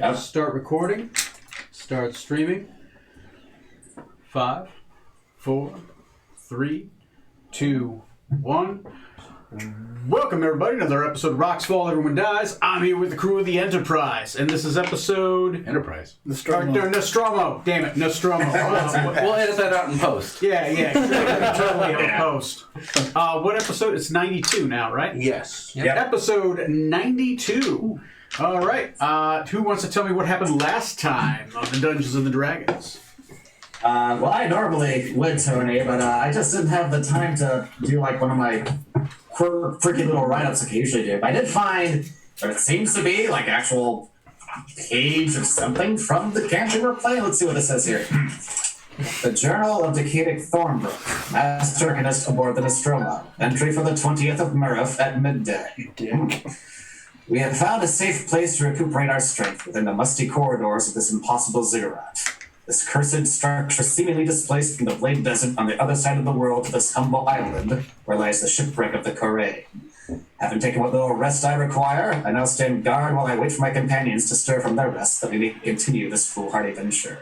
Yep. Start recording. Start streaming. 5, 4, 3, 2, 1. Welcome everybody to another episode of Rocks Fall, Everyone Dies. I'm here with the crew of the Enterprise, and this is episode... Enterprise. Nostromo. Damn it, Nostromo. We'll edit that out in post. Yeah. Totally on post. What episode? It's 92 now, right? Yes. Yep. Episode 92. All right. Who wants to tell me what happened last time on the Dungeons and the Dragons? Well, I normally would, Tony, but I just didn't have the time to do like one of my quirky little write-ups like I usually do. I did find what it seems to be like actual page or something from the campaign we're playing. Let's see what it says here. The Journal of Decadic Thornbrook. Master Arcanist aboard the Nostromo. Entry for the 20th of Murph at midday. We have found a safe place to recuperate our strength within the musty corridors of this impossible ziggurat. This cursed structure seemingly displaced from the Blade Desert on the other side of the world to this humble island, where lies the shipwreck of the Corée. Having taken what little rest I require, I now stand guard while I wait for my companions to stir from their rest that we may continue this foolhardy venture.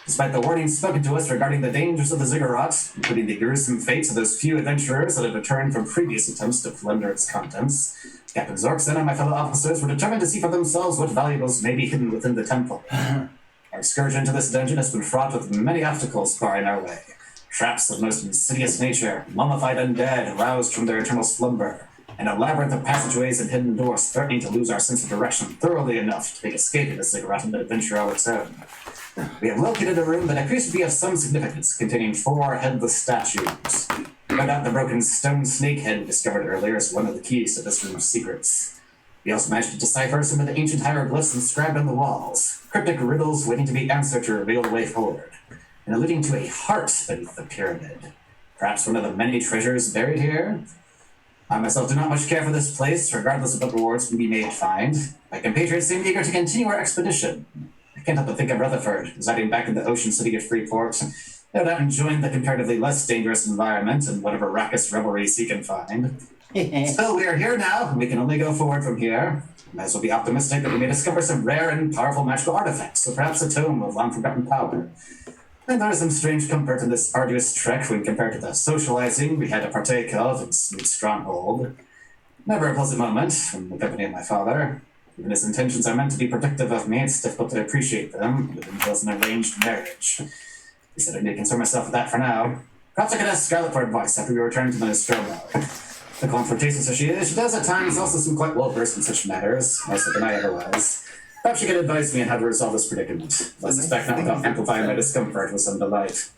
Despite the warnings spoken to us regarding the dangers of the ziggurat, including the gruesome fates of those few adventurers that had returned from previous attempts to plunder its contents, Captain Zorkson and my fellow officers were determined to see for themselves what valuables may be hidden within the temple. Our excursion to this dungeon has been fraught with many obstacles barring our way. Traps of most insidious nature, mummified undead roused from their eternal slumber, and a labyrinth of passageways and hidden doors threatening to lose our sense of direction thoroughly enough to make escape in this ziggurat and adventure of its own. We have located a room that appears to be of some significance, containing 4 headless statues. No doubt the broken stone snake head we discovered earlier is one of the keys to this room's secrets. We also managed to decipher some of the ancient hieroglyphs inscribed on the walls, cryptic riddles waiting to be answered to reveal the way forward, and alluding to a heart beneath the pyramid. Perhaps one of the many treasures buried here? I myself do not much care for this place, regardless of what rewards we may find. My compatriots seem eager to continue our expedition. I can't help but think of Rutherford, residing back in the ocean city of Freeport, no doubt enjoying the comparatively less dangerous environment and whatever raucous revelries he can find. So we are here now, and we can only go forward from here. Might as well be optimistic that we may discover some rare and powerful magical artifacts, or perhaps a tome of long-forgotten power. And there is some strange comfort in this arduous trek when compared to the socializing we had to partake of in Sweet Stronghold. Never a pleasant moment from the company of my father. Even his intentions are meant to be protective of me, it's difficult to appreciate them, with entails an arranged marriage. He said I need to concern myself with that for now. Perhaps I could ask Scarlet for advice after we return to the Nostromo. The confrontations as she is, she does at times also seem quite well versed in such matters, more so than I ever was. Perhaps she could advise me on how to resolve this predicament. I suspect not without amplifying my discomfort with some delight.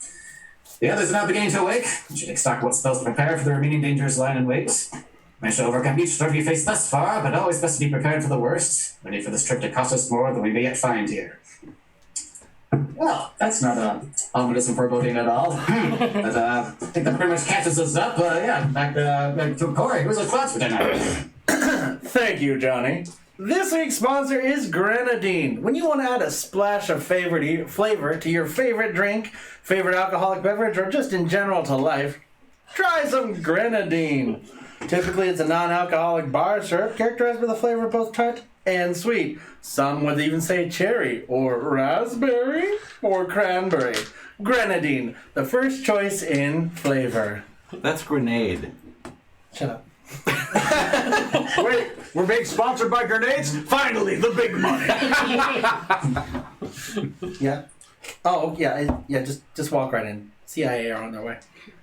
The others are now beginning to awake. We should take stock of what spells to prepare for the remaining dangers lying in wait. I shall overcome each threat we face thus far, but always best to be prepared for the worst, ready for this trip to cost us more than we may yet find here. Well, that's not ominous and foreboding at all. But I think that pretty much catches us up. Back to Corey. Who's our thoughts for tonight? Thank you, Johnny. This week's sponsor is Grenadine. When you want to add a splash of flavor to your favorite drink, favorite alcoholic beverage, or just in general to life, try some Grenadine. Typically, it's a non-alcoholic bar syrup characterized by the flavor of both tart and sweet. Some would even say cherry, or raspberry, or cranberry. Grenadine, the first choice in flavor. That's grenade. Shut up. Wait, we're being sponsored by grenades? Finally, the big money. Yeah. Oh, yeah. Just walk right in. CIA are on their way.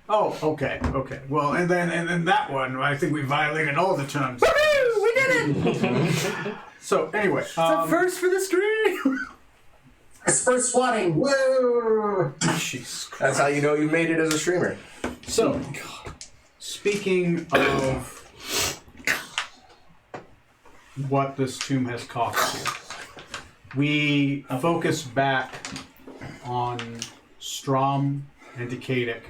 Oh, okay. Well, and then that one, I think we violated all the terms. Woohoo! We did it! So anyway, It's a first for the stream. First swatting. Woo! jeez. That's how you know you made it as a streamer. So, speaking of what this tomb has cost you, we focus back on Strom and Decadic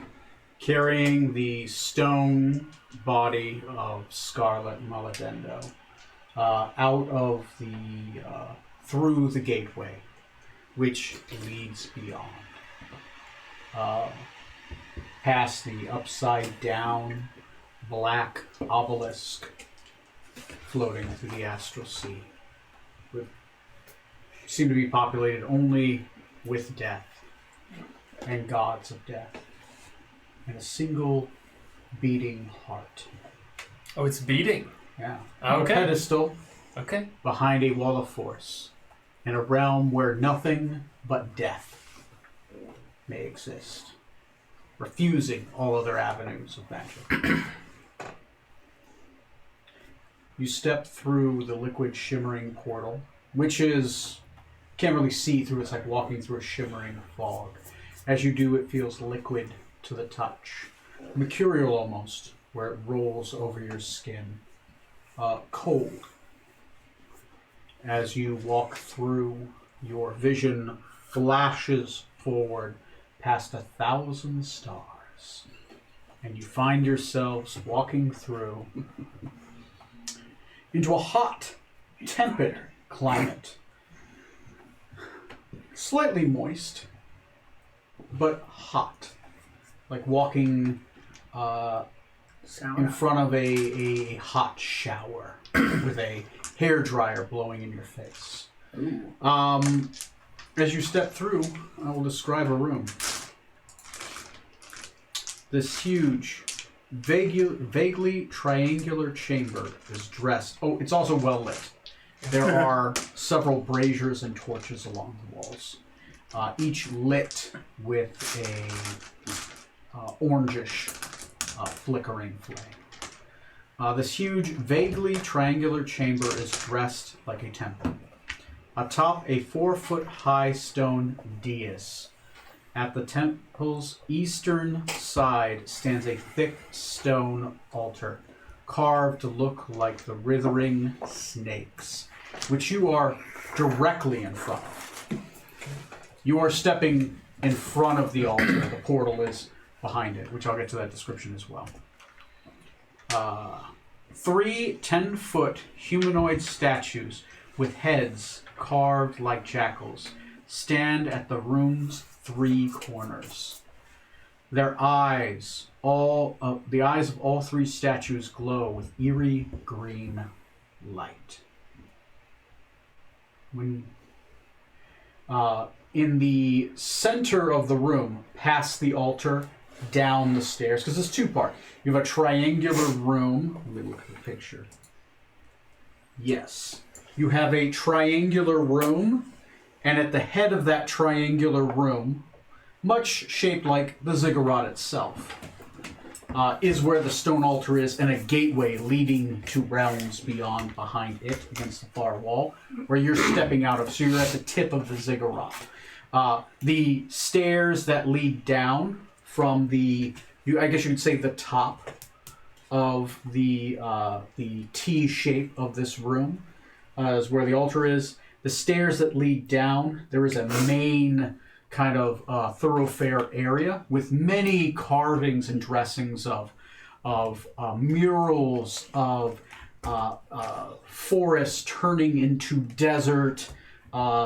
carrying the stone body of Scarlet Muladendo out of through the gateway, which leads beyond. Past the upside down black obelisk floating through the astral sea with seem to be populated only with death and gods of death, and a single beating heart. Oh, it's beating. Yeah. Okay. On a pedestal Okay. behind a wall of force, in a realm where nothing but death may exist, refusing all other avenues of magic. You step through the liquid shimmering portal, which is, can't really see through, it's like walking through a shimmering fog. As you do, it feels liquid to the touch, mercurial almost, where it rolls over your skin, cold. As you walk through, your vision flashes forward past 1,000 stars, and you find yourselves walking through into a hot, tepid climate. Slightly moist, but hot. Like walking in front of a hot shower with a hairdryer blowing in your face. As you step through, I will describe a room. This huge, vaguely triangular chamber is dressed. Oh, it's also well lit. There are several braziers and torches along the walls, each lit with a orangish, flickering flame. This huge, vaguely triangular chamber is dressed like a temple. Atop a 4-foot-high stone dais. At the temple's eastern side stands a thick stone altar, carved to look like the writhing snakes, which you are directly in front of. You are stepping in front of the altar. The portal is behind it, which I'll get to that description as well. 3 10-foot humanoid statues with heads carved like jackals stand at the room's 3 corners. Their eyes, the eyes of all 3 statues glow with eerie green light. In the center of the room, past the altar, down the stairs, because it's 2-part. You have a triangular room. Let me look at the picture. Yes. You have a triangular room, and at the head of that triangular room, much shaped like the ziggurat itself, is where the stone altar is, and a gateway leading to realms beyond behind it against the far wall, where you're stepping out of. So you're at the tip of the ziggurat. The stairs that lead down from I guess you could say the top of the T shape of this room is where the altar is. The stairs that lead down, there is a main kind of thoroughfare area with many carvings and dressings of murals of forest turning into desert,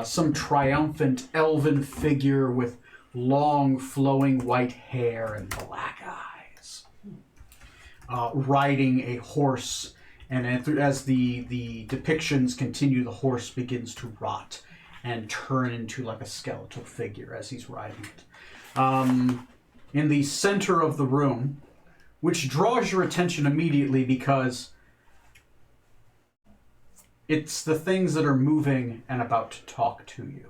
some triumphant elven figure with long flowing white hair and black eyes, riding a horse, and as the depictions continue, the horse begins to rot and turn into like a skeletal figure as he's riding it. In the center of the room, which draws your attention immediately because it's the things that are moving and about to talk to you.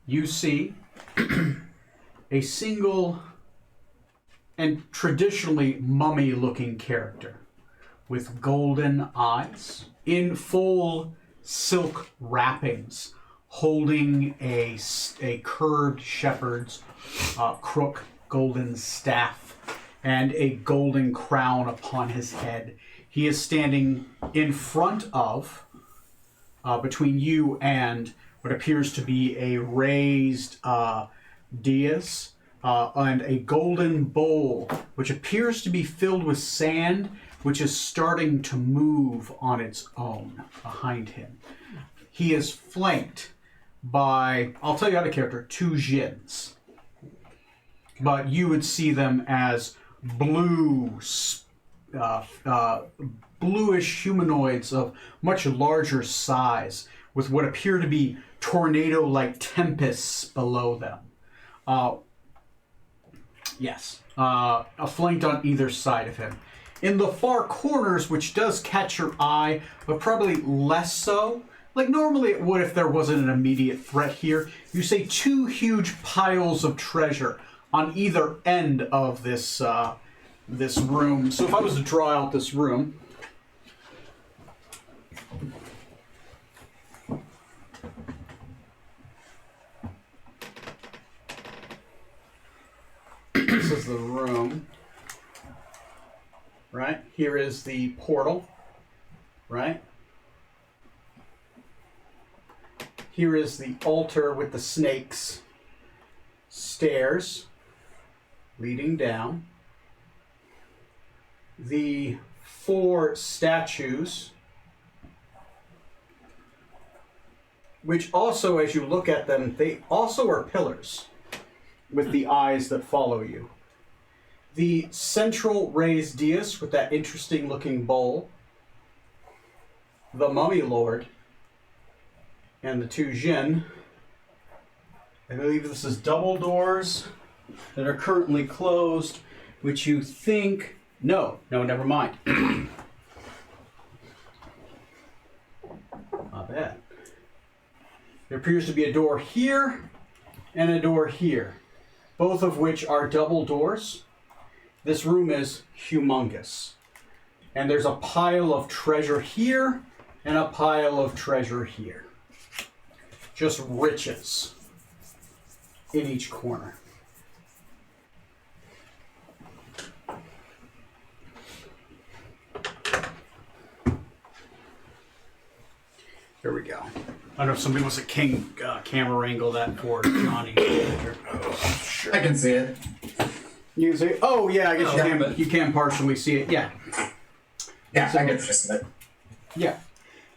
You see a single and traditionally mummy-looking character with golden eyes in full silk wrappings, holding a curved shepherd's crook golden staff and a golden crown upon his head. He is standing in front of, between you and what appears to be a raised dais and a golden bowl, which appears to be filled with sand, which is starting to move on its own behind him. He is flanked by, I'll tell you out of character, 2 djinns. But you would see them as bluish humanoids of much larger size, with what appear to be tornado-like tempests below them. Flanked on either side of him. In the far corners, which does catch your eye, but probably less so, like normally it would if there wasn't an immediate threat here, you say two huge piles of treasure on either end of this this room. So if I was to draw out this room, this is the room, right? Here is the portal, right? Here is the altar with the snakes, stairs leading down, the 4 statues, which also, as you look at them, they also are pillars with the eyes that follow you. The central raised dais with that interesting looking bowl, the Mummy Lord, and the 2 Jinn. I believe this is double doors that are currently closed, which you think... No, never mind. Not bad. There appears to be a door here and a door here, both of which are double doors. This room is humongous. And there's a pile of treasure here and a pile of treasure here. Just riches in each corner. There we go. I don't know if somebody wants to camera angle that for Johnny. I can see it. You can say, oh yeah, I guess you can partially see it. Yeah. Yeah, So- I get the gist of it. Yeah.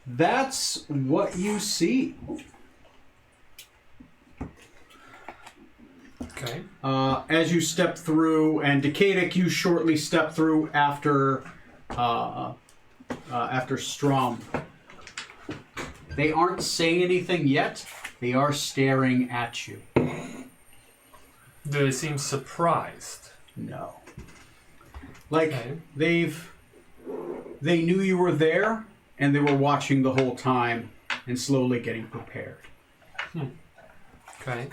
That's what you see. Okay. As you step through, and Decadic, you shortly step through after Strom. They aren't saying anything yet. They are staring at you. Do they seem surprised? No. Like, Okay. they knew you were there, and they were watching the whole time and slowly getting prepared. Okay.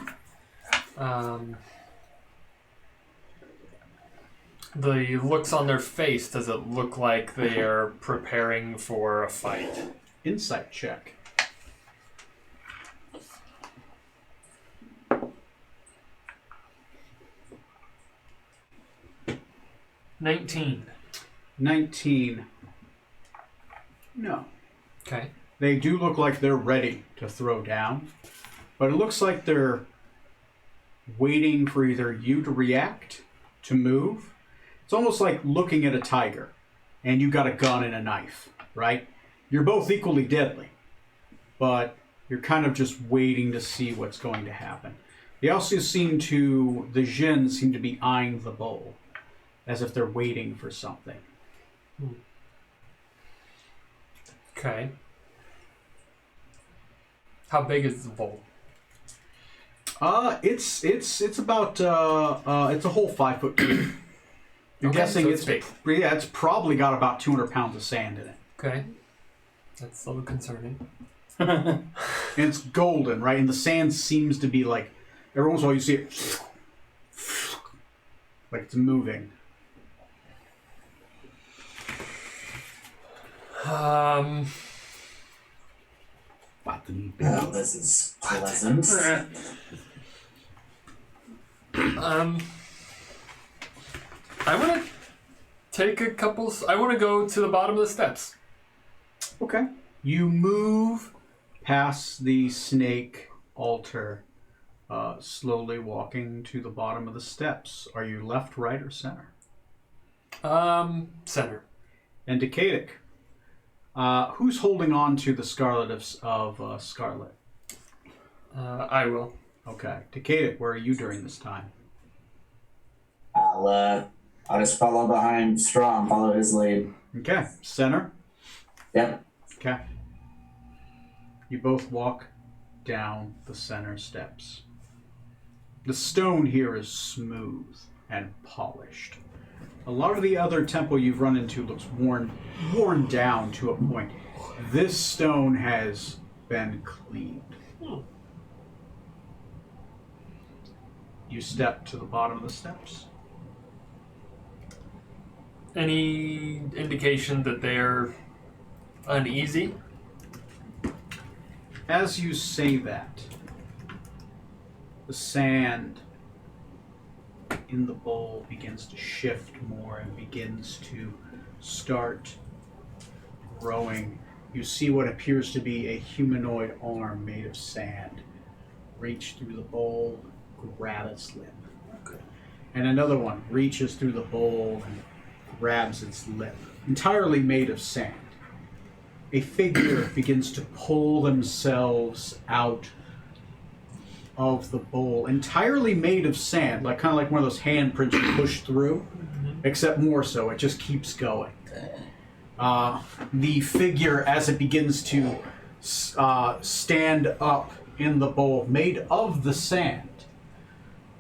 The looks on their face, does it look like they are preparing for a fight? Insight check. $19. 19. No. Okay. They do look like they're ready to throw down, but it looks like they're waiting for either you to react, to move. It's almost like looking at a tiger, and you got a gun and a knife, right? You're both equally deadly, but you're kind of just waiting to see what's going to happen. They also the Jinn seem to be eyeing the bowl, as if they're waiting for something. Okay. How big is the bowl? It's about it's a whole 5 foot cube. You're Okay, guessing so it's big. Yeah, it's probably got about 200 pounds of sand in it. Okay. That's a little concerning. And it's golden, right? And the sand seems to be like, every once in a while you see it, like it's moving. Oh, this is pleasant. I want to take a couple... I want to go to the bottom of the steps. Okay. You move past the snake altar, slowly walking to the bottom of the steps. Are you left, right, or center? Center. And Decadic, who's holding on to the Scarlet of Scarlet? I will. Okay. Decadic, where are you during this time? I'll just follow behind Strom, follow his lead. Okay. Center? Yep. Okay. You both walk down the center steps. The stone here is smooth and polished. A lot of the other temple you've run into looks worn down to a point. This stone has been cleaned. You step to the bottom of the steps. Any indication that they're uneasy? As you say that, the sand in the bowl begins to shift more and begins to start growing. You see what appears to be a humanoid arm made of sand reach through the bowl, grab its lip. Okay. And another one reaches through the bowl and grabs its lip, entirely made of sand. A figure begins to pull themselves out of the bowl, entirely made of sand, like kind of like one of those handprints you push through, except more so. It just keeps going. The figure, as it begins to stand up in the bowl, made of the sand,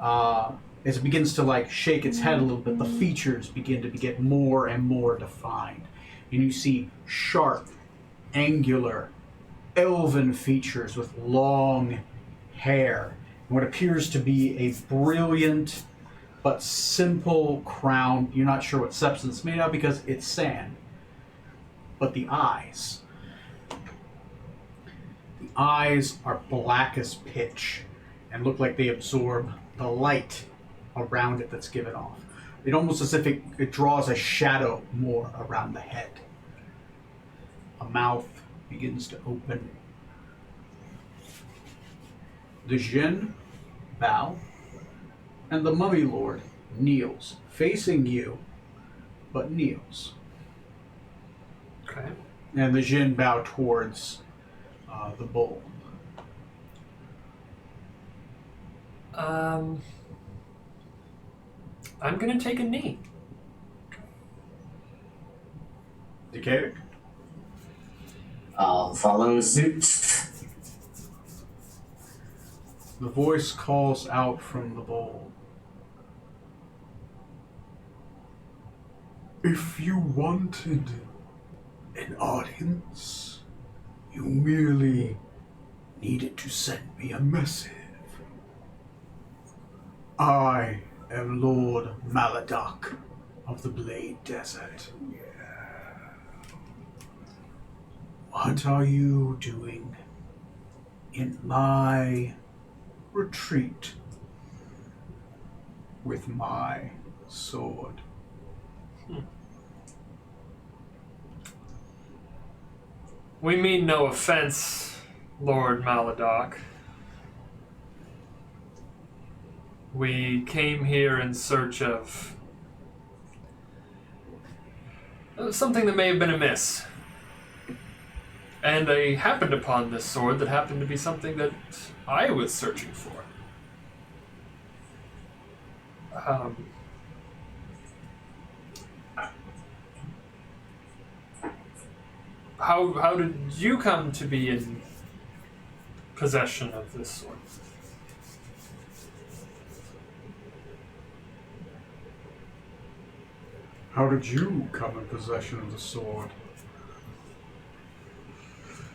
as it begins to like shake its head a little bit, the features begin to get more and more defined, and you see sharp, angular, elven features with long hair, and what appears to be a brilliant but simple crown. You're not sure what substance it's made of because it's sand. But the eyes are black as pitch and look like they absorb the light around it that's given off. It almost as if it draws a shadow more around the head. A mouth begins to open. The Jinn bow, and the Mummy Lord kneels, facing you, but kneels. Okay. And the Jinn bow towards the bowl. I'm gonna take a knee. Decadic? I'll follow suit. The voice calls out from the bowl. If you wanted an audience, you merely needed to send me a missive. I am Lord Maladoc of the Blade Desert. What are you doing in my retreat with my sword? We mean no offense, Lord Maladoc. We came here in search of something that may have been amiss. And I happened upon this sword that happened to be something that I was searching for. How did you come to be in possession of this sword? How did you come in possession of the sword?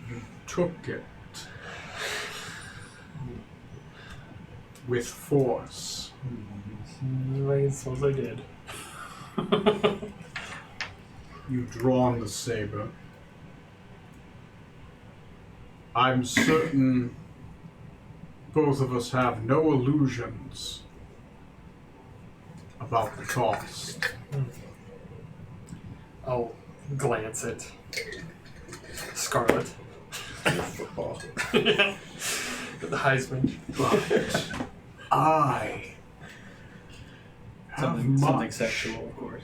You took it with force. I suppose I did. You've drawn the saber. I'm certain both of us have no illusions about the cost. I'll glance at Scarlet. Football. Yeah. The Heisman. But I have Something much sexual, of course.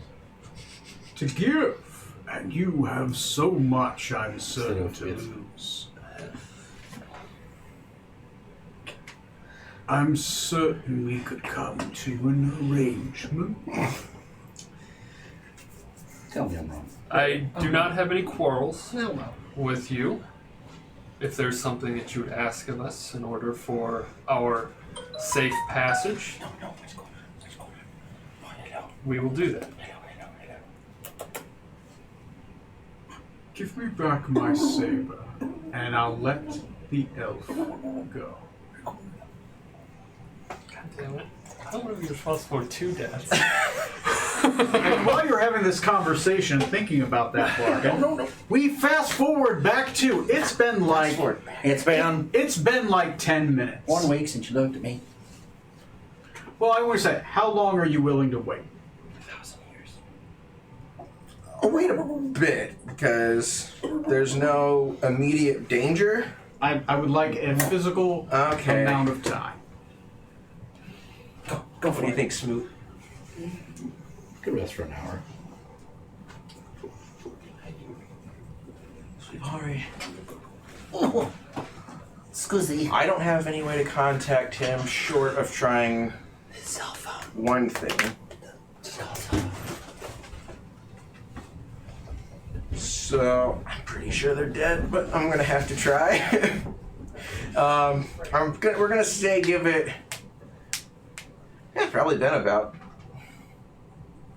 to give, and you have so much I'm certain to Yes. lose. I'm certain we could come to an arrangement. Tell me I'm wrong. I do not have any quarrels No. with you. if there's something that you would ask of us in order for our safe passage, we will do that. Give me back my saber, and I'll let the elf go. God damn it. I don't want to be responsible for 2 deaths. And while you're having this conversation, thinking about that, Larkin, we fast forward back to it's been like It's been like 10 minutes. 1 week since you looked at me. Well, I want to say, how long are you willing to wait? 1,000 years. Oh, wait a bit, because there's no immediate danger. I would like a physical Okay. amount of time. What do you think, Smoot? Could rest for an hour. Sorry. Scusi. I don't have any way to contact him short of trying Cell phone. one thing. So I'm pretty sure they're dead, but I'm gonna have to try. We're gonna say give it. Yeah, probably been about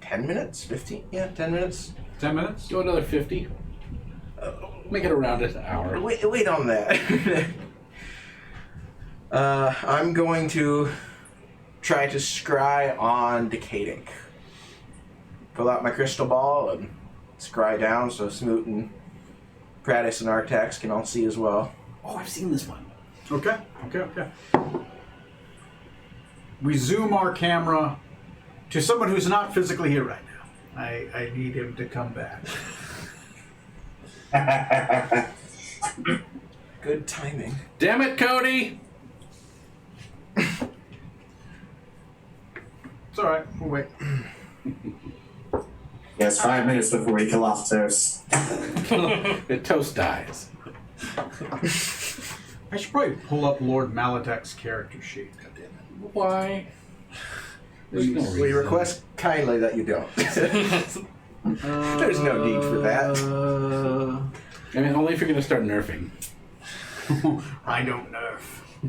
10 minutes, 15. Yeah, 10 minutes. 10 minutes? Do another 50. Make it around an hour. Wait on that. I'm going to try to scry on Decadic. Pull out my crystal ball and scry down so Smoot and Pradis and Artax can all see as well. Oh, I've seen this one. Okay. We zoom our camera to someone who's not physically here right now. I need him to come back. Good timing. Damn it, Cody! It's alright, we'll wait. Yes, 5 minutes before we kill off Toast. The toast dies. I should probably pull up Lord Maladek's character sheet. Why? There's no We reason. request kindly that you don't. There's no need for that. I mean, only if you're going to start nerfing. I don't nerf.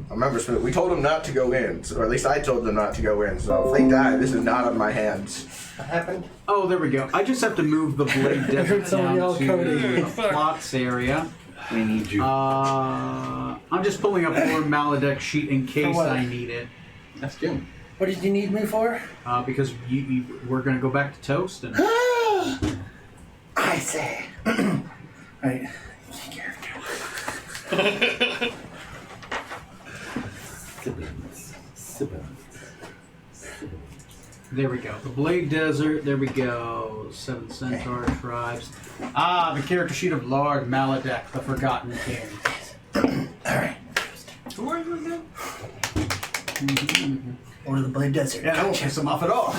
Remember, Smoot, we told them not to go in, or at least I told them not to go in, so if they die, this is not on my hands. What happened? Oh, there we go. I just have to move the Blade Desert down to the plots area. We need you. I'm just pulling up Lord Maladek's sheet in case what? I need it. That's Jim. What did you need me for? Because we're going to go back to Toast. And I say. Right. there we go. The Blade Desert. There we go. 7 Centaur tribes. Ah, the character sheet of Lord Maladek, the Forgotten King. Alright. Who are you again? Or the Blade Desert. Yeah, that won't piss him off at all.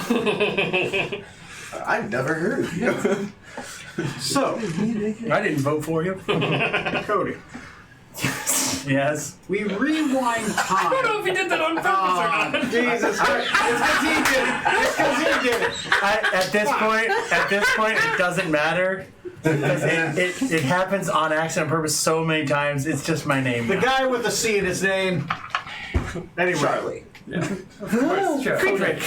I've never heard of you. So, I didn't vote for you. Cody, Yes. we rewind I don't know time. if he did that on purpose or not. Jesus Christ. It's because he did it. At this point, it doesn't matter. Because it happens on accident on purpose so many times. It's just my name. The now. guy with the C in his name. Anyway, Charlie. Friedrich.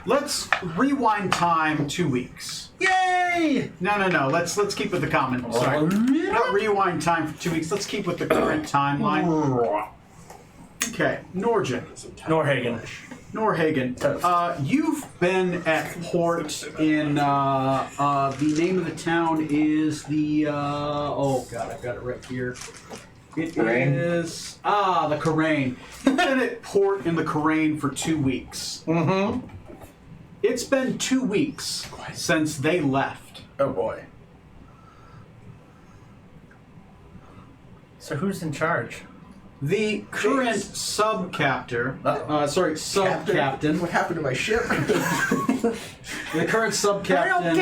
let's rewind time 2 weeks. Yay! No. Let's keep with the common. Sorry. Not rewind time for 2 weeks. Let's keep with the current timeline. Okay, Norgen. Norhagen. You've been at port in, the name of the town is the, oh god, I've got it right here. It Karain? is, the Karain. You've been at port in the Karain for 2 weeks. Mm-hmm. It's been 2 weeks since they left. Oh boy. So who's in charge? The current sub-captain, sub-captain, What happened to my ship? the current sub-captain,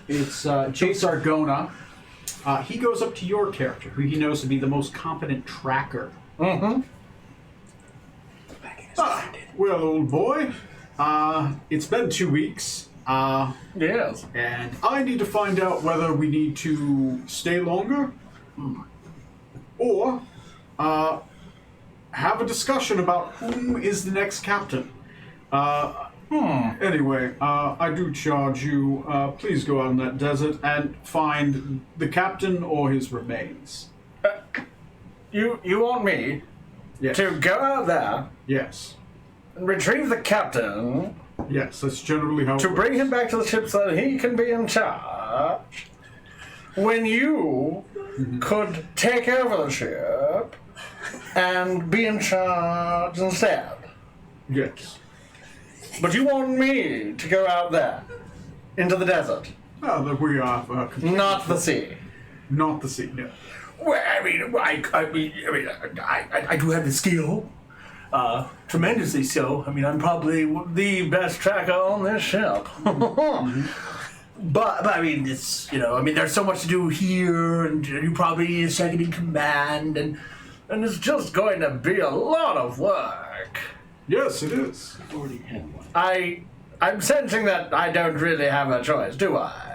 it's Jace Argona. He goes up to your character, who he knows to be the most competent tracker. Mm-hmm. Well, old boy, it's been 2 weeks. Yes. And I need to find out whether we need to stay longer or have a discussion about whom is the next captain. Anyway, I do charge you, please go out in that desert and find the captain or his remains. You want me Yes. to go out there Yes. and retrieve the captain Yes, that's generally how it to works. bring him back to the ship so that he can be in charge when you could take over the ship and be in charge instead? Yes. But you want me to go out there into the desert, Well, that we are not the sea. not the sea. No. Well, I do have the skill. Tremendously so. I mean, I'm probably the best tracker on this ship. But I mean, it's, there's so much to do here, and you probably are second in command, and it's just going to be a lot of work. Yes, it is. Already had one. I'm sensing that I don't really have a choice, do I?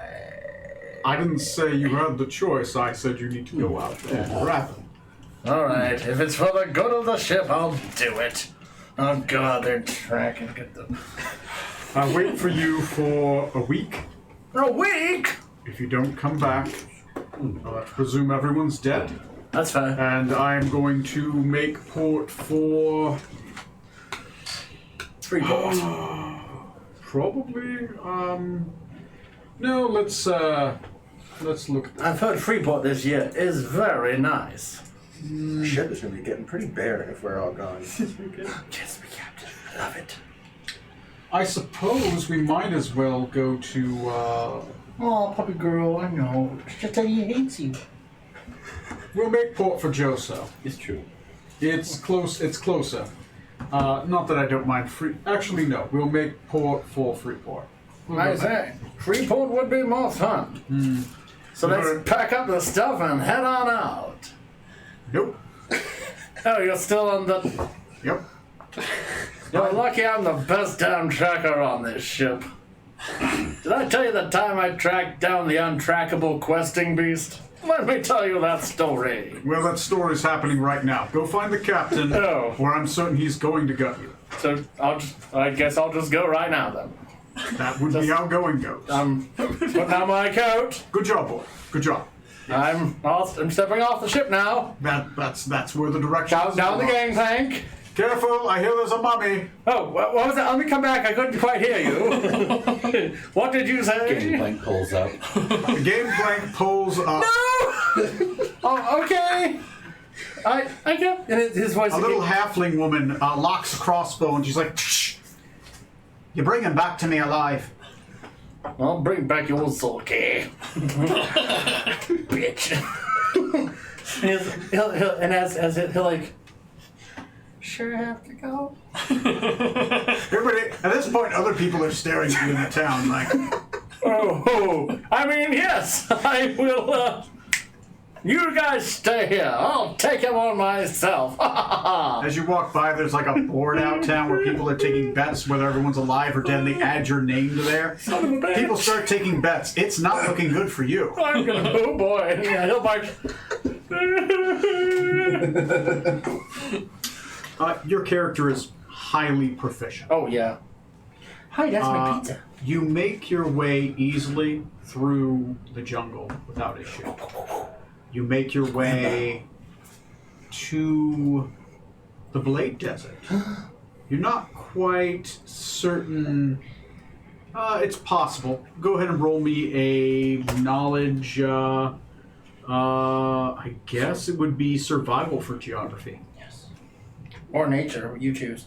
I didn't say you had the choice. I said you need to go out there and grab him. All right, if it's for the good of the ship, I'll do it. I'll go out there and track and get them. I'll wait for you for a week. A week? If you don't come back, I'll have to presume everyone's dead. That's fine. And I am going to make port for Freeport. probably. No, let's look. I've heard Freeport this year is very nice. The ship is going to be getting pretty barren if we're all gone. Yes, we Captain. I love it. I suppose we might as well go to. Oh, puppy girl, I know. She'll tell you he hates you. We'll make port for Joso. It's true. It's close. It's closer. Not that I don't mind free. Actually, no. We'll make port for Freeport. I say, Freeport would be more fun. So let's pack up the stuff and head on out. Nope. Oh, you're still on the... Yep. You're lucky I'm the best damn tracker on this ship. Did I tell you the time I tracked down the untrackable questing beast? Let me tell you that story. Well, that story's happening right now. Go find the captain, Oh. or I'm certain he's going to gut you. So I guess I'll just go right now then. That would be how going goes. I'm putting on my coat. Good job, boy. Good job. I'm stepping off the ship now. That's where the direction is. Down the gangplank. Careful! I hear there's a mummy. Oh, what was that? Let me come back. I couldn't quite hear you. What did you say? Gangplank pulls up. The gangplank pulls up. Oh, okay. I get. And his voice. A little halfling woman locks a crossbow, and she's like, "Shh! You bring him back to me alive." I'll bring back your sulky. Bitch. He'll like. Sure have to go. Everybody, at this point, other people are staring at you in the town, like, Oh, I mean, yes, I will. You guys stay here. I'll take him on myself. as you walk by, there's like a board out town where people are taking bets whether everyone's alive or dead, and they add your name to there. Son of a bitch. People start taking bets. It's not looking good for you. I'm gonna. Oh boy. Yeah, he'll bite. Your character is highly proficient. Oh yeah. Hi, that's my pizza. You make your way easily through the jungle without issue. You make your way to the Blade Desert. You're not quite certain. It's possible. Go ahead and roll me a knowledge. I guess it would be survival for geography. Or nature, you choose.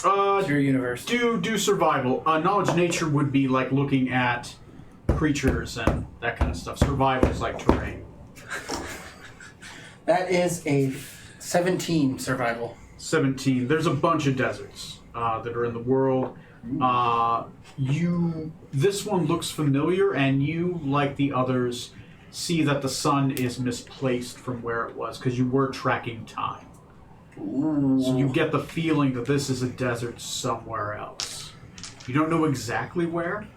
Uh, It's your universe. do survival. Knowledge nature would be like looking at creatures and that kind of stuff. Survival is like terrain. That is a 17 survival. 17. There's a bunch of deserts that are in the world. This one looks familiar, and you, like the others, see that the sun is misplaced from where it was because you were tracking time. So you get the feeling that this is a desert somewhere else. You don't know exactly where,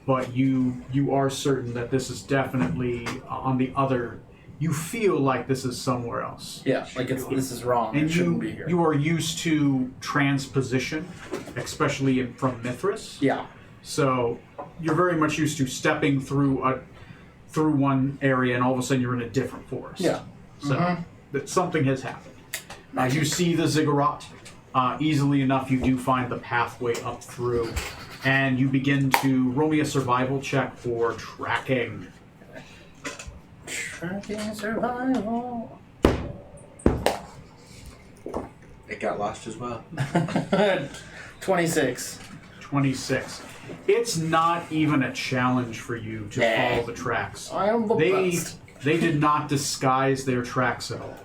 but you are certain that this is definitely on the other. You feel like this is somewhere else. Yeah, like this is wrong. And it shouldn't be here. you are used to transposition, especially from Mithras. Yeah. So you're very much used to stepping through one area, and all of a sudden you're in a different forest. Yeah. So that something has happened. You see the ziggurat. Easily enough, you do find the pathway up through, and you begin to roll me a survival check for tracking. Tracking survival. It got lost as well. 26. 26. It's not even a challenge for you to follow the tracks. I am the best. They did not disguise their tracks at all.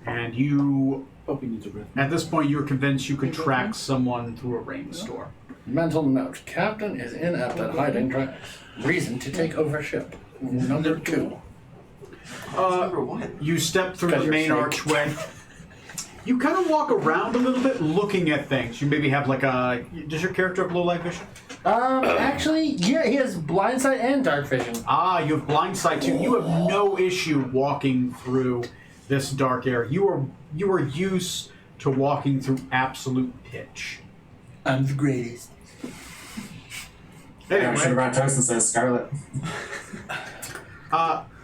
And you, Hope he needs a breath. at this point, you're convinced you could track someone through a rainstorm. Mental note. Captain is inept at hiding tracks. Reason to take over ship. Number 2. Number 1. You step through Because the you're main fake. archway. You kind of walk around a little bit looking at things. You maybe have like a... Does your character have low light vision? Actually, yeah, he has blind sight and dark vision. You have blind sight too. You have no issue walking through this dark area. You are used to walking through absolute pitch. I'm the greatest. I should Anyway, have brought toast and says Scarlet.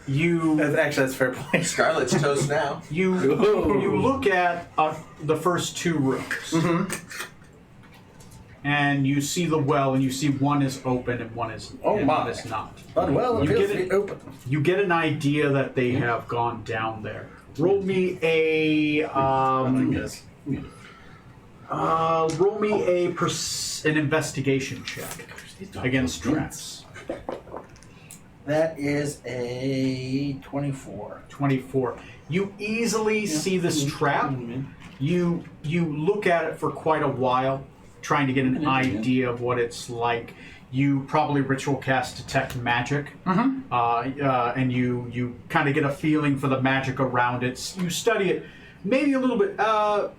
That's fair point. Scarlet's toast now. you look at the first 2 rooms, and you see the well, and you see one is open and one is Oh and my. one is not. But well, You it get feels to it- be open. You get an idea that they have gone down there. Roll me a roll me an investigation check against traps. That is a 24. 24. You easily see this trap. You look at it for quite a while, trying to get an idea of what it's like. You probably ritual cast detect magic, and you kind of get a feeling for the magic around it. You study it maybe a little bit.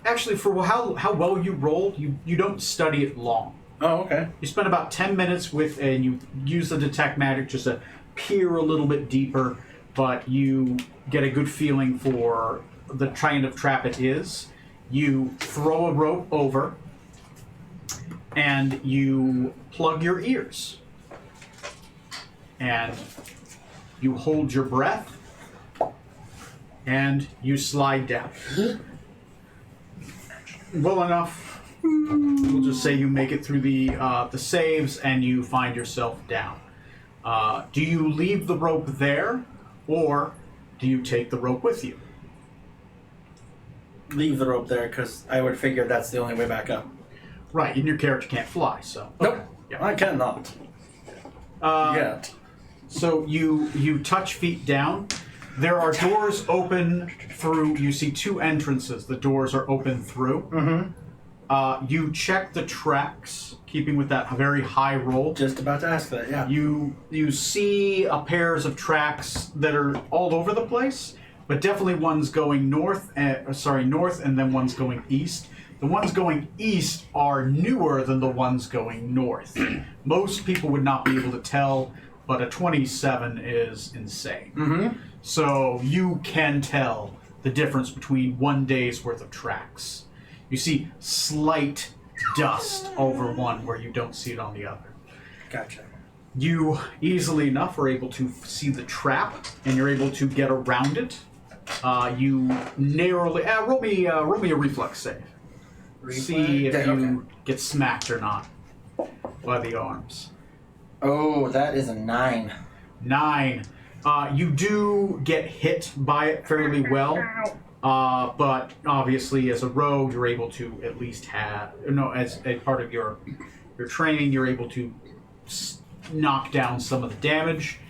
Actually, for how well you rolled, you don't study it long. Oh, okay. You spend about 10 minutes with, and you use the detect magic just to peer a little bit deeper, but you get a good feeling for the kind of trap it is. You throw a rope over, and you plug your ears. And you hold your breath, and you slide down. Well enough. We'll just say you make it through the saves, and you find yourself down. Do you leave the rope there, or do you take the rope with you? Leave the rope there because I would figure that's the only way back up. Right, and your character can't fly, so. Nope. Yeah. I cannot. Yet. So you touch feet down. There are doors open through. You see 2 entrances. The doors are open through. Mm-hmm. You check the tracks, keeping with that very high roll. Just about to ask that, yeah. You see a pairs of tracks that are all over the place, but definitely one's going north, and then one's going east. The ones going east are newer than the ones going north. Most people would not be able to tell, but a 27 is insane. Mm-hmm. So you can tell the difference between one day's worth of tracks. You see slight dust over one where you don't see it on the other. Gotcha. You easily enough are able to see the trap, and you're able to get around it. You narrowly roll me a reflex save. See if you get smacked or not by the arms. Oh, that is a 9. 9. You do get hit by it fairly well, but obviously as a rogue, you're able to at least as a part of your training, you're able to knock down some of the damage.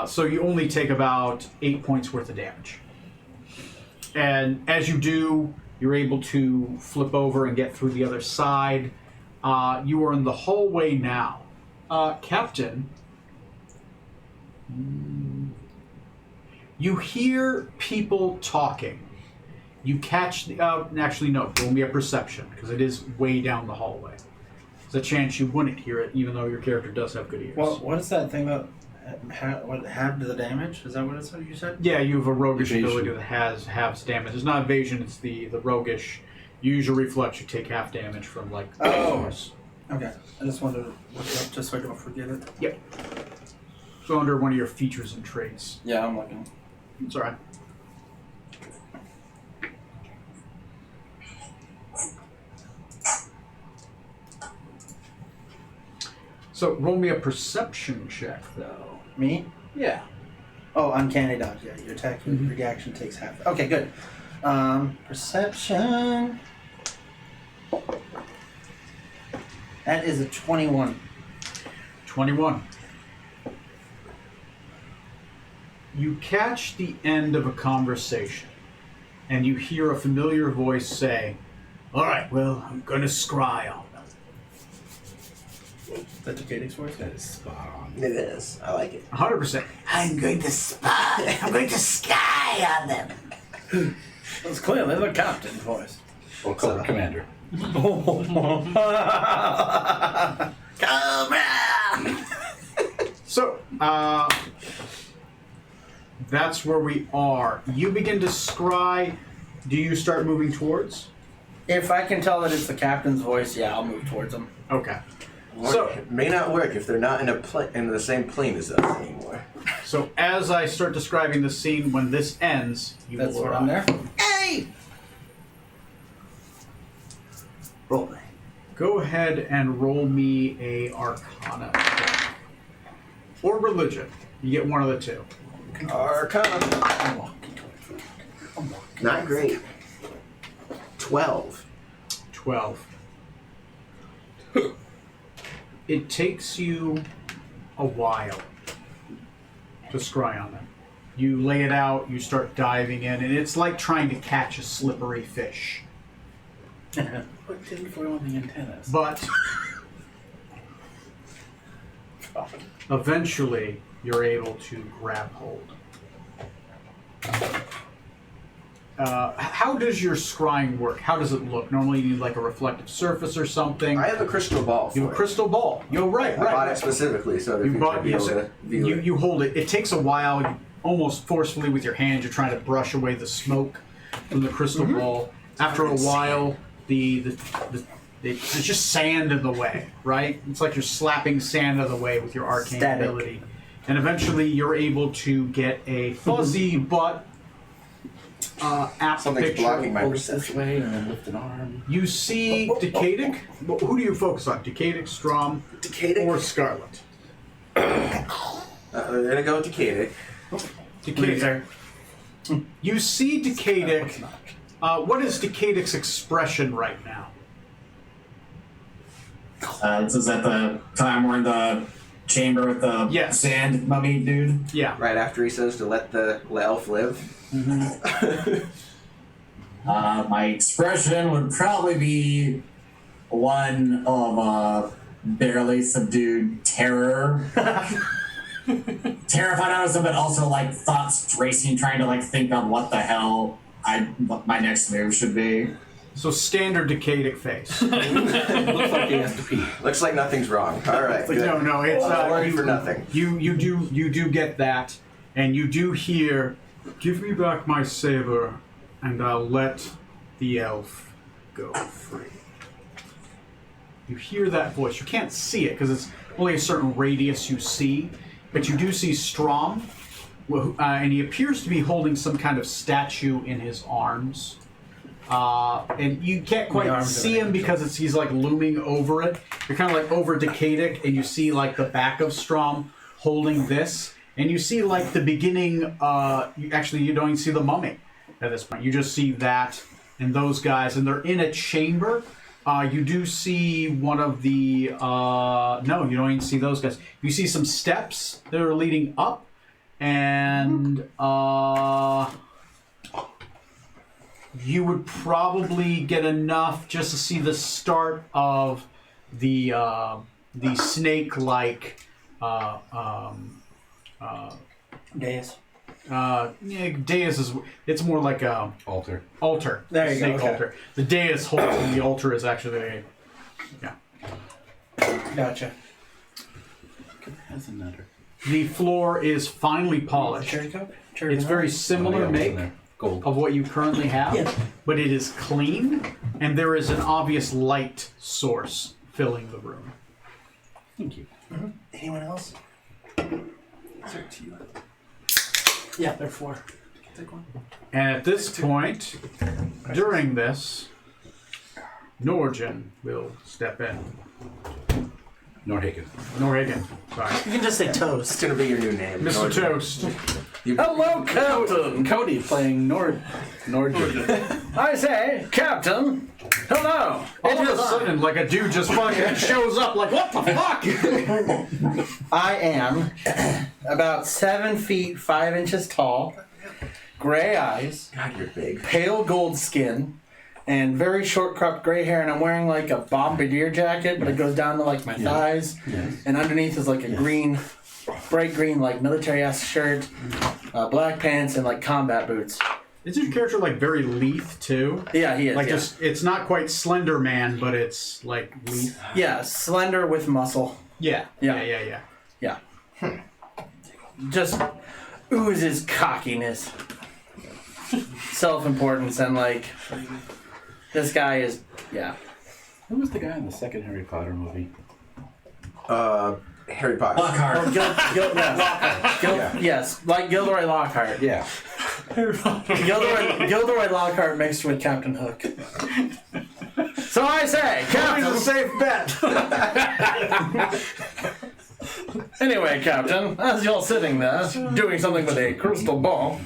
So you only take about 8 points worth of damage. And as you do, you're able to flip over and get through the other side. You are in the hallway now. Captain, you hear people talking. You catch actually no, roll me a perception, because it is way down the hallway. There's a chance you wouldn't hear it, even though your character does have good ears. Well, what is that thing about half to the damage? Is that what it's you said? Yeah, you have a roguish Evasion. ability that halves damage. It's not evasion, it's the roguish. You use your reflex, you take half damage from, like, source. Okay. I just wanted to look it up just so I don't forget it. Yep. So under one of your features and traits. Yeah, I'm looking. It's alright. So roll me a perception check, though. Me? Yeah. Oh, uncanny dodge. Yeah, your attack reaction takes half. Okay, good. Perception. That is a 21. 21. You catch the end of a conversation, and you hear a familiar voice say, "All right, well, I'm going to scry on them." Is that Decadix voice? That is spot on. It is. I like it. 100%. I'm going to spy. I'm going to sky on them. That's clearly the captain's voice. We'll call it Commander. Come on. So, that's where we are. You begin to scry. Do you start moving towards? If I can tell that it's the captain's voice, yeah, I'll move towards him. Okay. So it may not work if they're not in in the same plane as us anymore. So as I start describing the scene, when this ends, you That's will what I'm arrive. there. Hey. Roll me. Go ahead and roll me a Arcana check. Or Religion. You get one of the two. Arcana. Not great. 12. 12. It takes you a while to scry on them. You lay it out, you start diving in, and it's like trying to catch a slippery fish. Put tinfoil on the antennas. But eventually, you're able to grab hold. How does your scrying work? How does it look? Normally, you need like a reflective surface or something. I have a crystal ball. You have a crystal ball. You're right, I bought it right. specifically so that You people bought could be able to view it. you hold it. It takes a while. You almost forcefully with your hands, you're trying to brush away the smoke from the crystal ball. After a while, there's just sand in the way, right? It's like you're slapping sand out of the way with your arcane Static. ability. And eventually you're able to get a fuzzy but apt Something's picture. blocking my Hold it this perception. way and then lift an arm. You see Decadic. Who do you focus on? Decadic, Strom, Decadic? or Scarlet? We're gonna go with Decadic. Decadic. You see Decadic. What is Decadic's expression right now? This is at the time we're in the chamber with the Yes. sand mummy dude. Yeah. Right after he says to let the elf live. My expression would probably be one of barely subdued terror. Terrified out of them, but also like thoughts racing, trying to like think of what the hell what my next move should be. So standard Decadic face. Looks like he has to pee. Looks like nothing's wrong. All right. Good. No, it's worried for nothing. You do get that, and you do hear, "Give me back my saber, and I'll let the elf go free." You hear that voice. You can't see it because it's only a certain radius you see, but you do see Strom, and he appears to be holding some kind of statue in his arms. And you can't quite see him because he's like looming over it. You're kind of like over Decadic, and you see like the back of Strom holding this, and you see like the beginning. You don't even see the mummy at this point. You just see that and those guys, and they're in a chamber. You do see one of the. No, you don't even see those guys. You see some steps that are leading up, and you would probably get enough just to see the start of the snake-like Dais. dais is it's more like a Altar. altar. There you go, Snake okay. altar. The dais holds and the altar is actually Gotcha. That's a nutter. The floor is finely polished. Cherry Coke? It's very similar make Gold. of what you currently have, Yeah. but it is clean, and there is an obvious light source filling the room. Thank you. Anyone else? Tequila. Yeah, they're 4. Take one. And at this point, during this, Norgen will step in. Norhagen. Norhagen, sorry. You can just say It's Toast. gonna be your new name. Mr. Norton. Toast. Hello, Captain. Cody playing Norgen. I say, Captain. Hello. All of a sudden, like a dude just fucking shows up like, what the fuck? I am about 7 feet 5 inches tall, gray eyes, God, you're big. pale gold skin, and very short cropped gray hair, and I'm wearing like a bombardier jacket, but it goes down to like my thighs, and underneath is like a green, bright green like military ass shirt, black pants, and like combat boots. Is your character like very lithe too? Yeah, he is. Like yeah. just, it's not quite Slender Man, but it's like lithe. Yeah, slender with muscle. Yeah. Yeah. Yeah. Just oozes cockiness, self-importance, and like this guy is, yeah. Who was the guy in the second Harry Potter movie? Harry Potter. Lockhart. Yes, like Gilderoy Lockhart. Yeah. Gilderoy Lockhart mixed with Captain Hook. So I say, Captain. safe bet. Anyway, Captain, as you're sitting there, doing something with a crystal ball,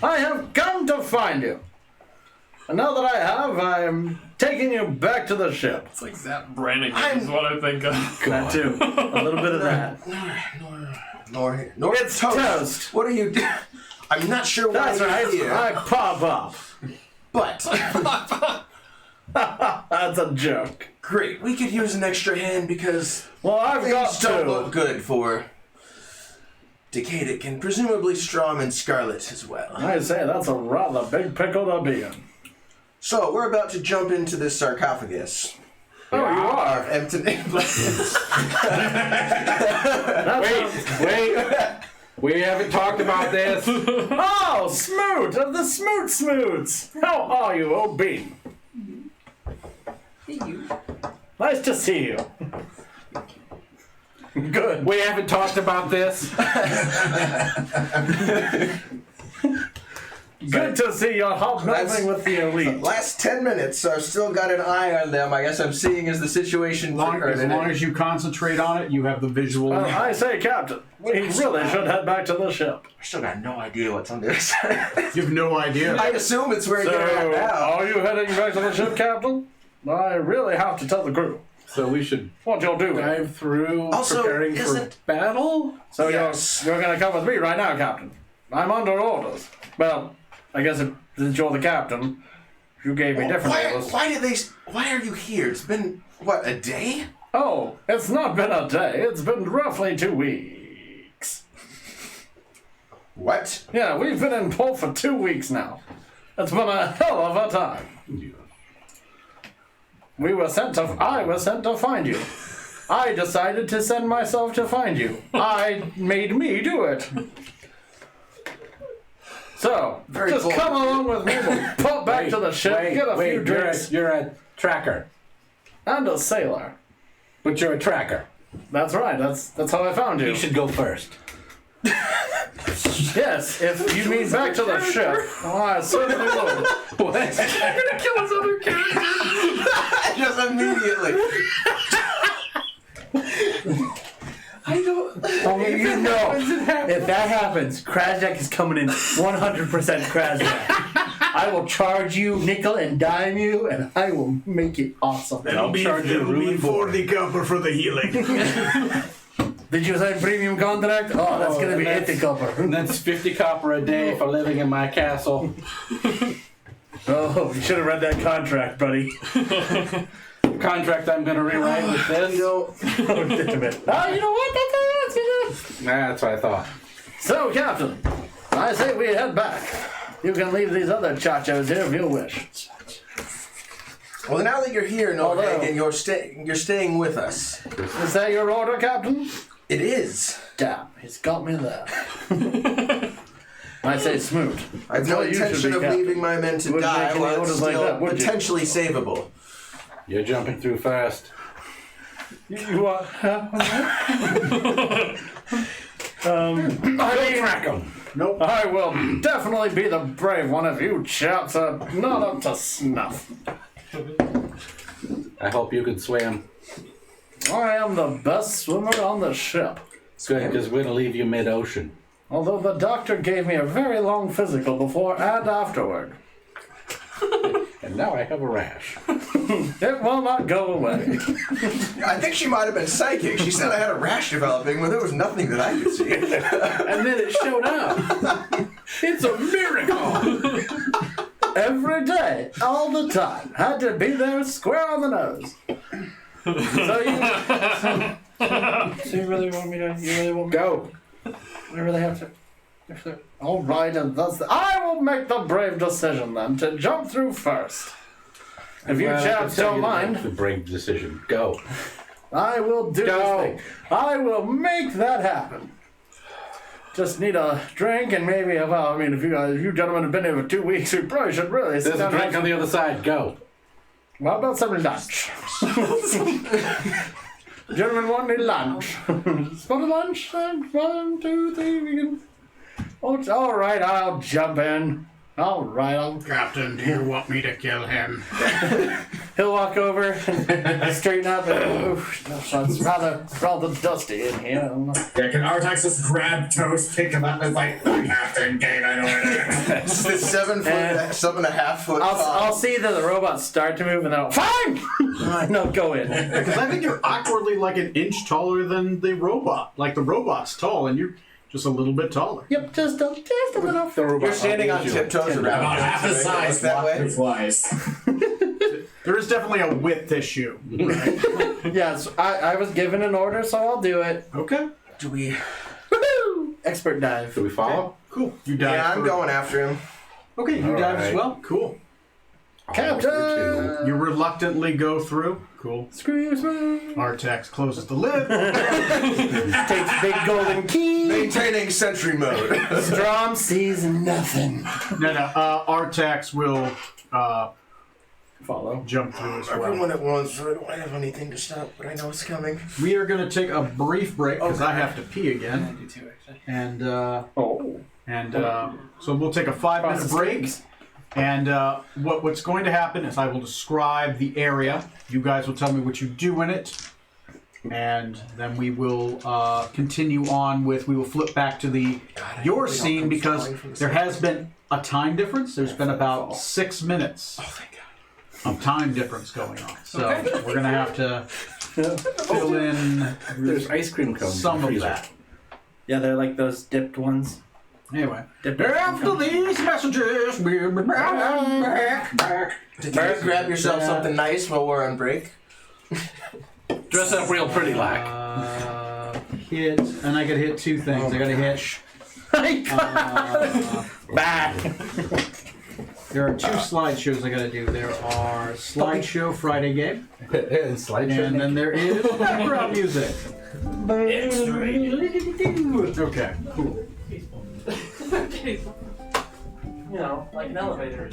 I have come to find you. And now that I have, I am taking you back to the ship. It's like Zap Brannigan is what I think of. That too. A little bit of that. It's Toast. What are you doing? I'm not sure why That's you're right. here, I pop up. but That's a joke. great. We could use an extra hand because Well, I've got things don't look two. good for Decadic and presumably Strom and Scarlet as well. I say that's a rather big pickle to be in. So we're about to jump into this sarcophagus. Oh, you are. Empty. Wait. We haven't talked about this. Oh, Smoot of the Smoot Smoots. How are you, old bean? Nice to see you. Good. We haven't talked about this. Good to see you're hobnobbing That's- with the elite. Last 10 minutes, so I've still got an eye on them. I guess I'm seeing as the situation. As long as you concentrate on it, you have the visual. Well, I say, Captain, we really should head back to the ship. I still got no idea what's on the other side. You have no idea. I assume it's where So, you're at now. are you heading back to the ship, Captain? I really have to tell the crew So we should what you'll do. dive through Also, preparing for isn't- battle? So Yes. you're going to come with me right now, Captain. I'm under orders. Well, I guess since you're the captain, you gave me different orders. Why are you here? It's been, what, a day? Oh, it's not been a day. It's been roughly 2 weeks. What? Yeah, we've been in port for 2 weeks now. It's been a hell of a time. I was sent to find you. I decided to send myself to find you. I made me do it. So, Very just cool. come along with me. We'll pop back to the ship, get a few drinks, You're a tracker, and a sailor. but you're a tracker. That's right. That's how I found you. You should go first. Yes, if you mean back to the ship, I certainly will. What? You're gonna kill his other character. Just immediately. I don't. Only you know, if that happens, Krasnak is coming in 100% Krasnak. I will charge you, nickel and dime you, and I will make it awesome. I'll charge you ruin 40 copper for the healing. Did you sign premium contract? Oh, that's gonna be 80 copper. And that's 50 copper a day for living in my castle. Oh, you should have read that contract, buddy. Contract I'm gonna rewrite with this. Oh, damn it. Oh, you know what? That's what I thought. So, Captain, I say we head back. You can leave these other chachos here if you wish. Well, now that you're here, Although- Nohagen, you're staying with us. Is that your order, Captain? It is. Damn, he's got me there. I say Smoot. I have no You should intention be of captain. leaving my men to Wouldn't die make any while it's orders like still that, would you? potentially savable. You're jumping through fast. You are. Track 'em. Nope. I will definitely be the brave one if you chaps are not up to snuff. I hope you can swim. I am the best swimmer on the ship. Good, because we're gonna leave you mid-ocean. Although the doctor gave me a very long physical before and afterward. And now I have a rash. It will not go away. I think she might have been psychic. She said I had a rash developing when there was nothing that I could see. And then it showed up. It's a miracle. Every day, all the time. Had to be there square on the nose. So you really want me to? You really want me Go. I really have to. All right, and I will make the brave decision then to jump through first. If you chaps don't mind, The brave decision. Go. I will do Go. this thing. I will make that happen. Just need a drink and maybe, well, I mean, if you gentlemen have been here for 2 weeks, we probably should really sit There's a down drink and on the other side. Go. What about some lunch? Gentlemen want any lunch? Want a lunch? 1, 2, 3, we can... Oh, it's all right, I'll jump in. All right, Captain, do you want me to kill him? he'll walk over and straighten up. And, it's rather dusty in here. I don't know. Yeah, can Artax just grab Toast, pick him up, and like, the captain gave it order? It's the 7.5 foot. I'll see that the robots start to move, and then I'll, fine! No, go in. Because I think you're awkwardly like an inch taller than the robot. Like the robot's tall, and you're just a little bit taller. Yep, just a little. You're standing on tiptoes around. About half the size, that way. twice. There is definitely a width issue. Right? Yes, I was given an order, so I'll do it. Okay. Do we? Woohoo! Expert dive. Do we follow? Cool. You dive. Yeah, I'm through. going after him. Okay, you All dive as right. well. Cool. Captain! You reluctantly go through. Cool. Screw you, Smooth. Artax closes the lid. Takes big golden key. Maintaining sentry mode. Strom sees nothing. No. Artax will Follow. jump through as well. Everyone at once, so I don't have anything to stop, but I know it's coming. We are going to take a brief break because I have to pee again. I do too, actually. And Oh. so we'll take a 5-minute break. And what's going to happen is I will describe the area. You guys will tell me what you do in it. And then we will continue on with, we will flip back to your scene because there has been a time difference. There's been about 6 minutes of time difference going on. So we're going to have to fill in There's ice cream cones. some in the of freezer. that. Yeah, they're like those dipped ones. Anyway, Dipped after these messages, we'll be back. Did you grab yourself something nice while we're on break? Dress up real pretty like. Hit, and I gotta hit 2 things. I gotta hit. Back. There are 2 slideshows I gotta do. There are slideshow Friday game, Slideshow. and then there is background music. Okay, cool. You know, like an elevator.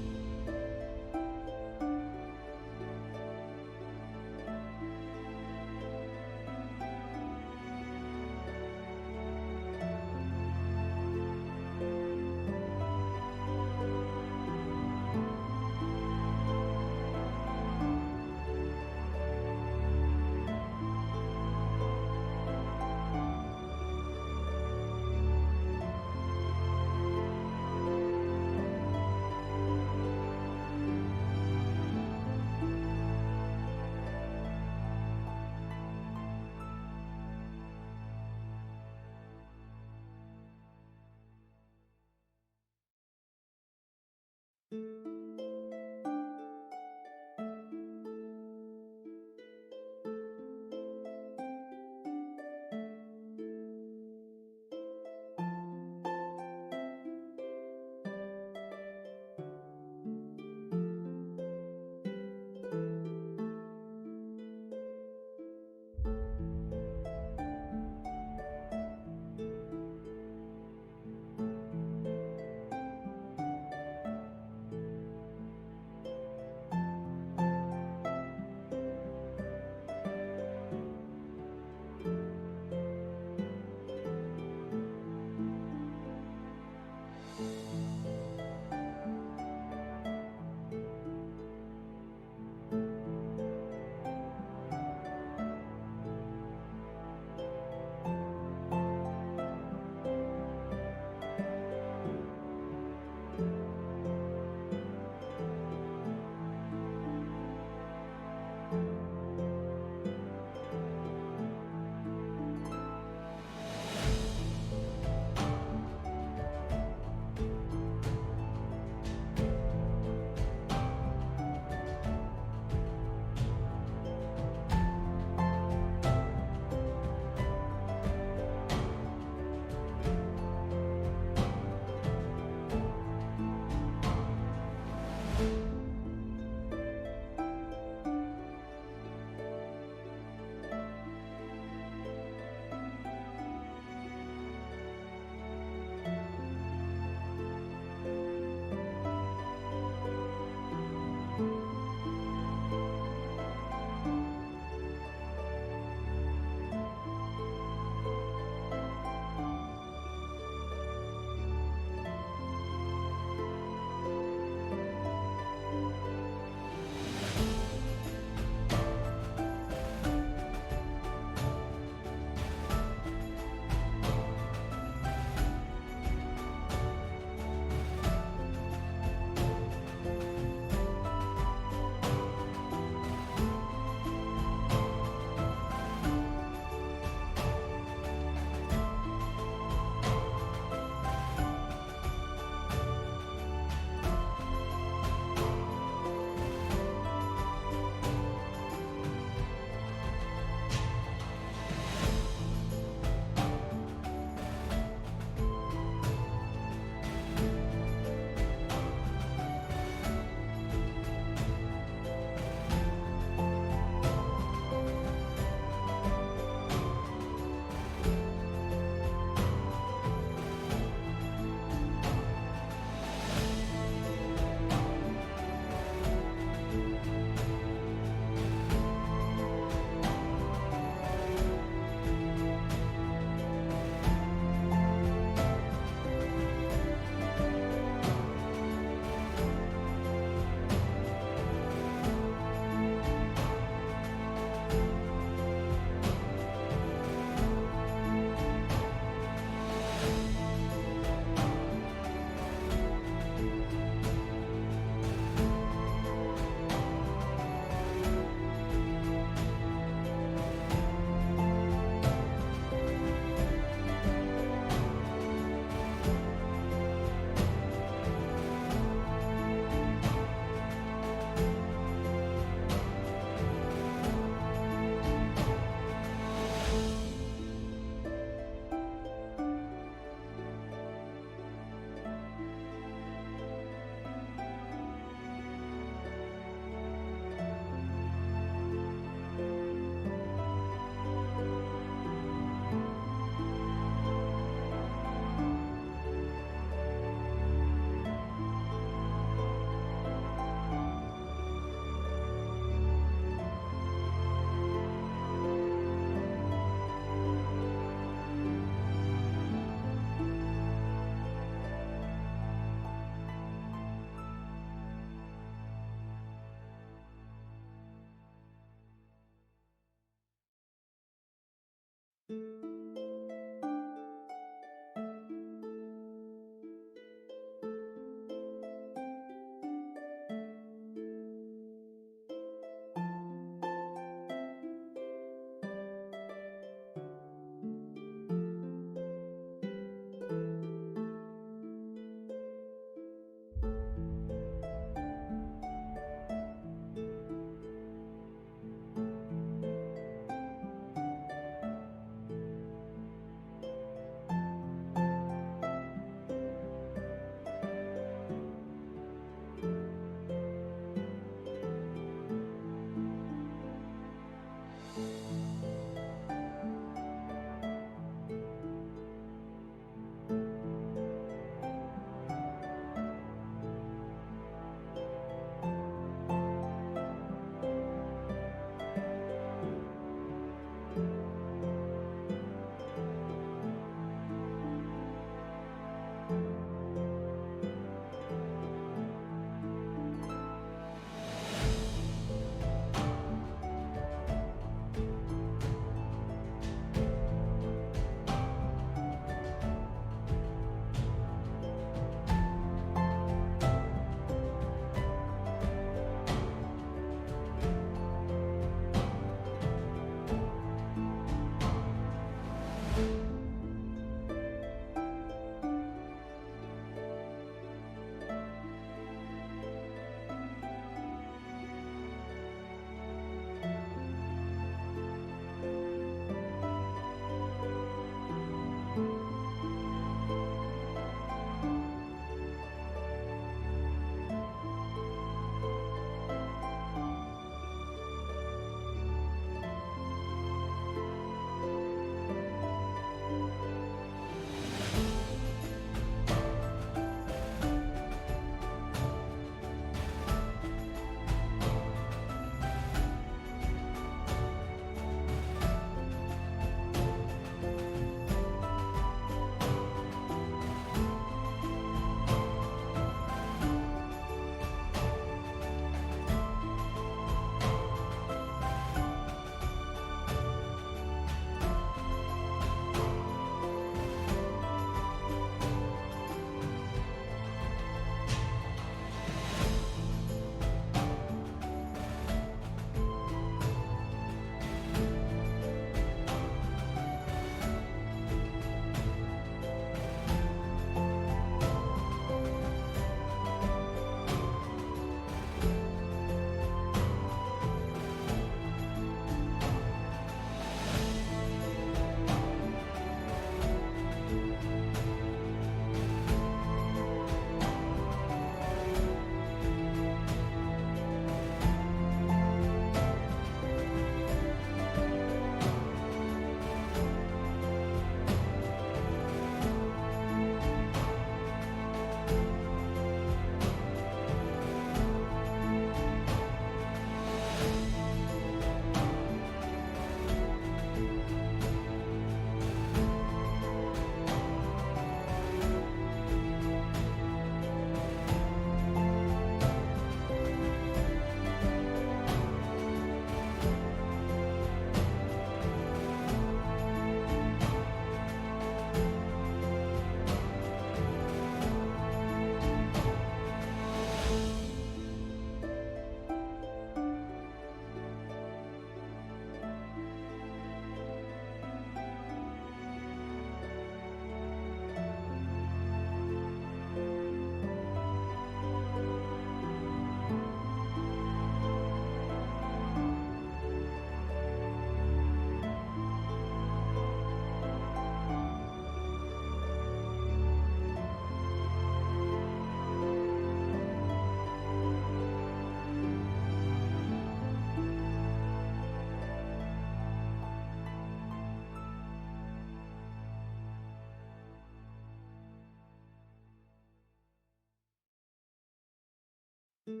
Then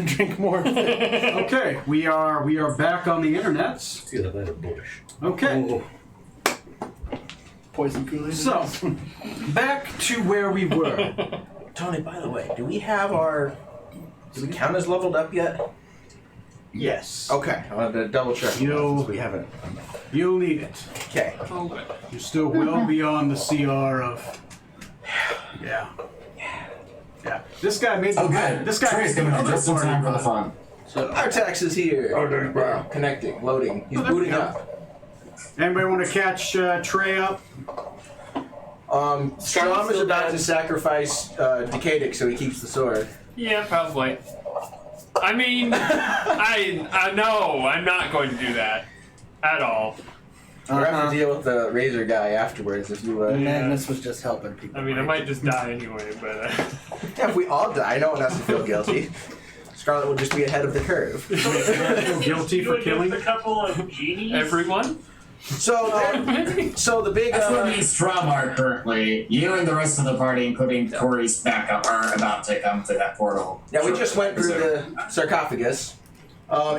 drink more. Okay, we are back on the internets. See that lighter bush. Okay, Poison Kool-Aid. so back to where we were. Tony, by the way, do we count as leveled up yet? Yes. Okay, I wanted to double check. You'll- We haven't. You'll need it. Okay. Oh, good. You're still well beyond the CR of. Yeah. Yeah. This guy made the. Okay, This guy Trey's made the coming in other just in party time for the run. fun. So, Artax is here. Oh, there you go. Connecting, loading. He's Oh, there we booting go. up. anybody want to catch Trey up? Strom is still about dead. to sacrifice Decadic so he keeps the sword. Yeah, probably. I mean, I know I'm not going to do that at all. We'll have to deal with the Razor guy afterwards if you. Magnus was just helping people. I mean, I might just die anyway, but Yeah, if we all die, no one has to feel guilty. Scarlet will just be ahead of the curve. Guilty for killing. A couple of genies. everyone. So, so the big. That's where me and Strom are currently. You and the rest of the party, including Corey's backup, are about to come to that portal. Yeah, we just went through the sarcophagus.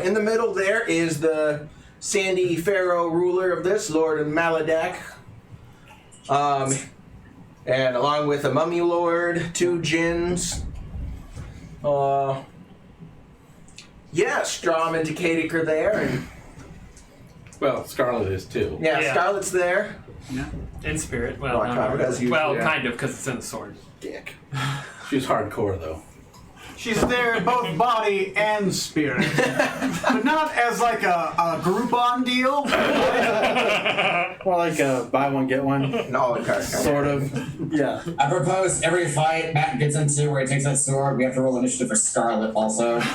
In the middle there is the Sandy Pharaoh ruler of this, Lord Maladak. And along with a mummy lord, 2 djinns. Yeah, Strom and Decadic are there, and Well, Scarlet is too. yeah, Yeah. Scarlet's there. In spirit. Well, Oh, I not tried, really. as usual, Well, yeah. kind of, because it's in the sword. Dick. She's hardcore though. She's there in both body and spirit, but not as like a Groupon deal. More like a buy one get one, An a la carte. sort of. Yeah. I propose every fight Matt gets into where he takes that sword, we have to roll initiative for Scarlet also. Not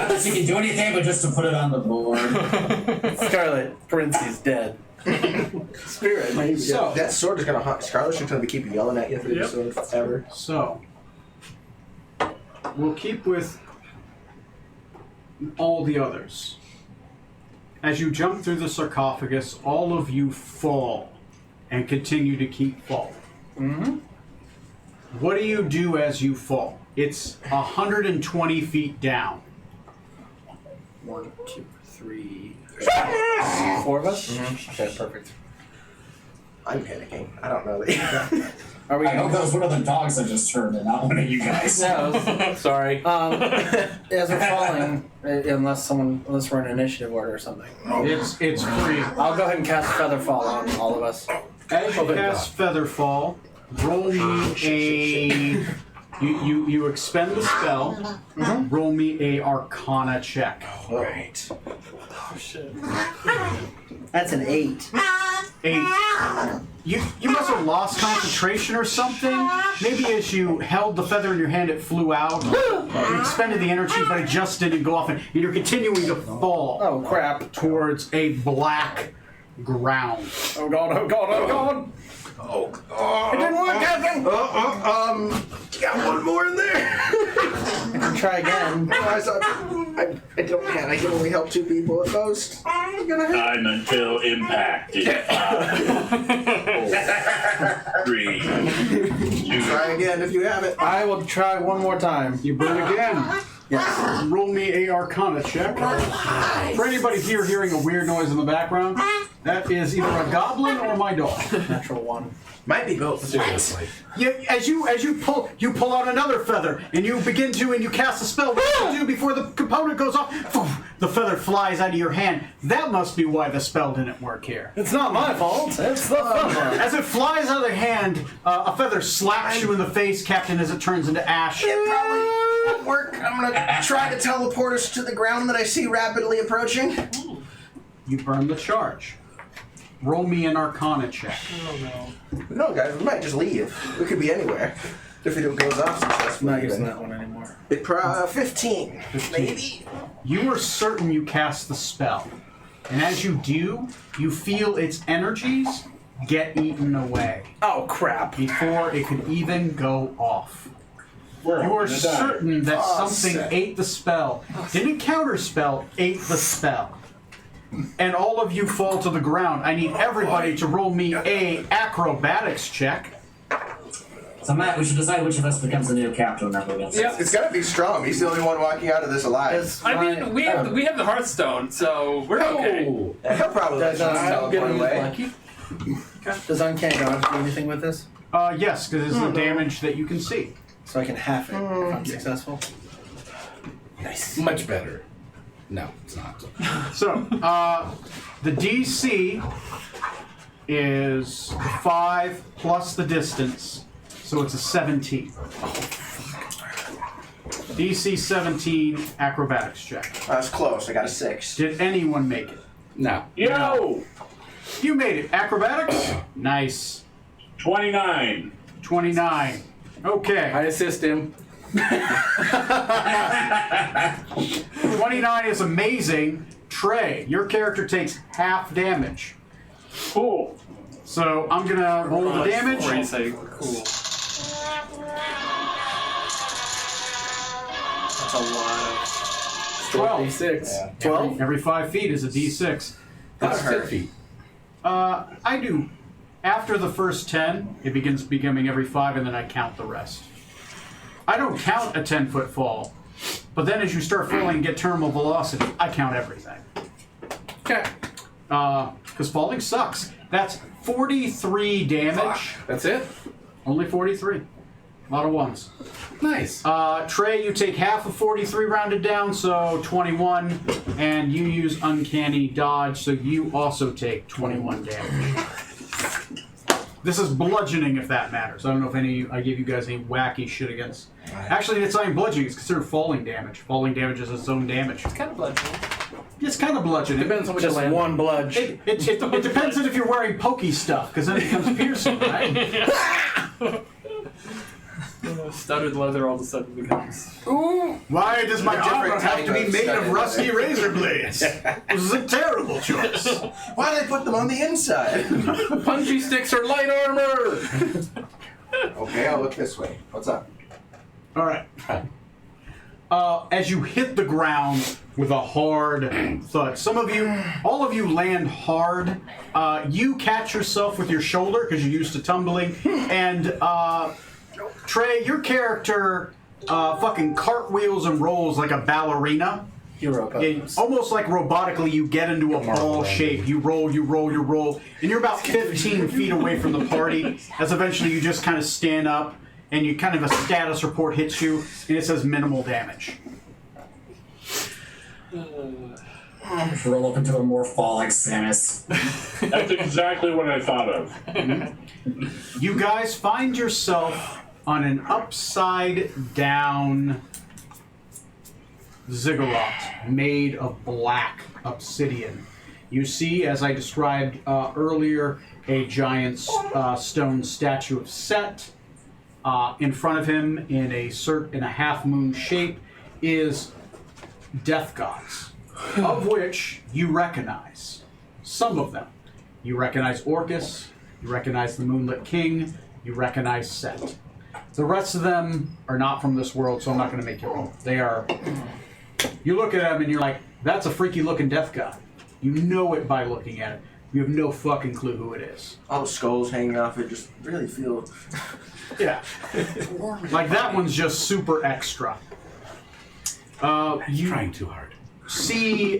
that she can do anything, but just to put it on the board. Scarlet, Prince's dead. Spirit, maybe. So, That sword is gonna haunt Scarlet's just gonna keep yelling at you through the sword forever. So, we'll keep with all the others. As you jump through the sarcophagus, all of you fall and continue to keep falling. Mm-hmm. What do you do as you fall? It's 120 feet down. 1, 2, 3. 4 of us? Okay, perfect. I'm panicking. I don't know that. Are we I hope that was one of the dogs that just turned in, not one of you guys. No. Sorry. As we're falling, unless we're in initiative order or something. It's free. I'll go ahead and cast Feather Fall on all of us. As you cast Featherfall, roll me a. You expend the spell. Roll me a Arcana check. Right. Oh shit. That's an 8. 8. You must have lost concentration or something. Maybe as you held the feather in your hand, it flew out. You expended the energy, but it just didn't go off, and you're continuing to fall. Oh crap. Towards a black ground. Oh god, oh god, oh god! It didn't work, Captain! Got one more in there. I can try again. I don't man. I can only help 2 people at most. I'm gonna hurt. Time until impact is 5, 4, 3, 2. Try again if you have it. I will try one more time. You burn again. Yes. Roll me a Arcana check. For anybody here hearing a weird noise in the background, that is either a goblin or my dog. Natural 1. Might be both. Seriously. As you pull out another feather and you cast a spell. What do you do before the component goes off? The feather flies out of your hand. That must be why the spell didn't work here. It's not my fault. It's the feather. As it flies out of the hand, a feather slaps you in the face, Captain, as it turns into ash. It probably won't work. I'm gonna try to teleport us to the ground that I see rapidly approaching. You burn the charge. Roll me an Arcana check. Oh no. No, guys, we might just leave. We could be anywhere if it goes off I'm successfully. not using that one anymore. 15. Maybe. You are certain you cast the spell. And as you do, you feel its energies get eaten away Oh crap. before it could even go off. You are certain that something ate the spell. Didn't counterspell, ate the spell. And all of you fall to the ground. I need everybody to roll me a acrobatics check. So Matt, we should decide which of us becomes the new captain whenever we get Yeah. It's gotta be Strom. He's the only one walking out of this alive. I mean, we have the Hearthstone, so we're okay. He'll probably Does just teleport away. lucky? Does Uncanny Dodge do anything with this? Yes, because it's the damage that you can see. So I can half it if I'm successful? Nice. Much better. No, it's not. So, the DC is 5 plus the distance, so it's a 17. DC 17 acrobatics check. I was close. I got a 6. Did anyone make it? No. Yo! You made it. Acrobatics? Nice. 29. 29. Okay. I assist him. 29 is amazing. Trey, your character takes half damage. Cool. So I'm gonna roll the damage. Before you say cool. That's a lot of. 12. D6. 12? Every 5 feet is a D6. That's hurt. 10 feet. I do. After the first 10, it begins becoming every 5, and then I count the rest. I don't count a 10-foot fall, but then as you start falling and get terminal velocity, I count everything. Okay. Because falling sucks. That's 43 damage. That's it? Only 43. A lot of ones. Nice. Trey, you take half of 43 rounded down, so 21, and you use Uncanny Dodge, so you also take 21 damage. This is bludgeoning, if that matters. I don't know if I gave you guys any wacky shit against. Actually, it's not even bludgeoning. It's considered falling damage. Falling damage is its own damage. It's kind of bludgeoning. It's kind of bludgeoning. Depends on what you Just land. one bludge. It depends on if you're wearing pokey stuff, because then it becomes piercing, right? Studded leather all of a sudden becomes. Why does my Different armor have to be type of made of studded rusty razor blades? This is a terrible choice. Why do they put them on the inside? Punchy sticks are light armor. Okay, I'll look this way. What's up? All right. As you hit the ground with a hard thud, all of you land hard. You catch yourself with your shoulder because you're used to tumbling, and Trey, your character fucking cartwheels and rolls like a ballerina. Hero Almost like robotically, you get into a ball shape. You roll, and you're about 15 feet away from the party. As eventually you just kind of stand up, and you kind of a status report hits you, and it says minimal damage. Roll up into a more fall like Samus. That's exactly what I thought of. You guys find yourself on an upside down ziggurat made of black obsidian. You see, as I described earlier, a giant stone statue of Set. In front of him, in a half-moon shape, is death gods, of which you recognize some of them. You recognize Orcus, you recognize the Moonlit King, you recognize Set. The rest of them are not from this world, so I'm not going to make you roll. They are... You look at them and you're like, that's a freaky looking death god. You know it by looking at it. You have no fucking clue who it is. All the skulls hanging off it just really feel... Yeah. Like that one's just super extra. You Trying too hard. see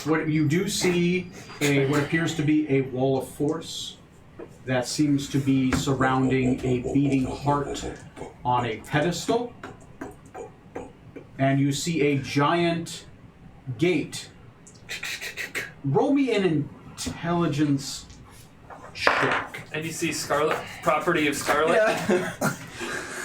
what appears to be a wall of force that seems to be surrounding a beating heart on a pedestal. And you see a giant gate. Roll me an intelligence check. And you see Scarlet, property of Scarlet.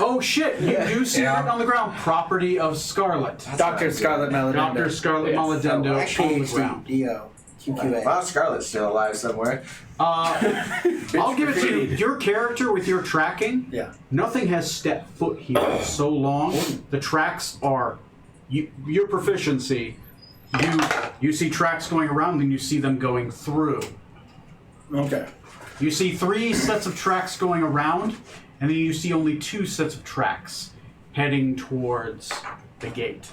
Oh shit, you do see Yeah. written on the ground, property of Scarlet. Dr. Scarlet Maladendo. Dr. Scarlet Maladendo on the ground. PhD, QQA. Wow, Scarlet's still alive somewhere. I'll give it to you. Your character with your tracking, Yeah. nothing has stepped foot here so long. The tracks are, your proficiency, you see tracks going around and you see them going through. Okay. You see 3 sets of tracks going around, and then you see only 2 sets of tracks heading towards the gate.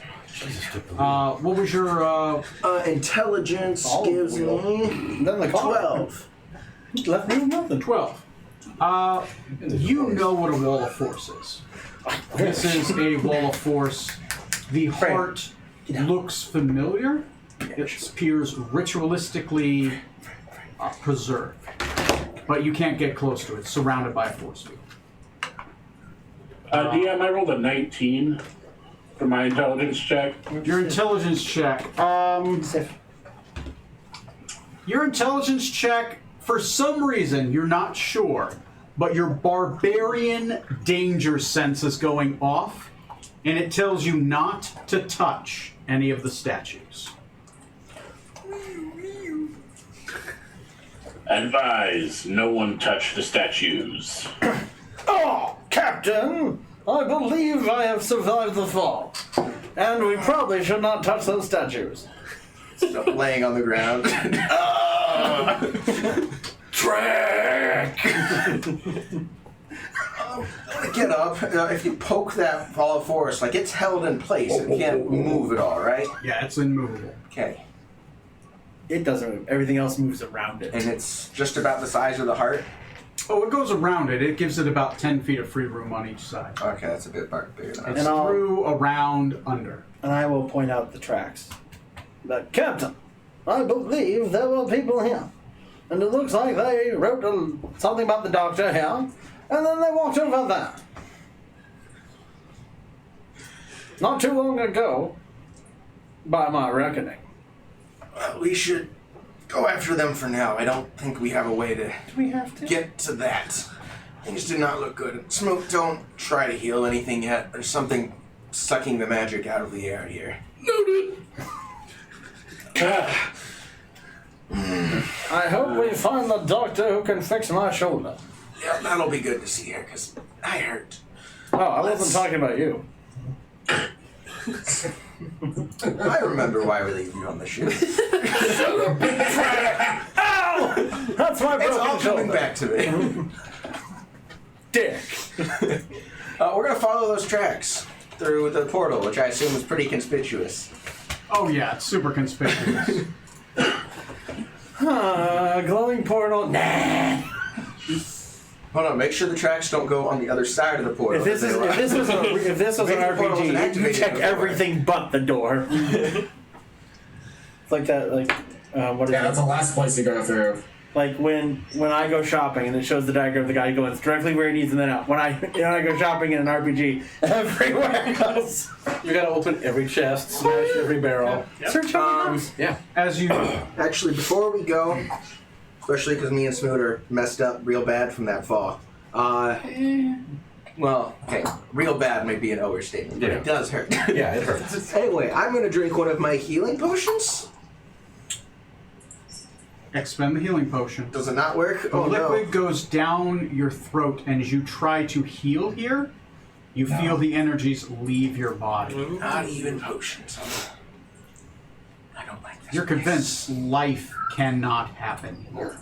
What was your, Intelligence All gives wheel. me Then the car. 12. Left me with nothing. 12. You know what a wall of force is. This is a wall of force. The heart looks familiar. It appears ritualistically preserved. But you can't get close to it. It's surrounded by a force field. DM, I rolled a 19 for my intelligence check. Your intelligence check. Your intelligence check, for some reason, you're not sure, but your barbarian danger sense is going off, and it tells you not to touch any of the statues. Advise, no one touch the statues. Oh, Captain! I believe I have survived the fall. And we probably should not touch those statues. Laying on the ground. Track! Get up. If you poke that wall of force, like it's held in place. It can't move at all, right? Yeah, it's immovable. Okay. It doesn't move. Everything else moves around it. And it's just about the size of the heart? Oh, it goes around it. It gives it about 10 feet of free room on each side. Okay, that's a bit bigger than I It's And I'll- through, around, under. And I will point out the tracks. But, Captain, I believe there were people here. And it looks like they wrote something about the doctor here, and then they walked over there. Not too long ago, by my reckoning. We should go after them for now. I don't think we have a way to get to that. Things do not look good. Smoke, don't try to heal anything yet. There's something sucking the magic out of the air here. Noted. I hope we find the doctor who can fix my shoulder. Yeah, that'll be good to see her, because I hurt. Oh, I wasn't talking about you. I remember why we leave you on the ship. Ow! That's my It's all broken coming shoulder. back to me. Dick. We're going to follow those tracks through the portal, which I assume is pretty conspicuous. Oh yeah, it's super conspicuous. Glowing portal. Nah. Hold on, make sure the tracks don't go on the other side of the portal. If this was an Maybe the portal wasn't RPG, you activated check before. everything but the door. It's like that. What is Yeah, it? that's the last place you go through. Like when I go shopping and it shows the diagram of the guy going directly where he needs and then out. When I go shopping in an RPG, everywhere else. You gotta open every chest, smash every barrel. Search everything. Yeah. As you Actually, before we go, especially because me and Smoot are messed up real bad from that fall. Well, okay, real bad might be an overstatement, but Yeah. it does hurt. Yeah, it hurts. Anyway, I'm gonna drink one of my healing potions. expend the healing potion, Does it not work? the Oh liquid goes down your throat, and as you try to heal here, you feel the energies leave your body. no, not even potions. I don't like this. You're convinced life cannot happen here.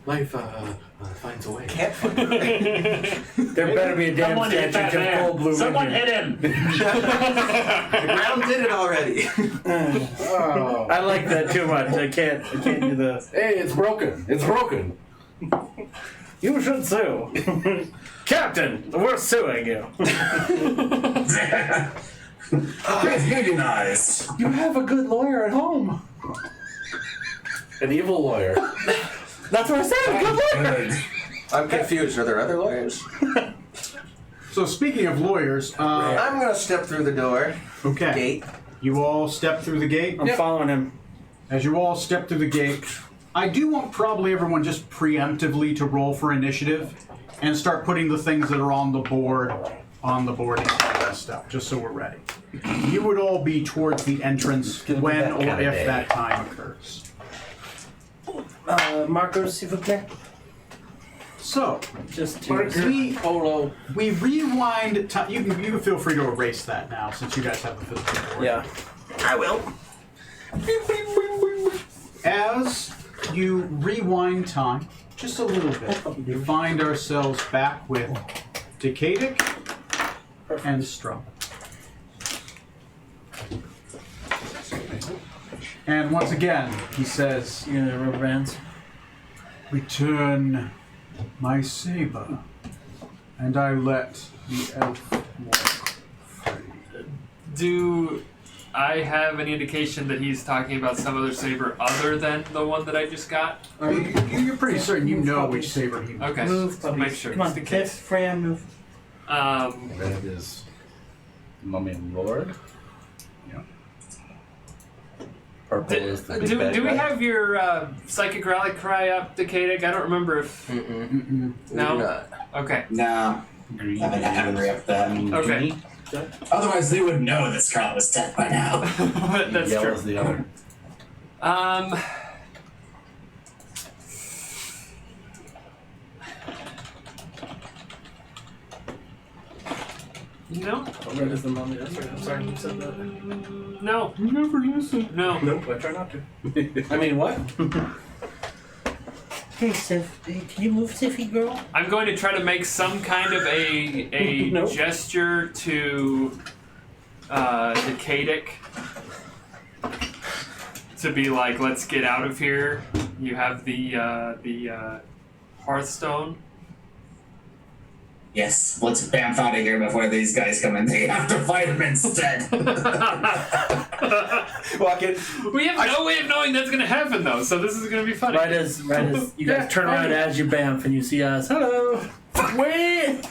Life finds a way. Can't find There better be a damn Someone hit statue that of Cole man. Blue Someone in here. hit him. The ground did it already. Oh. I like that too much. I can't do the. Hey, it's broken. It's broken. You should sue. Captain, we're suing you. Get unionized. You have a good lawyer at home. An evil lawyer. That's what I said, a good lawyer. Good. I'm confused. Are there other lawyers? So speaking of lawyers, I'm gonna step through the door. okay, Gate. you all step through the gate. I'm following him. As you all step through the gate, I do want probably everyone just preemptively to roll for initiative and start putting the things that are on the board and all that stuff, just so we're ready. You would all be towards the entrance gonna be when that or kinda if day. that time occurs. Marcos, s'il vous plaît. So, Just to. Polo. we rewind time. You can feel free to erase that now since you guys have the physical board. Yeah. I will. As you rewind time just a little bit, we find ourselves back with Decadic and Strum. And once again, he says, You know, rubber bands. "Return my saber, and I let the elf walk free." Do I have any indication that he's talking about some other saber other than the one that I just got? You're pretty certain you know which saber he means. Okay, Move, so make sure. Come on, just in Tiff, case. Freya, move. That is Mummy Lord. Purple is the big Do bad we guy. have your psychic rally cry up, Decadic? I don't remember if. Mm-mm. No? We're not. Okay. No, Green, I haven't re-upped that. Okay. Otherwise, they would know that Scarlet was dead by now. That's Yellow true. is the other. No. Red is the mummy. That's right. I'm sorry you said that. No. You never listen. No. Nope, I try not to. I mean, what? Hey, Tiff, hey, can you move, Tiffy girl? I'm going to try to make some kind of a Nope. gesture to Decadic to be like, let's get out of here. You have the Hearthstone. Yes, let's bamf out of here before these guys come in. They have to fight him instead. Walk in. We have no way of knowing that's going to happen though, so this is going to be funny. Right as you guys turn around as you bamf and you see us. Hello. Wait.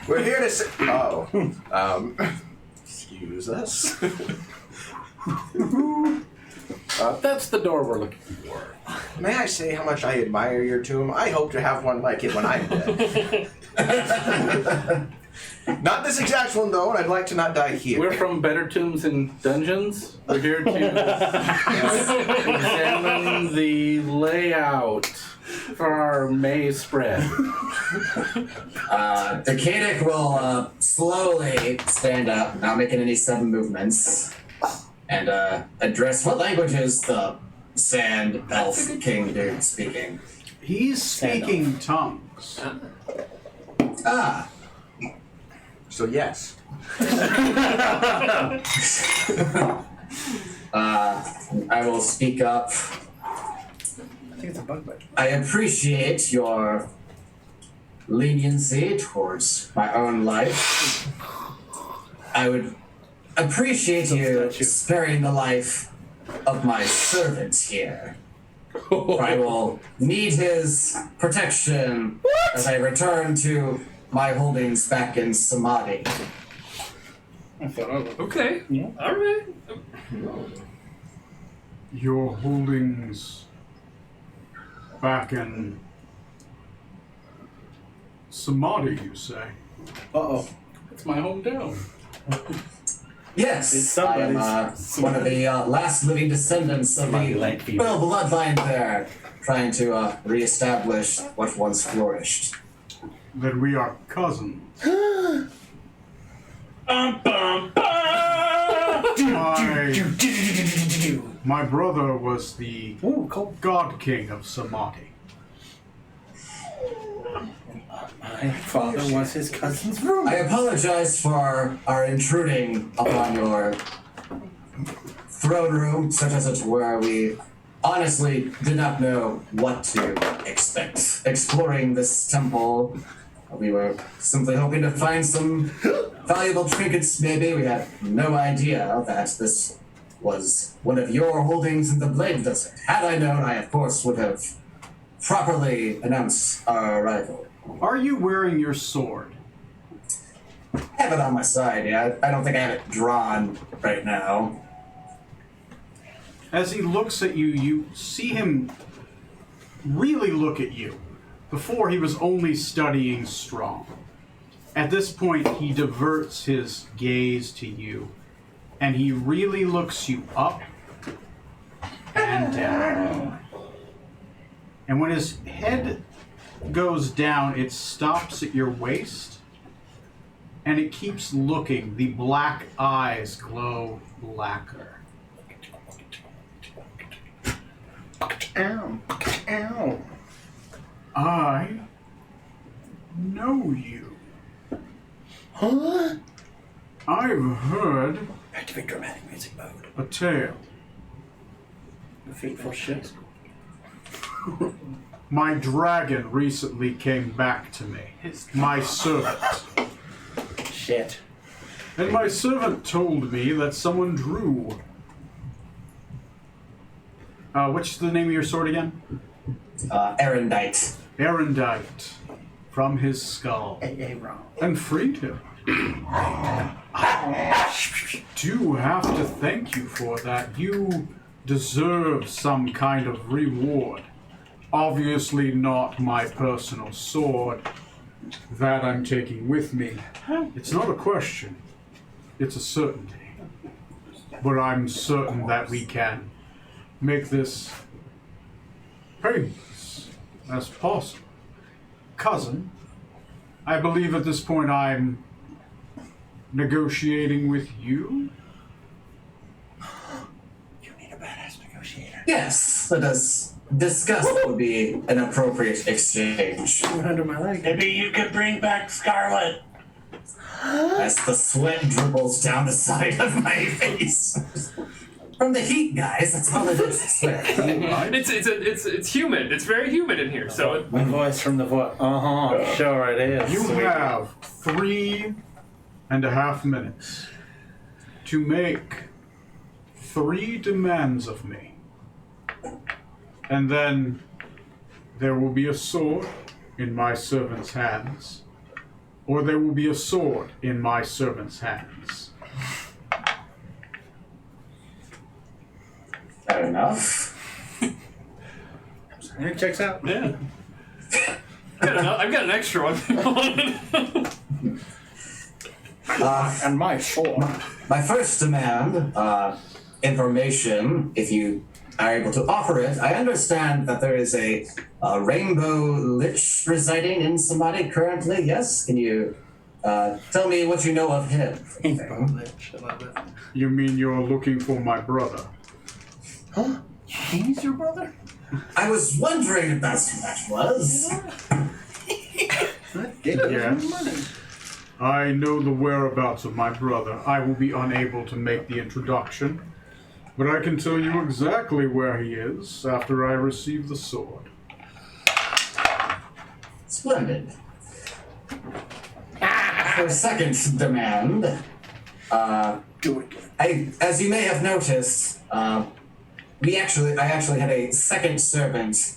We're here to say. Oh. Excuse us. That's the door we're looking for. May I say how much I admire your tomb? I hope to have one like it when I'm dead. Not this exact one, though, and I'd like to not die here. We're from Better Tombs and Dungeons. We're here to examine the layout for our May spread. Decadic will slowly stand up, not making any sudden movements, and address what language is the Sand Elf King dude speaking. He's speaking tongues. Ah. So, yes. I will speak up. I think it's a bug bite. I appreciate your leniency towards my own life. I would appreciate you sparing the life of my servant here. For I will need his protection as I return to my holdings back in Samadhi. Okay. Yeah. All right. Your holdings back in Samadhi, you say? Uh-oh. It's my hometown. Yes, It's I am somebody's one of the last living descendants of Somebody the like fever. well bloodline there, trying to reestablish what once flourished. That we are cousins. My brother was the Ooh, cold. God King of Samadhi. My father was his cousin's room. I apologize for our intruding upon your throne room, such as it were. We honestly did not know what to expect. Exploring this temple, we were simply hoping to find some valuable trinkets, maybe. We had no idea that this was one of your holdings in the Blade Desert. Had I known, I of course would have properly announced our arrival. Are you wearing your sword? I have it on my side, yeah. I don't think I have it drawn right now. As he looks at you, you see him really look at you. Before, he was only studying strong. At this point, he diverts his gaze to you, and he really looks you up and down. And when his head goes down, it stops at your waist, and it keeps looking. The black eyes glow blacker. Ow. Ow. I know you. Huh? I've heard Activate dramatic music mode. a tale. The fateful shit. My dragon recently came back to me. My servant. Shit. And my servant told me that someone drew. What's the name of your sword again? Erendite. Erendite. From his skull. wrong. And freed him. I do have to thank you for that. You deserve some kind of reward. Obviously not my personal sword that I'm taking with me. It's not a question. It's a certainty. But I'm certain that we can make this painless as possible. Cousin, I believe at this point I'm negotiating with you? You need a badass negotiator. Yes, let us discuss what would be an appropriate exchange. Under my leg. Maybe you could bring back Scarlet. As the sweat dribbles down the side of my face. From the heat, guys, that's all it is, I swear. It's humid. It's very humid in here. So My voice from the voice. Sure it is. You Sweet. have 3.5 minutes to make 3 demands of me. And then there will be a sword in my servant's hands, or there will be a sword in my servant's hands. Fair enough. It checks out. Yeah. I've got an extra one. And my sword. My first demand, information, if you are able to offer it. I understand that there is a rainbow lich residing in somebody currently, yes? Can you tell me what you know of him? Rainbow Lich. I love it. You mean you're looking for my brother? Huh? He's your brother? I was wondering if that's who that was. Yes. I know the whereabouts of my brother. I will be unable to make the introduction, but I can tell you exactly where he is after I receive the sword. Splendid. For second demand, Do it. as you may have noticed, I actually had a second servant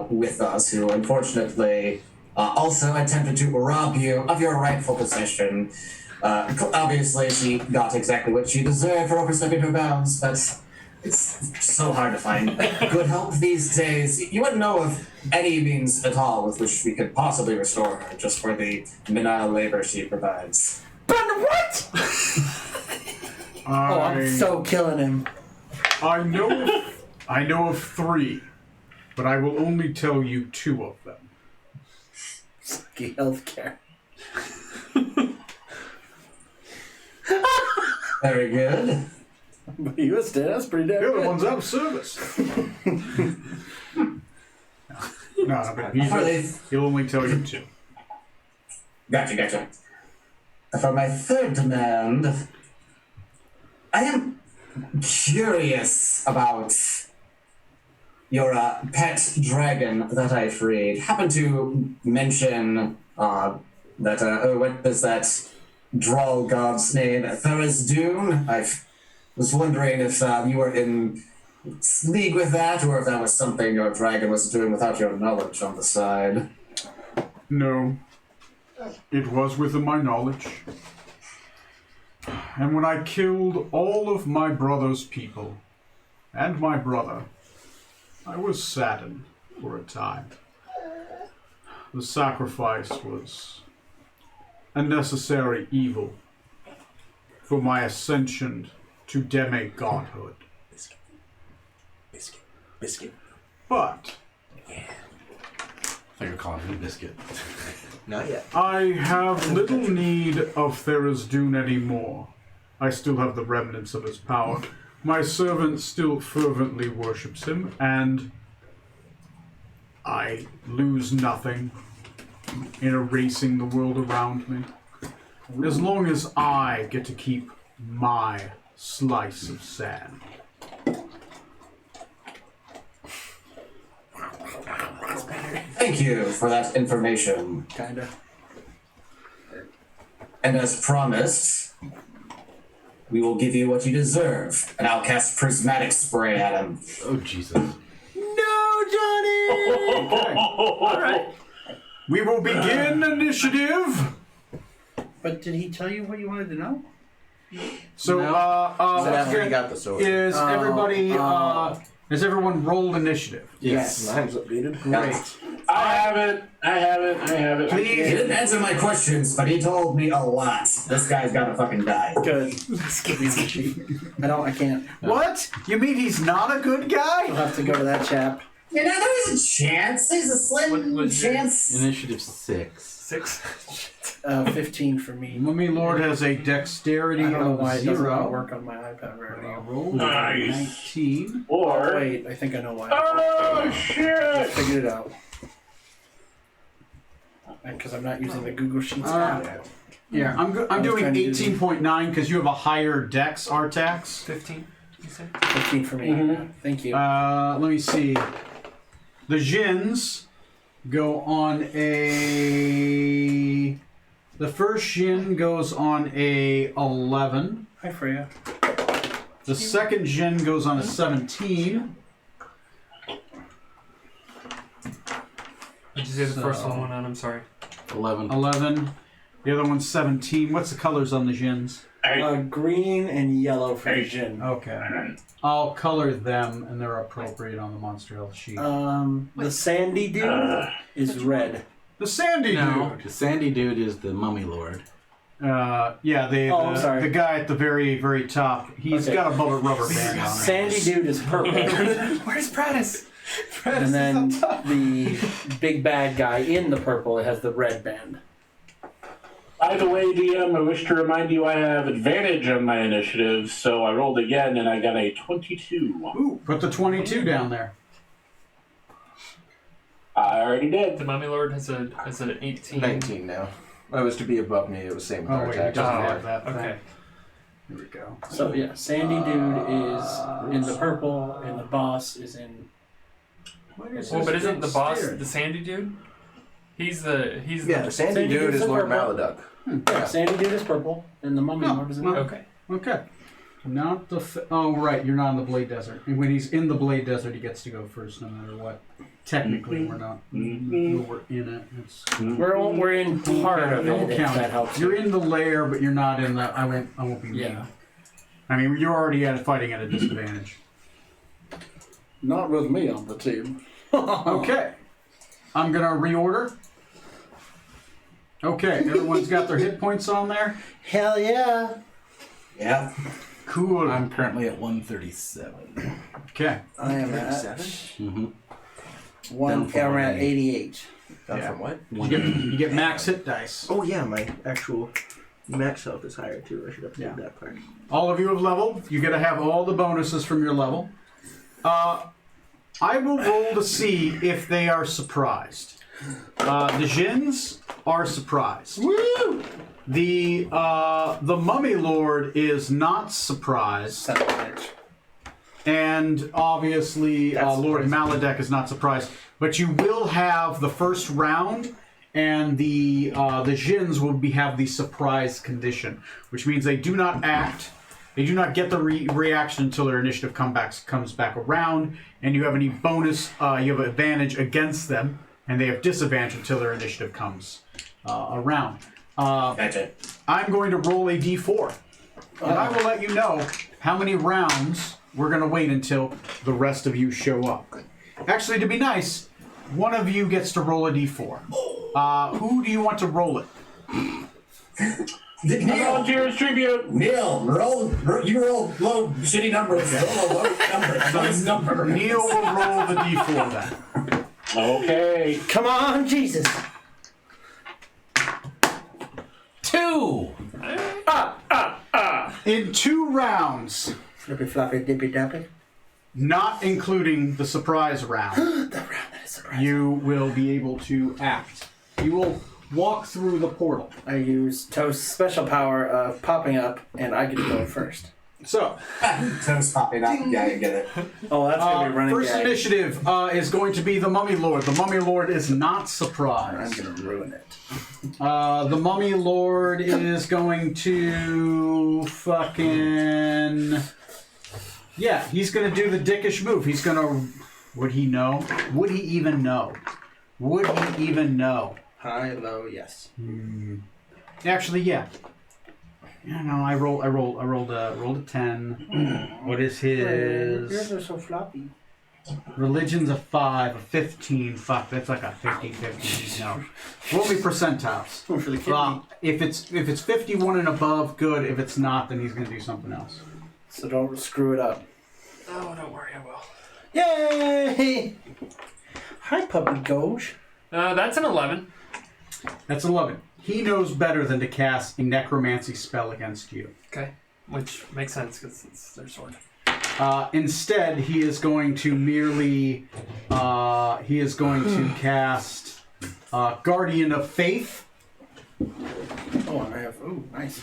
with us who unfortunately also attempted to rob you of your rightful possession. Obviously, she got exactly what she deserved for overstepping her bounds, but it's so hard to find good help these days. You wouldn't know of any means at all with which we could possibly restore her just for the menial labor she provides. But what? Oh, I'm so killing him. I know of 3, but I will only tell you 2 of them. Healthcare. Very good. But he was dead. That's pretty damn The other good. one's out of service. No, but he'll only tell you 2. Gotcha. For my third demand, I am curious about your pet dragon that I freed. Happened to mention that, what is that Droll god's name? Tharizdun? I was wondering if you were in league with that, or if that was something your dragon was doing without your knowledge on the side. No. It was within my knowledge. And when I killed all of my brother's people, and my brother, I was saddened for a time. The sacrifice was a necessary evil for my ascension to demi-godhood. Biscuit. But I think you're calling him Biscuit. Not yet. I have little need of Tharizdun anymore. I still have the remnants of his power. My servant still fervently worships him, and I lose nothing in erasing the world around me. As long as I get to keep my slice of sand. Thank you for that information. Kinda. And as promised, we will give you what you deserve. And I'll cast Prismatic Spray at him. Oh, Jesus. No, Johnny! Okay. All right. We will begin initiative. But did he tell you what you wanted to know? So, So that's where you got the sword. is everybody, has everyone rolled initiative? Yes. Mine's updated. Great. I have it. He didn't answer my questions, but he told me a lot. This guy's gotta fucking die. Good. I can't. What? You mean he's not a good guy? I'll have to go to that chap. You know, there's a chance. There's a slim What was your chance. Initiative 6. 6. 15 for me. Mummy Lord has a dexterity I don't know of why it doesn't 0. work on my iPad very well. Roll Nice. 19. Or Wait, I think I know why. oh shit! Figured it out. Because I'm not using the Google Sheets app. Yeah, I'm I was doing trying to do 18.9 because you have a higher dex, Artax. 15. You said? 15 for me. Thank you. Let me see. The Jins go on a... The first Jin goes on a 11. Hi, Freya. The second Jin goes on a 17. Did you say the first one went on? I'm sorry. 11. 11. The other one's 17. What's the colors on the Jins? Green and yellow for the Jin. Okay. I'll color them, and they're appropriate on the Monster Health sheet. The sandy dude is red. The Sandy No, Dude. the Sandy Dude is the Mummy Lord. Yeah, I'm sorry. the guy at the very, very top. He's Okay. got a bullet rubber band on it. Sandy dude is purple. Where's Pradis? And then the big bad guy in the purple has the red band. By the way, DM, I wish to remind you I have advantage on my initiative, so I rolled again and I got a 22. Ooh, put the 22 down there. I already did. The Mummy Lord has an 18. 19 now. That was to be above me. It was same Oh, power wait, he attack. doesn't Oh, have that thing. okay. Here we go. So yeah, Sandy dude is in the purple, and the boss is in. Well, but isn't the boss the Sandy dude? He's the Yeah, the Sandy Dude is Lord Maladuck. Yeah, Sandy dude is purple, and the Mummy Oh, Lord is in. well. okay. Okay. Not the... oh, right. You're not in the Blade Desert. And when he's in the Blade Desert, he gets to go first no matter what. Technically, we're not. We're in it. It's... We're in part of Don't it. If count that it. helps. You're in the lair, but you're not in the... I won't be mean. Yeah. I mean, you're already fighting at a disadvantage. Not with me on the team. Okay. I'm going to reorder. Okay, everyone's got their hit points on there. Hell yeah! Yeah. Cool. I'm currently at 137. Okay. I am at 37? one. I'm at 88. Down Yeah. from what? You get max hit dice. Oh, yeah, my actual max health is higher, too. I should have Yeah. said that part. All of you have leveled. You get to have all the bonuses from your level. I will roll to see if they are surprised. The Jins are surprised. Woo! The Mummy Lord is not surprised, Son of a bitch. and obviously Lord Maladek is not surprised. But you will have the first round, and the Jins will have the surprise condition, which means they do not act. They do not get the reaction until their initiative comes back around, and you have any bonus. You have advantage against them, and they have disadvantage until their initiative comes around. Gotcha. I'm going to roll a d4, and I will let you know how many rounds we're going to wait until the rest of you show up. Actually, to be nice, one of you gets to roll a d4. Who do you want to roll it? Neil, Volunteers tribute. Neil, you roll low shitty numbers. Roll a low number. Nice number. Neil will roll the d4 then. Okay. Come on, Jesus! 2! In 2 rounds, Flippy floppy dippy dappy. not including the surprise round, The round that is surprising. you will be able to act. You will walk through the portal. I use Toast's special power of popping up, and I get to go first. So, Toast popping up. Yeah, you get it. Oh, that's gonna be running first gag. initiative is going to be the Mummy Lord. The Mummy Lord is not I'm surprised. gonna ruin it. The Mummy Lord is going to fucking... yeah, he's going to do the dickish move. He's going to... would he know? Would he even know? Would he even know? High, low, yes. Actually, yeah. Yeah, no, I rolled a 10. What is Yours his... are so floppy. Religion's a 5, a 15. Fuck, that's like a 50-50. No. Roll me percentiles. For the kidney. If it's 51 and above, good. If it's not, then he's going to do something else. So don't screw it up. Oh, don't worry, I will. Yay! Hi, Puppy Gauge. That's an 11. That's 11. He knows better than to cast a necromancy spell against you. Okay. Which makes sense because it's their sword. Instead, he is going to merely cast Guardian of Faith. Oh, I have. Ooh, nice.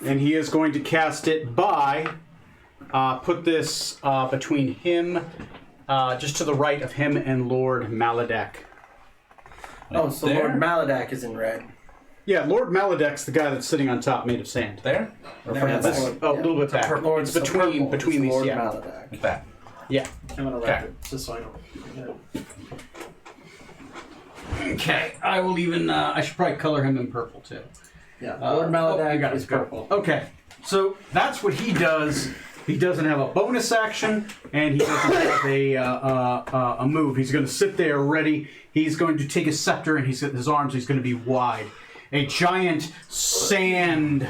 And he is going to cast it by, put this between him, just to the right of him and Lord Maladek. Oh, so There? Lord Maladak is in red. Yeah, Lord Maladek's the guy that's sitting on top, made of sand. There? Or No, from that's this? Lord- Oh, a little bit back. Lord, It's so between purple is these. Lord Yeah, Maladak. Like that. yeah. I'm gonna write it just so I don't. Okay, I will even. I should probably color him in purple too. Yeah, Lord Maladag you got is it. Good. purple. Okay, so that's what he does. He doesn't have a bonus action, and he doesn't have a move. He's going to sit there ready. He's going to take his scepter, and his arms. He's going to be wide. A giant sand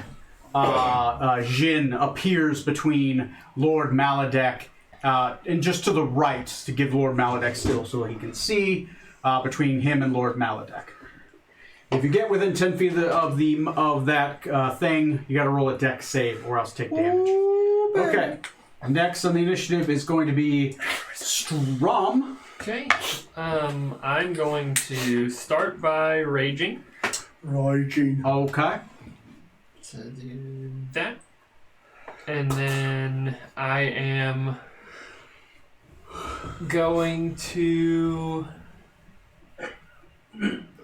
djinn appears between Lord Maladek and just to the right to give Lord Maladek still, so he can see between him and Lord Maladek. If you get within 10 feet of that thing, you got to roll a dex save, or else take damage. Okay. Next on the initiative is going to be Strum. Okay. I'm going to start by raging. Raging. Okay. So do that. And then I am going to...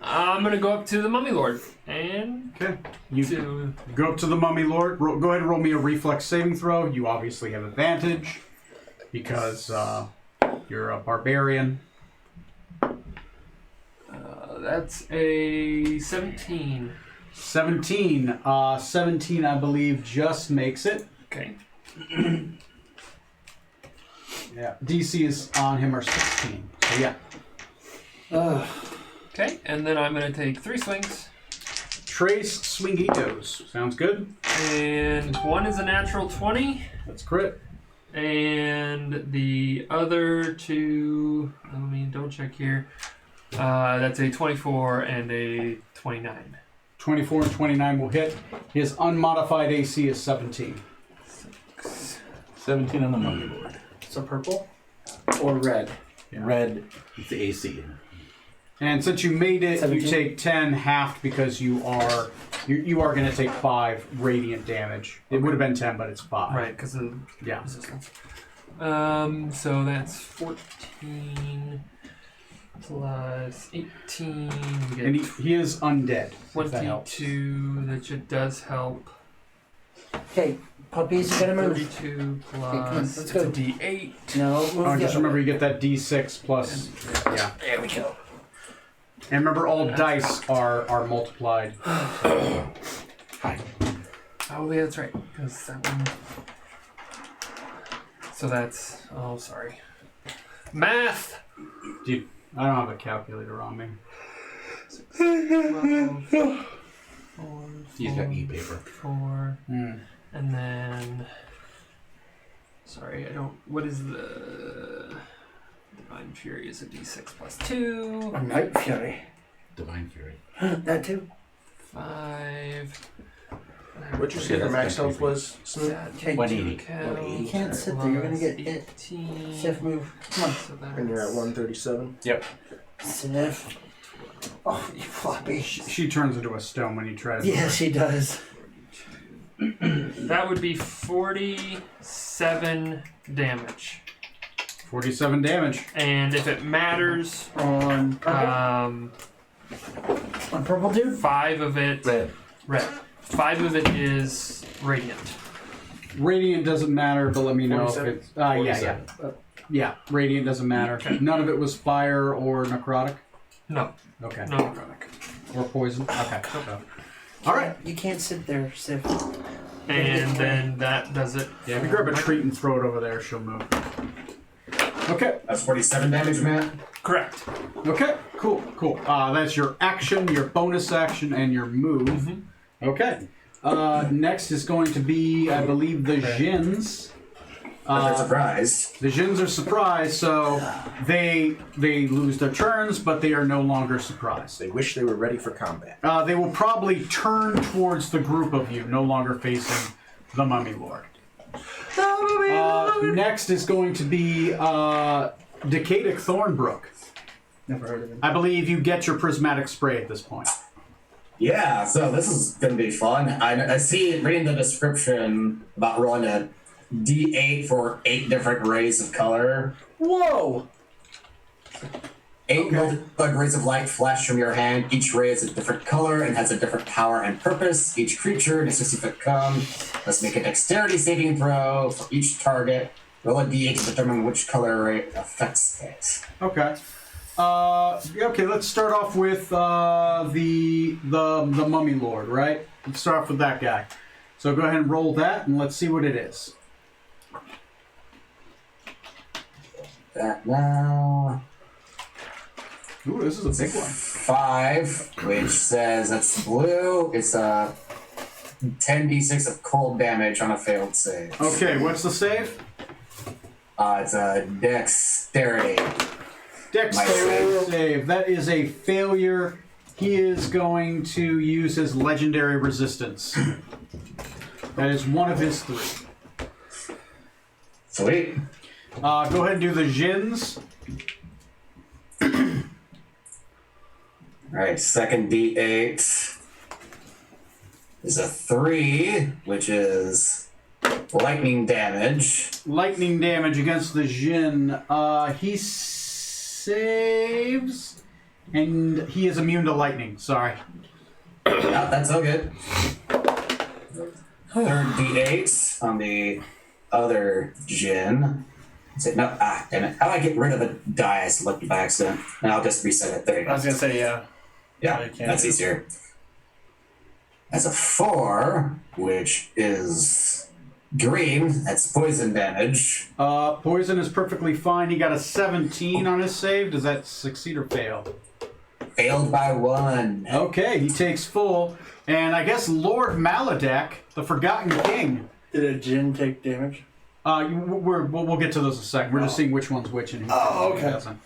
I'm going to go up to the Mummy Lord. And Okay. You to... go up to the Mummy Lord. Go ahead and roll me a reflex saving throw. You obviously have advantage because you're a barbarian. That's a 17. 17. 17, I believe, just makes it. Okay. Yeah. DC is on him are 16. So yeah. Okay, and then I'm going to take 3 swings. Trace Swingitos. Sounds good. And one is a natural 20. That's crit. And the other two, let me double check here. That's a 24 and a 29. 24 and 29 will hit. His unmodified AC is 17. 17 on the Mummy Lord. So purple or red? Yeah. Red is the AC. And since you made it, 17? you take 10 halved because you are going to take 5 radiant damage. It would have been 10, but it's 5. Right, because of Yeah. resistance. So that's 14 plus 18. We And get he is undead. If that helps. 22, that it does help. Okay, puppies, you gotta move. 32 come on, plus let's it's a go. D8. No, move Oh, the just other remember way. you get that D6 plus. Yeah. There we go. And remember, all dice are multiplied. Oh, yeah, that's right. Because that one. So that's. Oh, sorry. Math! Dude, I don't have a calculator on me. 12, 4, He's got e-paper. 4, Mm. and then. Sorry, I don't. What is the. Divine Fury is a d6 plus 2. A Night Fury. Divine Fury. That too. 5. What'd you say your max health was, Snoop? Okay, 180. You can't sit there, you're gonna get hit. 18. Sif, move. Come on. So that's And you're at 137. Sif. Oh, you floppy. She turns into a stone when you try to. Yeah, she does. That would be 47 damage. 47 damage. And if it matters, On purple? On purple, dude? 5 of it. Red. 5 of it is radiant. Radiant doesn't matter, but let me know if 47? it's. Yeah. Yeah, radiant doesn't matter. None of it was fire or necrotic? No. Okay. No necrotic. Or poison? Okay. So. All right. You can't sit there, Sif. And then that does it. Yeah, if you grab a treat and throw it over there, she'll move. Okay. That's 47 damage, Matt. Correct. Okay. Cool. That's your action, your bonus action, and your move. Okay. Next is going to be, I believe, the Djinns. They're surprised. The Djinns are surprised, so they lose their turns, but they are no longer surprised. They wish they were ready for combat. They will probably turn towards the group of you, no longer facing the Mummy Lord. Next is going to be Decadic Thornbrook. Never heard of him. I believe you get your prismatic spray at this point. Yeah, so this is going to be fun. I see, reading the description about rolling a D8 for 8 different rays of color. Whoa! 8 multiplied rays of light flash from your hand. Each ray is a different color and has a different power and purpose. Each creature in a 60-foot cone must make a dexterity saving throw for each target. Roll a D8 to determine which color ray affects it. Okay. Okay, let's start off with the Mummy Lord, right? Let's start off with that guy. So go ahead and roll that, and let's see what it is. That now. Ooh, this is a big one. 5, which says that's blue. It's a 10d6 of cold damage on a failed save. Okay, what's the save? It's a dexterity. Dexterity save. That is a failure. He is going to use his legendary resistance. That is one of his 3. Sweet. Go ahead and do the Jins. Alright, second d8 is a 3, which is lightning damage. Lightning damage against the Jin. He saves, and he is immune to lightning. Sorry. Yeah, that's all good. Third d8 on the other Jin. No, damn it. How do I get rid of a die I selected by accident? And I'll just reset it. There you go. I was gonna say, yeah. Yeah, I can't that's do. easier. As a 4, which is green, that's poison damage. Poison is perfectly fine. He got a 17 on his save. Does that succeed or fail? Failed by 1. Okay, he takes full. And I guess Lord Maladek, the Forgotten King. Did a Jin take damage? We'll get to those in a second. We're just seeing which one's which and who okay. doesn't.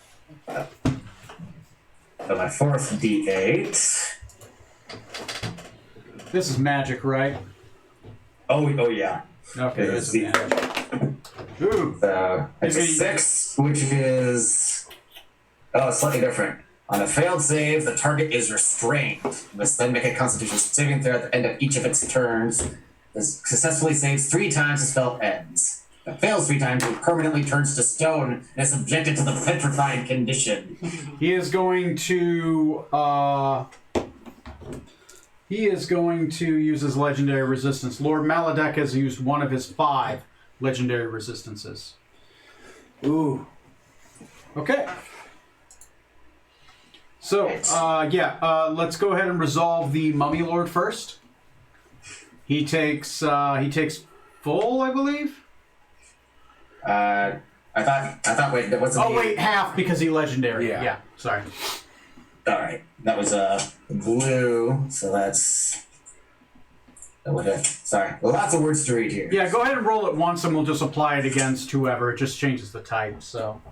So my 4th d8. This is magic, right? Oh yeah. Okay, There's this is magic. Ooh. It's a 6, which is slightly different. On a failed save, the target is restrained. You must then make a Constitution saving throw at the end of each of its turns. This successfully saves 3 times the spell ends. If it fails 3 times, it permanently turns to stone and is subjected to the petrified condition. He is going to use his legendary resistance. Lord Maladek has used one of his 5 legendary resistances. Ooh. Okay. So, let's go ahead and resolve the Mummy Lord first. He takes full, I believe. I thought. Wait, what's the? Oh wait, half because he legendary. Yeah. Yeah. Sorry. All right, that was blue. So that's. Sorry, lots of words to read here. Yeah, go ahead and roll it once, and we'll just apply it against whoever. It just changes the type. So.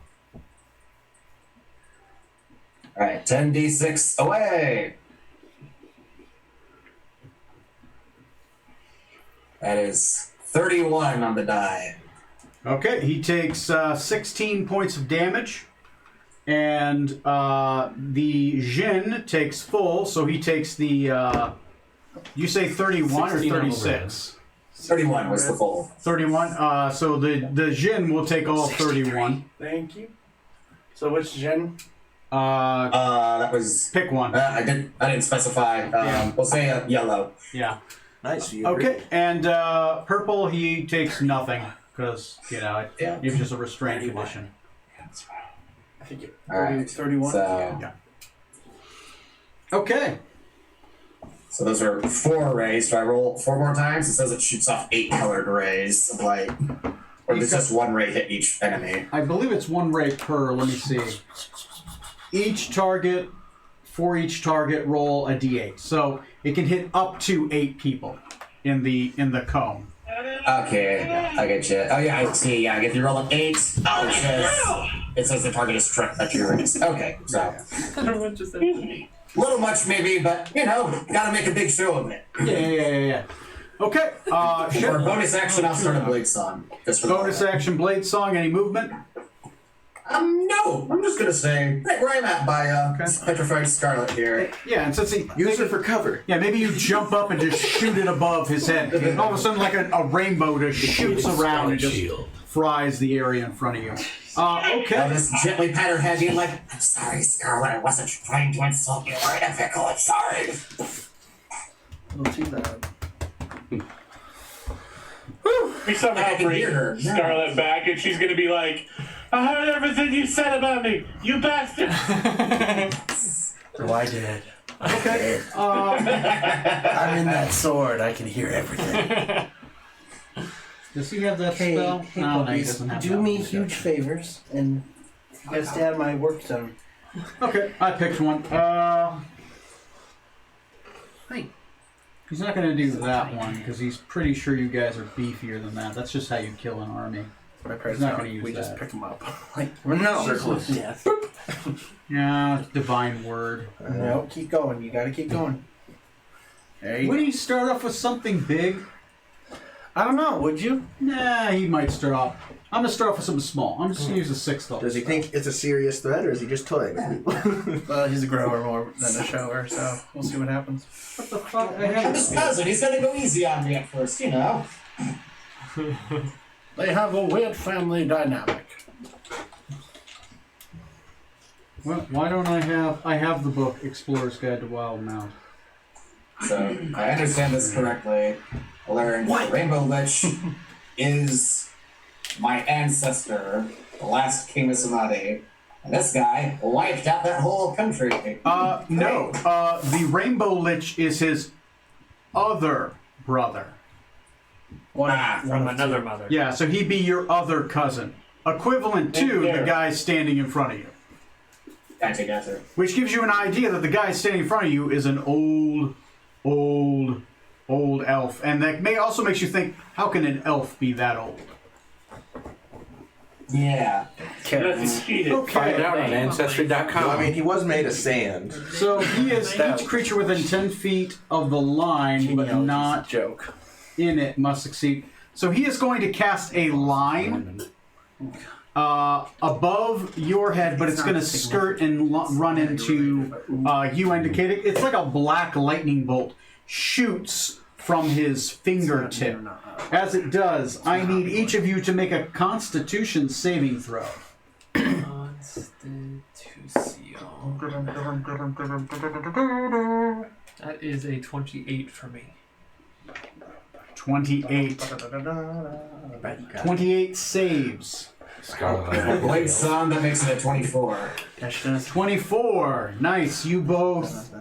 All right, 10d6 away. That is 31 on the die. Okay, he takes 16 points of damage, and the Jin takes full, so he takes the. You say 31 or 36? 31 was the full. 31. So the Jin will take all 31. Thank you. So which Jin? That was. Pick one. I didn't specify. Yeah. We'll say yellow. Yeah. Nice. Okay, and purple he takes nothing because it was just a restraint condition. I think it. All right. 31. So, Yeah. Okay. so those are 4 rays. Do I roll 4 more times? It says it shoots off 8 colored rays of light. Or does just 1 ray hit each enemy? I believe it's 1 ray per. Let me see. For each target, roll a d8. So it can hit up to 8 people in the cone. Okay, I get you. Oh yeah, I see. Yeah, if you roll an 8, it says the target is struck by 2 rays. Okay, so little much maybe, but gotta make a big show of it. Yeah. Okay. For a bonus action, I'll start a blade song. Just for Bonus action blade song. Any movement? No, I'm just gonna say right where I'm at by Petrified Scarlet here. Yeah, and since he Use it for cover. Yeah, maybe you jump up and just shoot it above his head. And all of a sudden, like a rainbow just shoots around and just fries the area in front of you. I'll Okay. just gently pat her head, being like, "I'm sorry, Scarlet. I wasn't trying to insult you or in a pickle. I'm sorry." Not too bad. We somehow I can bring hear her. Scarlet back, and she's gonna be like, I heard everything you said about me, you bastard! Oh, I did. Okay. I'm in that sword. I can hear everything. Does he have that Hey, spell? hey No, he puppies, doesn't have do that me one. huge favors and you gotta stay out of my work zone. Okay, I picked one. He's not going to do that one because he's pretty sure you guys are beefier than that. That's just how you kill an army. My parents not don't. gonna use We that. just pick them up. Like, no. Circle of death. Yeah, divine word. No, keep going. You gotta keep going. There you Would go. he start off with something big? I don't know, would you? Nah, he might start off. I'm gonna start off with something small. I'm just gonna use a 6th level. Does he think it's a serious threat, or is he just toying with people? Well, he's a grower more than a shower, so we'll see what happens. What the fuck? I I'm have his cousin. He's gonna go easy on me at first, you know. They have a weird family dynamic. Well, why don't I have? I have the book Explorer's Guide to Wild Mount. So, I understand this correctly. I learned the Rainbow Lich is my ancestor, the last King of Samadhi. And this guy wiped out that whole country. No. The Rainbow Lich is his other brother. From another mother. Yeah, so he'd be your other cousin, equivalent to the guy standing in front of you. Gotcha. Which gives you an idea that the guy standing in front of you is an old elf. And that also makes you think, how can an elf be that old? Yeah. That's cheated. Okay. Find out on Ancestry.com. I mean, he was made of sand. So he is each creature within 10 feet of the line, but not joke. in it, must succeed. So he is going to cast a line above your head, but it's going to skirt and run into you indicating. It's like a black lightning bolt shoots from his fingertip. As it does, I need each of you to make a Constitution saving throw. That is a 28 for me. 28. 28 saves. Blade Sun, that makes it a 24. 24. Nice. You both.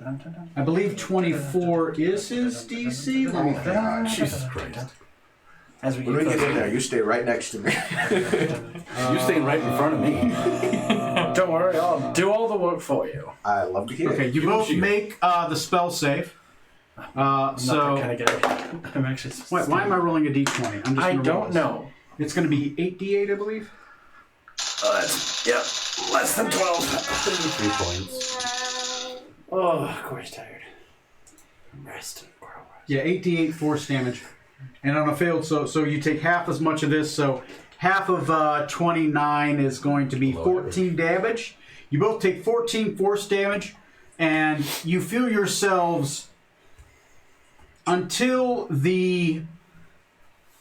I believe 24 is his DC. Let me think. Jesus Christ. As we When we get get in closer. there, you stay right next to me. You're staying right in front of me. Don't worry, I'll do all the work for you. I love to hear Okay, it. you both make the spell save. So, I'm actually. why am I rolling a d20? I'm just I gonna roll don't this. know. It's going to be 8d8, I believe. Yep, less than 12. 3 points. Oh, Corey's tired. I'm resting. Yeah, 8d8 force damage. And on a failed, so you take half as much of this, so half of 29 is going to be 14 damage. You both take 14 force damage, and you feel yourselves until the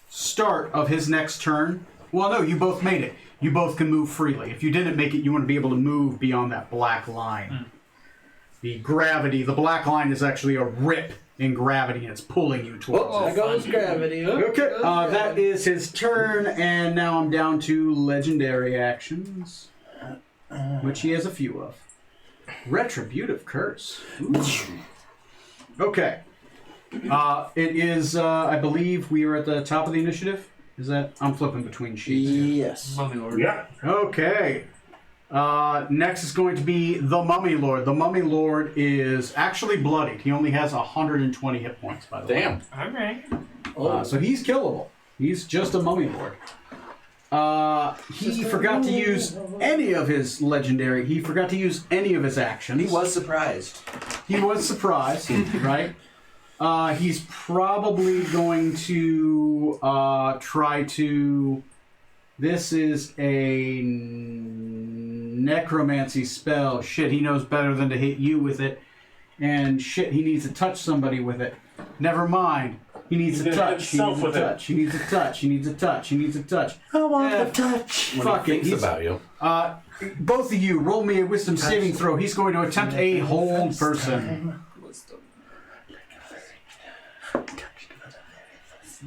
start of his next turn. Well, no, you both made it. You both can move freely. If you didn't make it, you want to be able to move beyond that black line. The gravity, the black line is actually a rip in gravity, and it's pulling you towards it. There goes gravity. Okay, that is his turn, and now I'm down to legendary actions, which he has a few of. Retributive Curse. Ooh. Okay. It is, I believe we are at the top of the initiative. Is that? I'm flipping between sheets here. Yes. Mummy Lord. Yeah. Okay. Next is going to be the Mummy Lord. The Mummy Lord is actually bloodied. He only has 120 hit points, by the way. Damn. Alright. So he's killable. He's just a Mummy Lord. He forgot to use any of his legendary. He forgot to use any of his actions. He was surprised. He was surprised, right? He's probably going to try to... This is a necromancy spell. Shit, he knows better than to hit you with it. And shit, he needs to touch somebody with it. Never mind. He needs a touch. He needs a touch. He needs a touch. He needs a touch. He needs a touch. I want the touch. Fuck it. Thinks about you. Both of you, roll me a wisdom saving throw. He's going to attempt a hold person.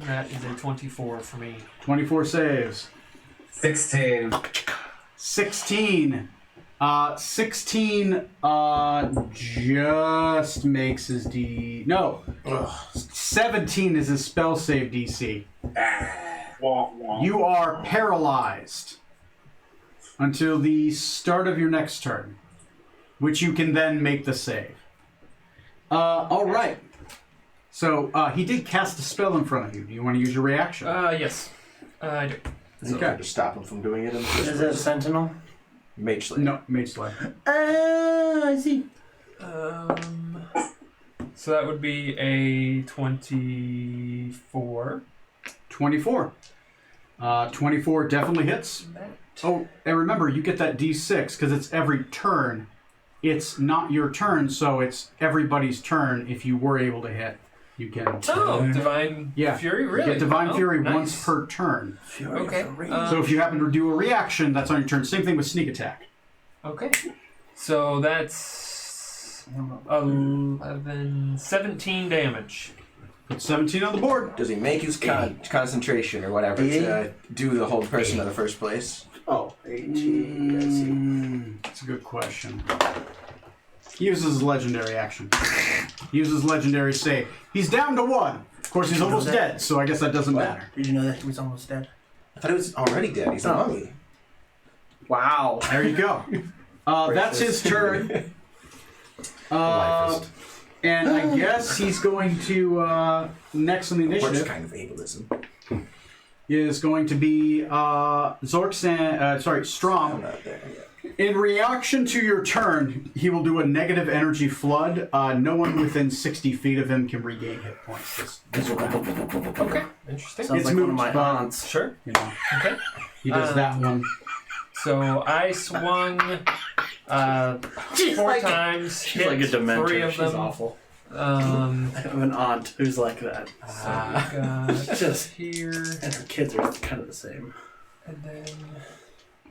That is a 24 for me. 24 saves. 16. 16. 16 just makes his D. No. 17 is his spell save DC. You are paralyzed until the start of your next turn, which you can then make the save. All right. So he did cast a spell in front of you. Do you want to use your reaction? Yes. I do. Okay. To stop him from doing it in the first Is it a place. sentinel? Mage Slayer. No, Mage Slayer. I see. So that would be a 24. 24. 24 definitely hits. Oh, and remember, you get that D6 because it's every turn. It's not your turn, so it's everybody's turn. If you were able to hit, you can. Divine Fury, really? You get Divine Fury nice. once per turn. Okay. So if you happen to do a reaction, that's on your turn. Same thing with sneak attack. Okay. So that's 17 damage. Put 17 on the board. Does he make his concentration or whatever to do the whole person in the first place? Oh, 18. I see. That's a good question. He uses his legendary action. He uses legendary save. He's down to 1. Of course, he's almost dead, so I guess that doesn't matter. Did you know that he was almost dead? I thought he was already dead. He's a mummy. Wow. There you go. That's his turn. And I guess he's going to, next on the What's initiative, kind of ableism? is going to be Strom. I'm not there yet. In reaction to your turn, he will do a negative energy flood. No one within 60 feet of him can regain hit points this round. Okay. Interesting. Sounds It's like one of moved, my but- aunts. Sure. You know, Okay. he does that one. So I swung 4 times. She's hit like a dementor. 3 of She's them. awful. I I have an aunt who's like that. So we got Just- here, And her kids are kind of the same. and then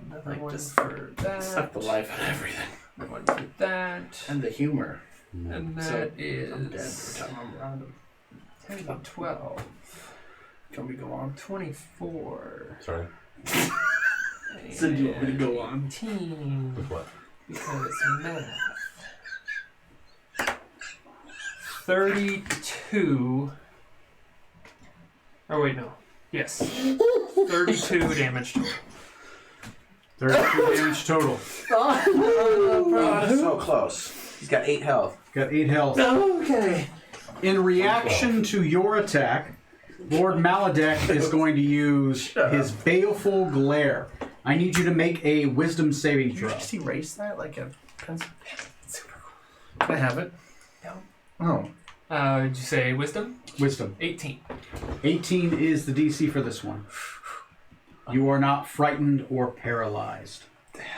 another Like one just for that. Suck the life out of everything. One for that. And the humor. And So, that I'm dead is every time I'm around him. 10, 12, Can we go on? 24. Sorry. So do you want me to go on? 18. What? Because math. 32. Oh, wait, no. Yes. 32 damage total. 32 damage total. So close. He's got 8 health. Got 8 health. Okay. In reaction to your attack, Lord Maladek is going to use his Baleful Glare. I need you to make a Wisdom saving Did you throw. just erase that like a pencil? Super cool. Can I have it? No. Oh. Did you say wisdom? Wisdom. 18. 18 is the DC for this one. You are not frightened or paralyzed.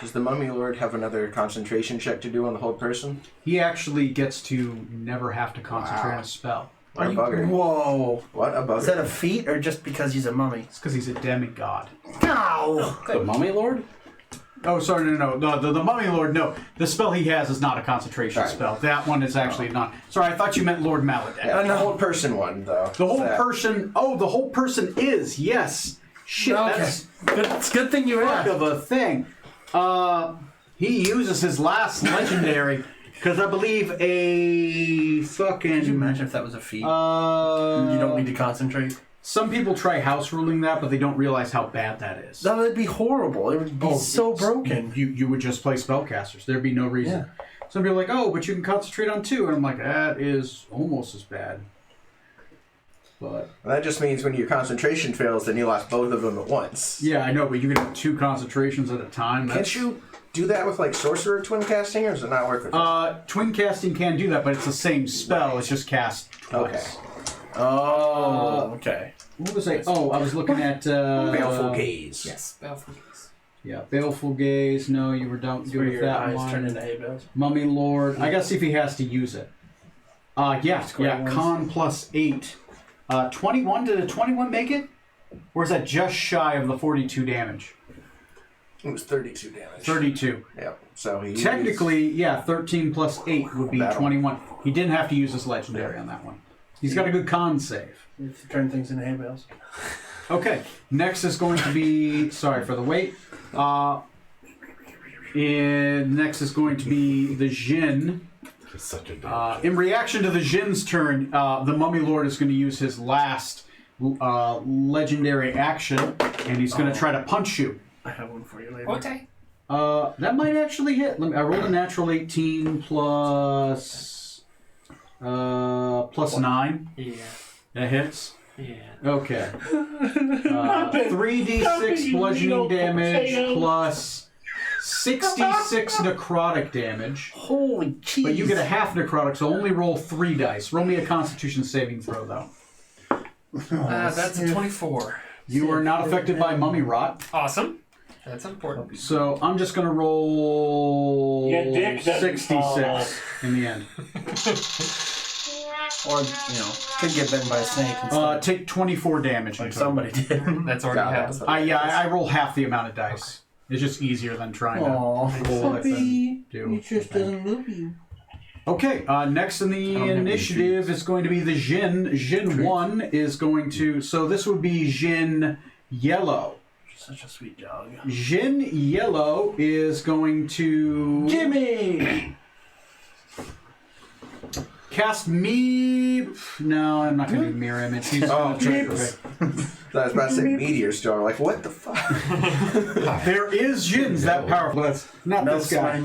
Does the Mummy Lord have another concentration check to do on the whole person? He actually gets to never have to concentrate on a spell. What a bugger. Whoa. What a bugger. Is that a feat or just because he's a mummy? It's because he's a demigod. No. The Mummy Lord? Oh, sorry, no. The Mummy Lord, no. The spell he has is not a concentration Right. spell. That one is actually not. Sorry, I thought you meant Lord Maladek. Yeah, the whole person one, though. The whole That- person. Oh, the whole person is. Yes. Shit, Okay. that's Good, it's a good thing you fuck asked. of a thing. He uses his last legendary because I believe a fucking. Could you imagine if that was a feat? You You don't need to concentrate. Some people try house ruling that, but they don't realize how bad that is. That would be horrible. It would be so broken. You would just play spellcasters. There'd be no reason. Some people are like, oh, but you can concentrate on 2, and I'm like, that is almost as bad. But That just means when your concentration fails, then you lost both of them at once. yeah, I know, but you can have 2 concentrations at a time. Can't you do that with like sorcerer twin casting, or does it not work with Twin casting can do that, but it's the same spell. It's just cast twice. Oh, okay. What was I? Oh, I was looking at Baleful Gaze? Yes, Baleful Gaze. Yeah, Baleful Gaze. No, you were don't do Where with your that eyes one. turn into hay bales. Mummy Lord. I gotta see if he has to use it. Yeah. Square ones. Con plus 8. 21. Did a 21 make it? Or is that just shy of the 42 damage? It was 32 damage. 32. Yep. So he Technically, yeah, 13 plus 8 would be Battle. 21. He didn't have to use his legendary on that one. He's got a good con save. You have to turn things into hay bales. Okay, next is going to be, sorry for the wait, And next is going to be the Jinn. It's such a In reaction to the Jinn's turn, the Mummy Lord is going to use his last legendary action, and he's going to try to punch you. I have one for you later. Okay. That might actually hit. I rolled a natural 18 plus 9. Yeah. That hits. Yeah. Okay. 3d6 bludgeoning damage plus 66 necrotic damage. Holy cheese. But you get a half necrotic, so only roll 3 dice. Roll me a Constitution saving throw, though. That's a 24. You are not affected by mummy rot. Awesome. That's important. So I'm just going to roll Yeah, Dick doesn't 66 in the end. Or, could get bitten by a snake instead. Take 24 damage. Like somebody did. That's already happened. I roll half the amount of dice. It's just easier than trying to roll it than do. He just doesn't love you. Okay, next in the initiative is going to be the Jinn. Jinn 1 is going to... So this would be Jinn Yellow. Such a sweet dog. Jinn Yellow is going to... Jimmy! Cast me... No, I'm not going to do mirror image. He's Oh, Jesus. I was about to say meteor star. Like, what the fuck? There is Jinns that powerful. Not No this guy.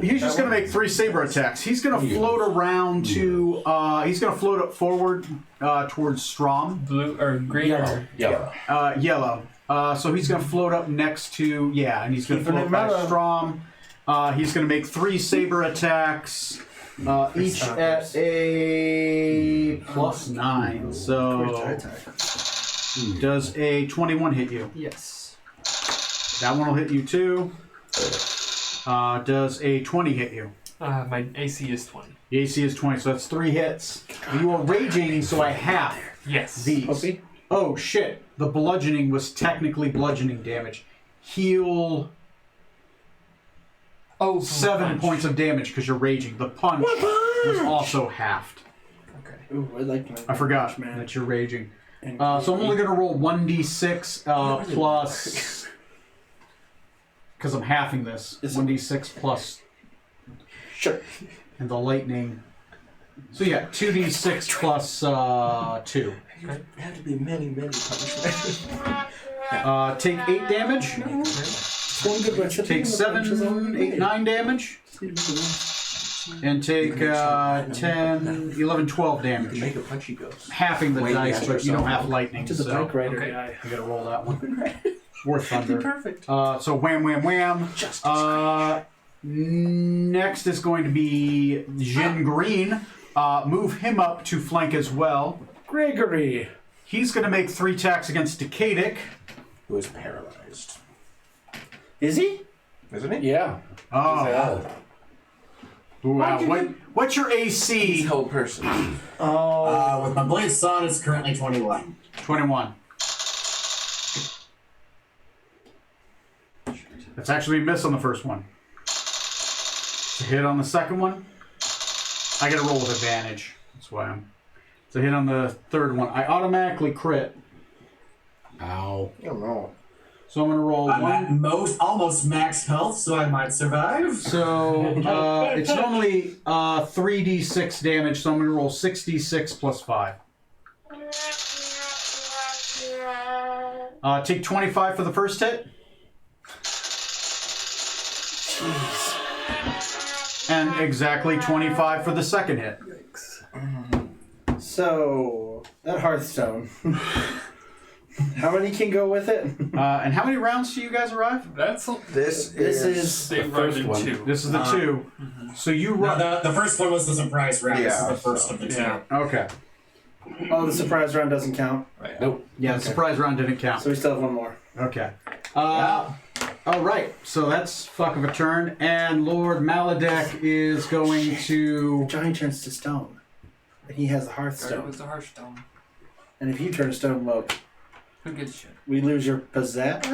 He's just going to make 3 saber attacks. He's going to float around to... he's going to float up forward towards Strom. Blue or green? Yellow. Yellow. So he's going to float up next to... Yeah, and he's going to float by Strom. He's going to make 3 saber attacks. Each at a +9. So... Does a 21 hit you? Yes. That one will hit you too. Does a 20 hit you? My AC is 20. The AC is 20, so that's 3 hits. You are raging, so I half Yes. these. Oh shit! The bludgeoning was technically bludgeoning damage. Heal 7 punch. points of damage because you're raging. The punch was also halved. Okay. Ooh, I like my... I forgot that you're raging. So I'm only going to roll 1d6 plus... Because I'm halving this. 1d6 plus... Sure. And the lightning... So yeah, 2d6 plus 2. There have to be many punishments. Take 8 damage. Take 7, 8, 9 damage. And take 10, 11, 12 damage. Make a punchy ghost. Halving the dice, but you don't have lightning. To the so bike rider guy. I gotta roll that one. War Thunder. Perfect. So wham, wham, wham. Next is going to be Jin Green. Move him up to flank as well. Gregory. He's going to make 3 attacks against Decadic. Who is paralyzed? Is he? Isn't he? Yeah. Oh. Wow. What's your AC? He's a whole person. With my blade sawn, it's currently 21. 21. That's actually a miss on the first one. It's a hit on the second one. I gotta roll with advantage. That's why I'm... It's a hit on the third one. I automatically crit. Ow. I don't know. So I'm gonna roll I'm one. at almost max health, so I might survive. So it's normally 3d6 damage, so I'm gonna roll 6d6 plus 5. Take 25 for the first hit. And exactly 25 for the second hit. So, that Hearthstone. How many can go with it? And how many rounds do you guys arrive? That's This This is is they first run one. in 2. This is the 2. So you No, run. the first one was the surprise round. This is Yeah, the first of the 2. Yeah. Okay. Oh, the surprise round doesn't count. Right. Nope. Yeah, the surprise round didn't count. So we still have one more. Okay. All right. So that's fuck of a turn, and Lord Maladek is going to. Johnny turns to stone. And he has the It Hearthstone. was the Hearthstone. And if you turn to stone, well, Who gives a shit? we lose your pizzazz?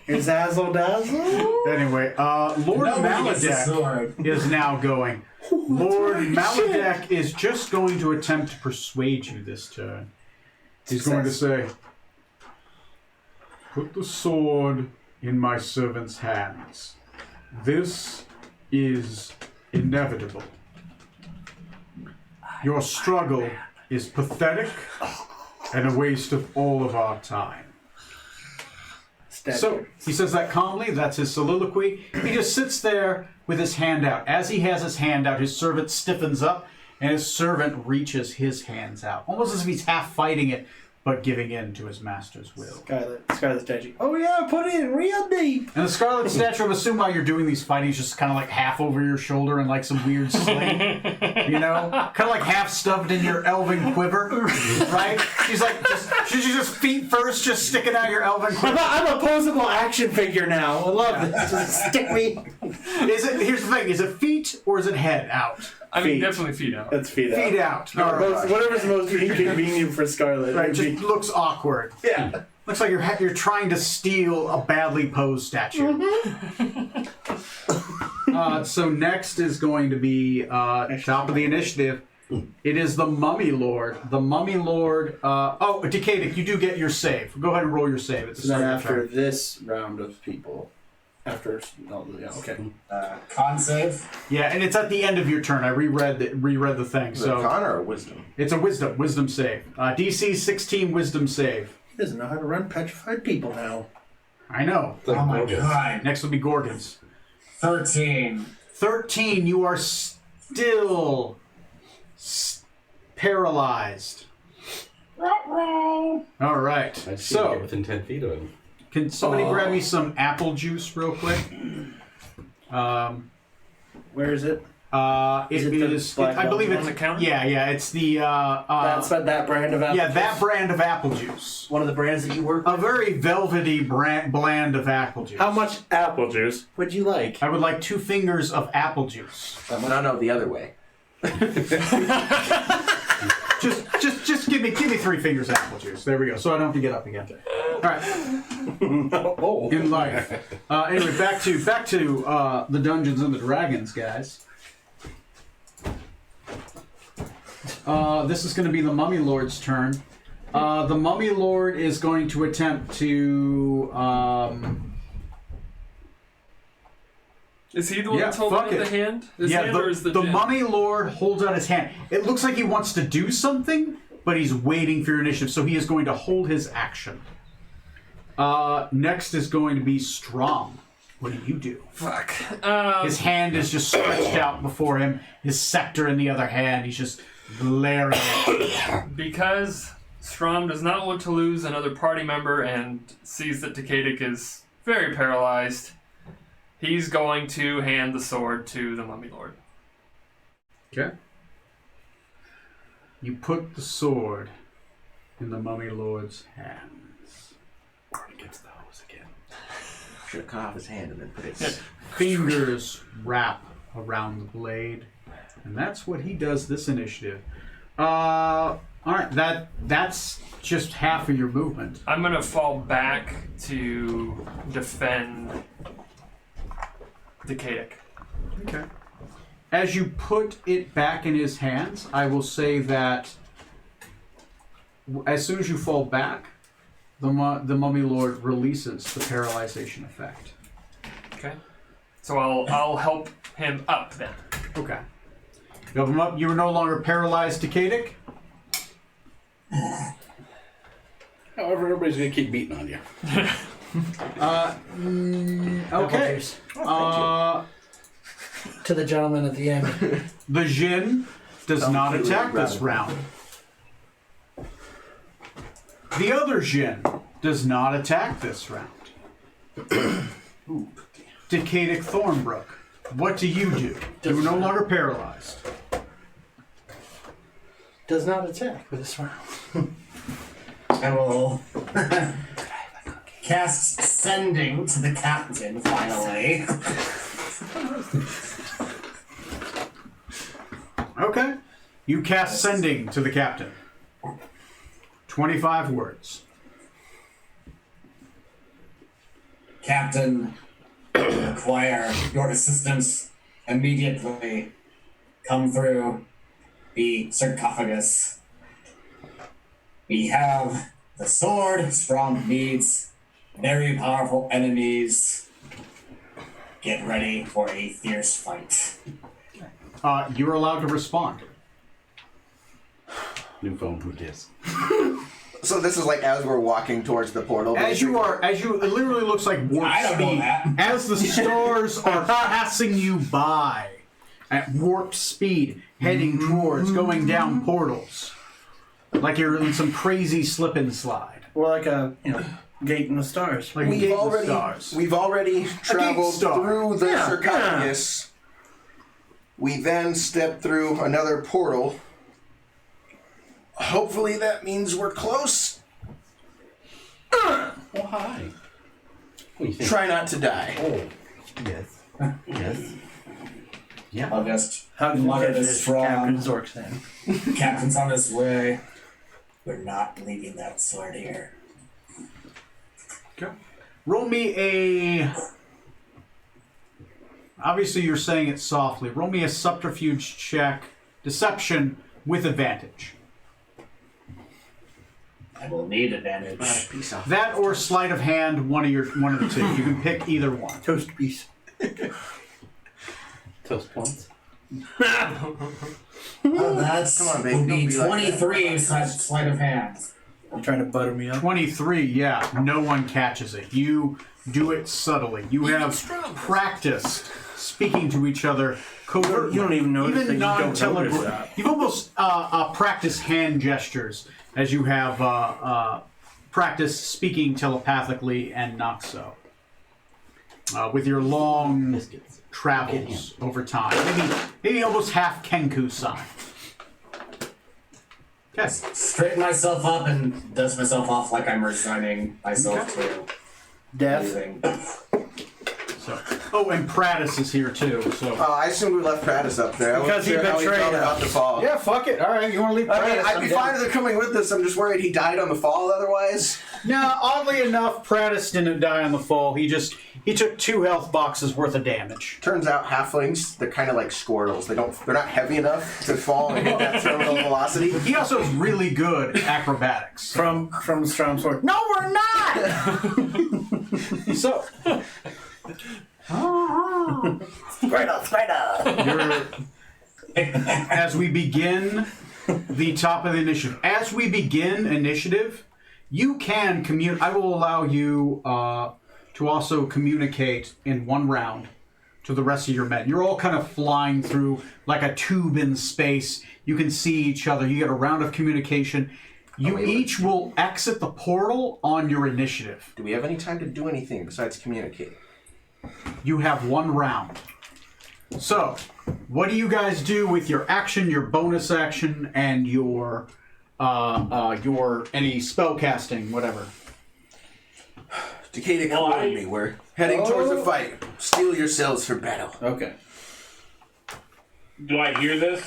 Your zazzle dazzle? Anyway, Lord Nobody gets the Maladek sword. is now going. Lord Maladek is just going to attempt to persuade you this turn. He's going to say, "Put the sword in my servant's hands. This is inevitable. Your struggle is pathetic and a waste of all of our time. So, he says that calmly, that's his soliloquy. He just sits there with his hand out. As he has his hand out, his servant stiffens up, and his servant reaches his hands out. Almost as if he's half fighting it, but giving in to his master's will. Scarlet statue. Oh yeah, put it in real deep. And the Scarlet Statue, I assume while you're doing these fightings, just kind of like half over your shoulder in like some weird sling. You know? Kind of like half stuffed in your elven quiver. Right? She's like, she's just feet first, just sticking out your elven quiver. I'm a posable action figure now. I love this. Just stick me. Here's the thing, is it feet or is it head out? I mean, definitely feet out. That's feet out. Feet out. All right. Whatever's most inconvenient for Scarlet. Right, just looks awkward. Yeah. Looks like you're trying to steal a badly posed statue. So next is going to be top of the initiative. It is the Mummy Lord. The Mummy Lord. Decadic, you do get your save. Go ahead and roll your save. It's Then after this round of people. Okay. Con save. Yeah, and it's at the end of your turn. I reread the thing. Is it So con or a wisdom? it's a wisdom save. DC 16 wisdom save. He doesn't know how to run petrified people now. I know. Oh my god. Next will be Gorgons. 13. 13. You are still paralyzed. All right. I see get So within 10 feet of him. can somebody grab me some apple juice real quick? Where is it? It Is it the is. black I believe on it's the counter? Yeah. It's the. That's that brand of apple. Yeah, that brand of apple juice. One of the brands that you work A with. very velvety bland of apple juice. How much apple juice would you like? I would like 2 fingers of apple juice. No, the other way. Just give me 3 fingers of apple juice. There we go. So I don't have to get up again. All right. In life. Anyway, back to the Dungeons and the Dragons, guys. This is going to be the Mummy Lord's turn. The Mummy Lord is going to attempt to. Is he the one that's holding out the hand? His hand or is the the gin? Mummy Lord holds out his hand. It looks like he wants to do something, but he's waiting for your initiative, so he is going to hold his action. Next is going to be Strom. What do you do? Fuck. His hand is just stretched out before him. His scepter in the other hand. He's just glaring at it. Because Strom does not want to lose another party member and sees that Decadic is very paralyzed, he's going to hand the sword to the Mummy Lord. Okay. You put the sword in the Mummy Lord's hands. Against the hose again. Should have cut off his hand and then put it. Fingers wrap around the blade, and that's what he does this initiative. All right, that's just half of your movement. I'm going to fall back to defend Decadic. Okay. As you put it back in his hands, I will say that as soon as you fall back, the Mummy Lord releases the paralyzation effect. Okay. So I'll help him up then. Okay. You help him up. You are no longer paralyzed, Decadic. However, everybody's going to keep beating on you. Okay. To the gentleman at the end. The Jinn does not attack this round. The other Jinn does not attack this round. Decadic Thornbrook, what do? You are no longer paralyzed. Does not attack for this round. I will cast Sending to the Captain, finally. Okay. You cast Sending to the Captain. 25 words. Captain, require your assistance immediately. Come through the sarcophagus. We have the sword Strom needs, very powerful enemies. Get ready for a fierce fight. You're allowed to respond. New phone, who dis? So this is like as we're walking towards the portal. It literally looks like warp I don't know speed. that. As the stars are passing you by at warp speed, heading towards, going down portals. Like you're in some crazy slip and slide. Or like a gate in the stars. Like We've already traveled through the sarcophagus. We then step through another portal. Hopefully that means we're close. Oh, hi. What do you think? Try not to die. Oh, yes. Yes. Yeah. I'll just How did you mutter get this this from Captain Zork's then? Captain's on his way. We're not leaving that sword here. Okay. Roll me a... Obviously you're saying it softly. Roll me a subterfuge check. Deception with advantage. I will need advantage. That or sleight of hand, one of the two. You can pick either one. Toast piece. Toast points. That's Come on, babe, would don't be be like 23 sleight of hand. You trying to butter me up? 23, yeah. No one catches it. You do it subtly. You have practiced speaking to each other covertly. You don't even notice that Even you don't notice non-telegraph. that. You've almost practiced hand gestures as you have practiced speaking telepathically and not so. With your long Biscuits. travels over time. Maybe almost half Kenku sign. Okay. Straighten myself up and dust myself off like I'm resigning myself to Death. leaving. Oh, and Prattis is here too. So I assumed we left Prattis up there. I Because he wasn't sure how betrayed felt about us. the fall. yeah, fuck it. All right, you want to leave I mean, Prattis? I'd be fine with it coming with us. I'm just worried he died on the fall thotherwise. No, oddly enough, Prattis didn't die on the fall. He took 2 health boxes worth of damage. Turns out halflings, they're kind of like Squirtles. They're not heavy enough to fall and hit that terminal velocity. He also is really good at acrobatics. From Strom's sword. No, we're not! So, Spider! as we begin the top of the initiative, you can communicate. I will allow you to also communicate in one round to the rest of your men. You're all kind of flying through like a tube in space. You can see each other. You get a round of communication. You each will exit the portal on your initiative. Do we have any time to do anything besides communicate? You have 1 round. So, what do you guys do with your action, your bonus action, and your any spell casting, whatever? Takeda, come with me. We're heading towards a fight. Steel yourselves for battle. Okay. Do I hear this?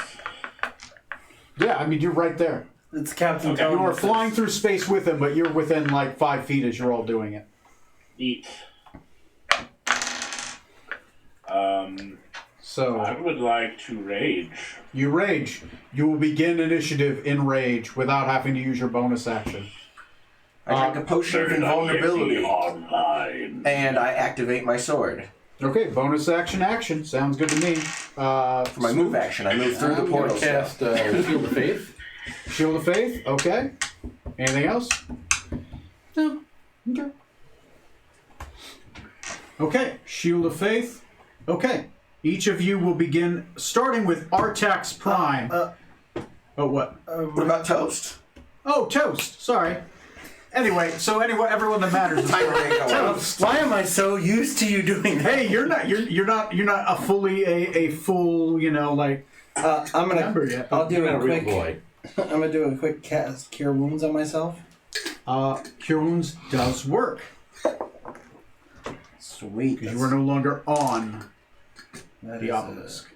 Yeah, I mean you're right there. It's Captain Okay. Tony. You are flying through space with him, but you're within like 5 feet as you're all doing it. Eat. So I would like to rage. you rage. You will begin initiative in rage without having to use your bonus action. I drink a potion of invulnerability, Online. and I activate my sword. Okay, bonus action. Sounds good to me. For my move action, I move through the I'm portal. gonna cast Shield of Faith. Shield of Faith. Okay. Anything else? No. Okay. Okay. Shield of Faith. Okay. Each of you will begin starting with Artax Prime. Oh, what? What about toast? Oh, Toast. Sorry. Anyway, everyone that matters is Timer ain't going. Why am I so used to you doing that? Hey, you're not a fully a full, like I'm gonna. member yet. I'll do You're a a real quick. boy. I'm gonna do a quick cast cure wounds on myself. Cure Wounds does work Sweet. because you are no longer on That the is, obelisk.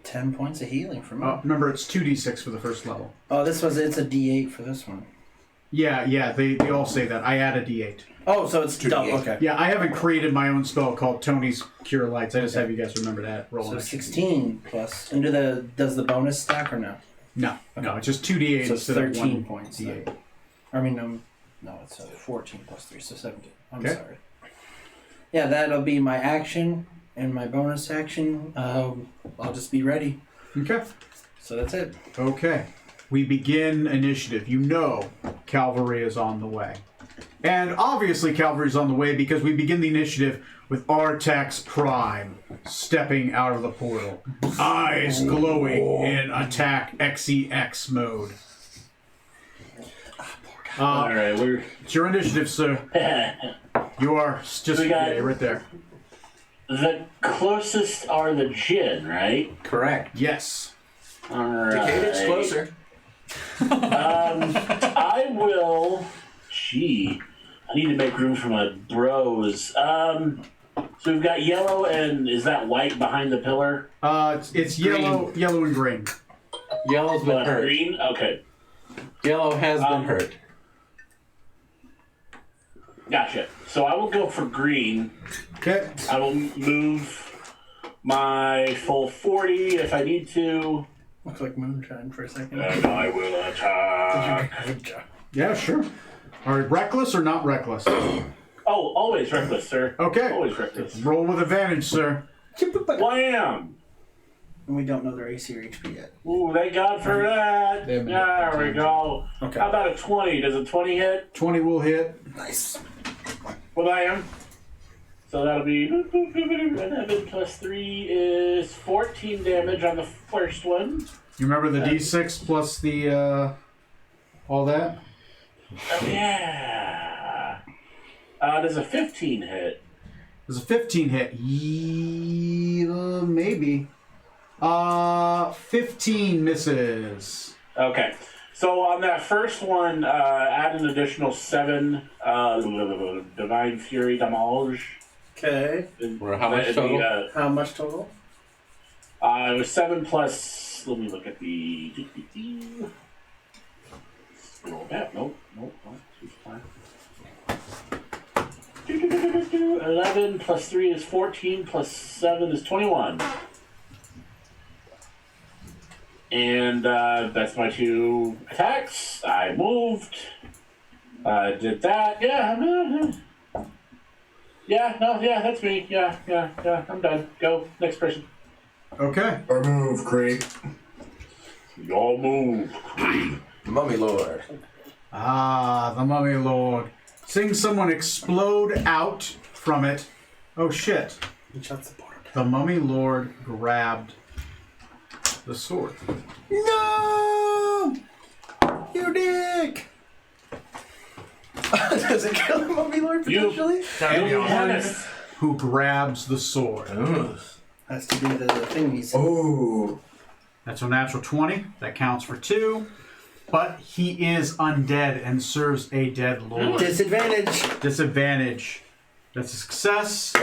10 points of healing for me. Remember, it's 2d6 for the first level. Oh, it's a D8 for this one. Yeah, they all say that. I add a d8. Oh, so it's double. Okay. Yeah, I haven't created my own spell called Tony's Cure Lights. I just have you guys remember that. Roll So an 16 plus. And does the bonus stack or no? No, it's just 2d8 So it's instead of 13 1 points. d8. I mean, No, it's 14 plus 3, so 17. I'm Okay. sorry. Yeah, that'll be my action and my bonus action. I'll just be ready. Okay. So that's it. Okay. We begin initiative. You know cavalry is on the way. And obviously cavalry is on the way because we begin the initiative with Artax Prime stepping out of the portal. Eyes glowing in attack XEX mode. All right, we're. It's your initiative, sir. You are just We got- yeah, right there. The closest are the Jinn, right? Correct. Yes. All right. Decadence closer. I will. Gee, I need to make room for my bros. So we've got yellow and is that white behind the pillar? It's yellow, yellow and green. Yellow's been hurt. Green. Okay, Yellow has been hurt. gotcha. So I will go for green. Okay. I will move my full 40 if I need to. Looks like moonshine for a second. And I will attack. Good job. Yeah, sure. Are you reckless or not reckless? Oh, always reckless, sir. Okay. Always reckless. Roll with advantage, sir. Wham! And we don't know their AC or HP yet. Ooh, thank God for that. They haven't There hit we go. Okay. How about a 20? Does a 20 hit? 20 will hit. Nice. Well, I am. So that'll be 11 plus 3 is 14 damage on the first one. You remember the D6 plus the, all that? Oh, yeah. Does a 15 hit? There's a 15 hit. Maybe. 15 misses. Okay. So on that first one, add an additional 7 Divine Fury damage. Okay. Or how much total? How much total? It was 7 plus. Let me look at the. Scroll back. Nope. It's fine. 11 plus 3 is 14 plus 7 is 21. And that's my 2 attacks. I moved. Did that. Yeah, that's me. Yeah, I'm done. Go. Next person. Okay. Or move, Creek. Y'all move. Mummy Lord. The Mummy Lord. Seeing someone explode out from it. Oh shit. He shuts the portal. The Mummy Lord grabbed the sword. No! You dick! Does it kill the Mummy Lord You- potentially? That'd be awesome. Honest. Who grabs the sword. Has to be the thing he said. Ooh. That's a natural 20. That counts for 2. But he is undead and serves a dead lord. Disadvantage. Disadvantage. That's a success.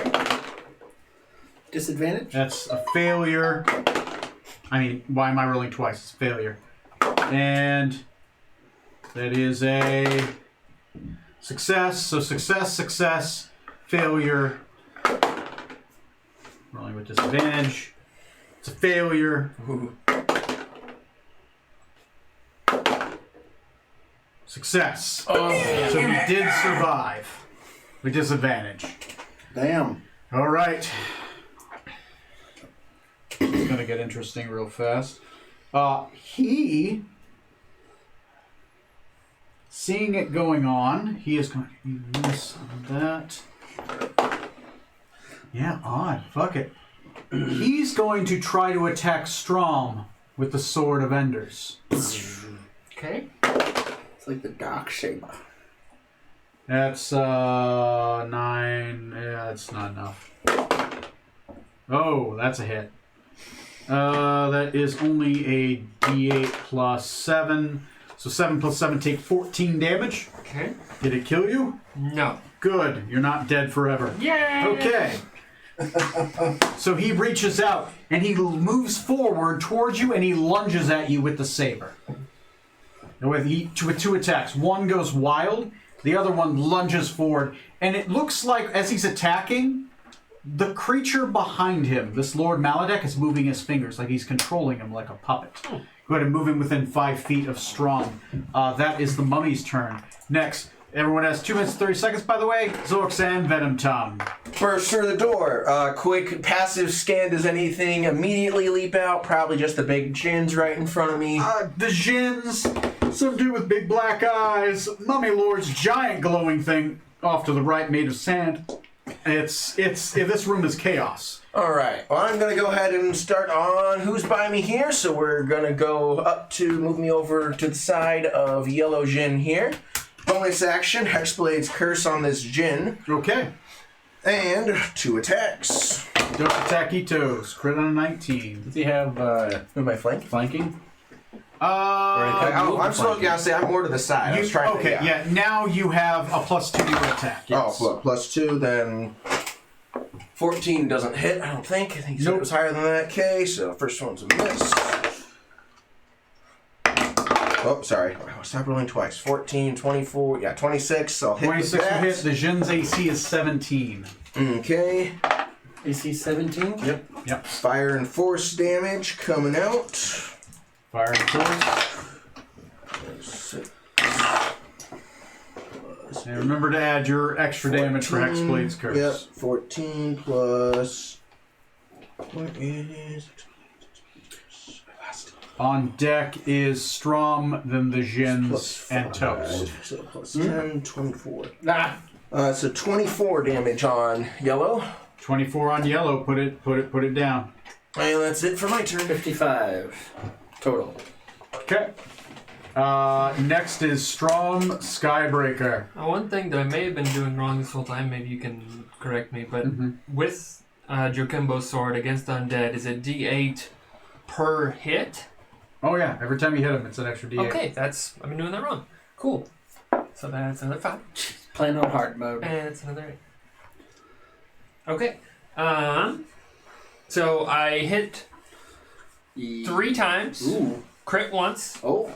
Disadvantage? That's a failure. I mean, why am I rolling twice? It's a failure. And that is a success. So success, failure. Rolling with disadvantage. It's a failure. Success. So we did survive with disadvantage. Damn. All right. It's gonna get interesting real fast. He, seeing it going on, he is going to use this on that. Yeah, odd. Fuck it. He's going to try to attack Strom with the Sword of Enders. Okay. It's like the Dark Shaper. That's 9. Yeah, that's not enough. Oh, that's a hit. That is only a D8 plus 7. So 7 plus 7 take 14 damage. Okay. Did it kill you? No. Good. You're not dead forever. Yay! Okay. So he reaches out and he moves forward towards you and he lunges at you with the saber. And with 2 attacks. One goes wild, the other one lunges forward, and it looks like as he's attacking, the creature behind him, this Lord Maledek, is moving his fingers like he's controlling him like a puppet. Go ahead and move him within 5 feet of Strom. That is the mummy's turn. Next, Everyone has 2 minutes and 30 seconds, by the way. Zorks and Venom Tom. Burst through the door. Quick passive scan. Does anything immediately leap out? Probably just the big gins right in front of me. The Jins, some dude with big black eyes, Mummy Lord's giant glowing thing off to the right made of sand. This room is chaos. Alright, well, I'm gonna go ahead and start on who's by me here. So we're gonna go up to move me over to the side of Yellow Jin here. Bonus action, Hexblade's Curse on this Jin. Okay. And 2 attacks. Don't attack Itos. Crit on a 19. Does he have Who am I flanking? flanking? I'm supposed to say I'm more to the side. I was trying to, yeah. Now you have a +2 to your attack. Yes. Oh, well, +2, then 14 doesn't hit, I don't think. I think he said it was higher than that. Okay, so first one's a miss. Oh, sorry. Stop rolling twice. 14, 24, 26. I'll hit 26 will hit. The Jin's AC is 17. Okay. AC 17? Yep. Fire and force damage coming out. Fire and force. 6. And remember to add your extra damage for Hexblade's Curse. Yep, 14 plus... What is... On deck is Strom, then the Jins, Plus and 5. Toast. So plus 10, 24. Nah. So 24 damage on Yellow. 24 on Yellow. Put it down. And that's it for my turn. 55 total. Okay. Next is Strom Skybreaker. One thing that I may have been doing wrong this whole time, maybe you can correct me, but with Jokimbo's sword against undead, is it D8 per hit? Oh yeah, every time you hit him, it's an extra D8. Okay, I've been doing that wrong. Cool. So that's another 5. Playing on hard mode. And it's another 8. Okay. So I hit 3 times. Ooh. Crit once. Oh.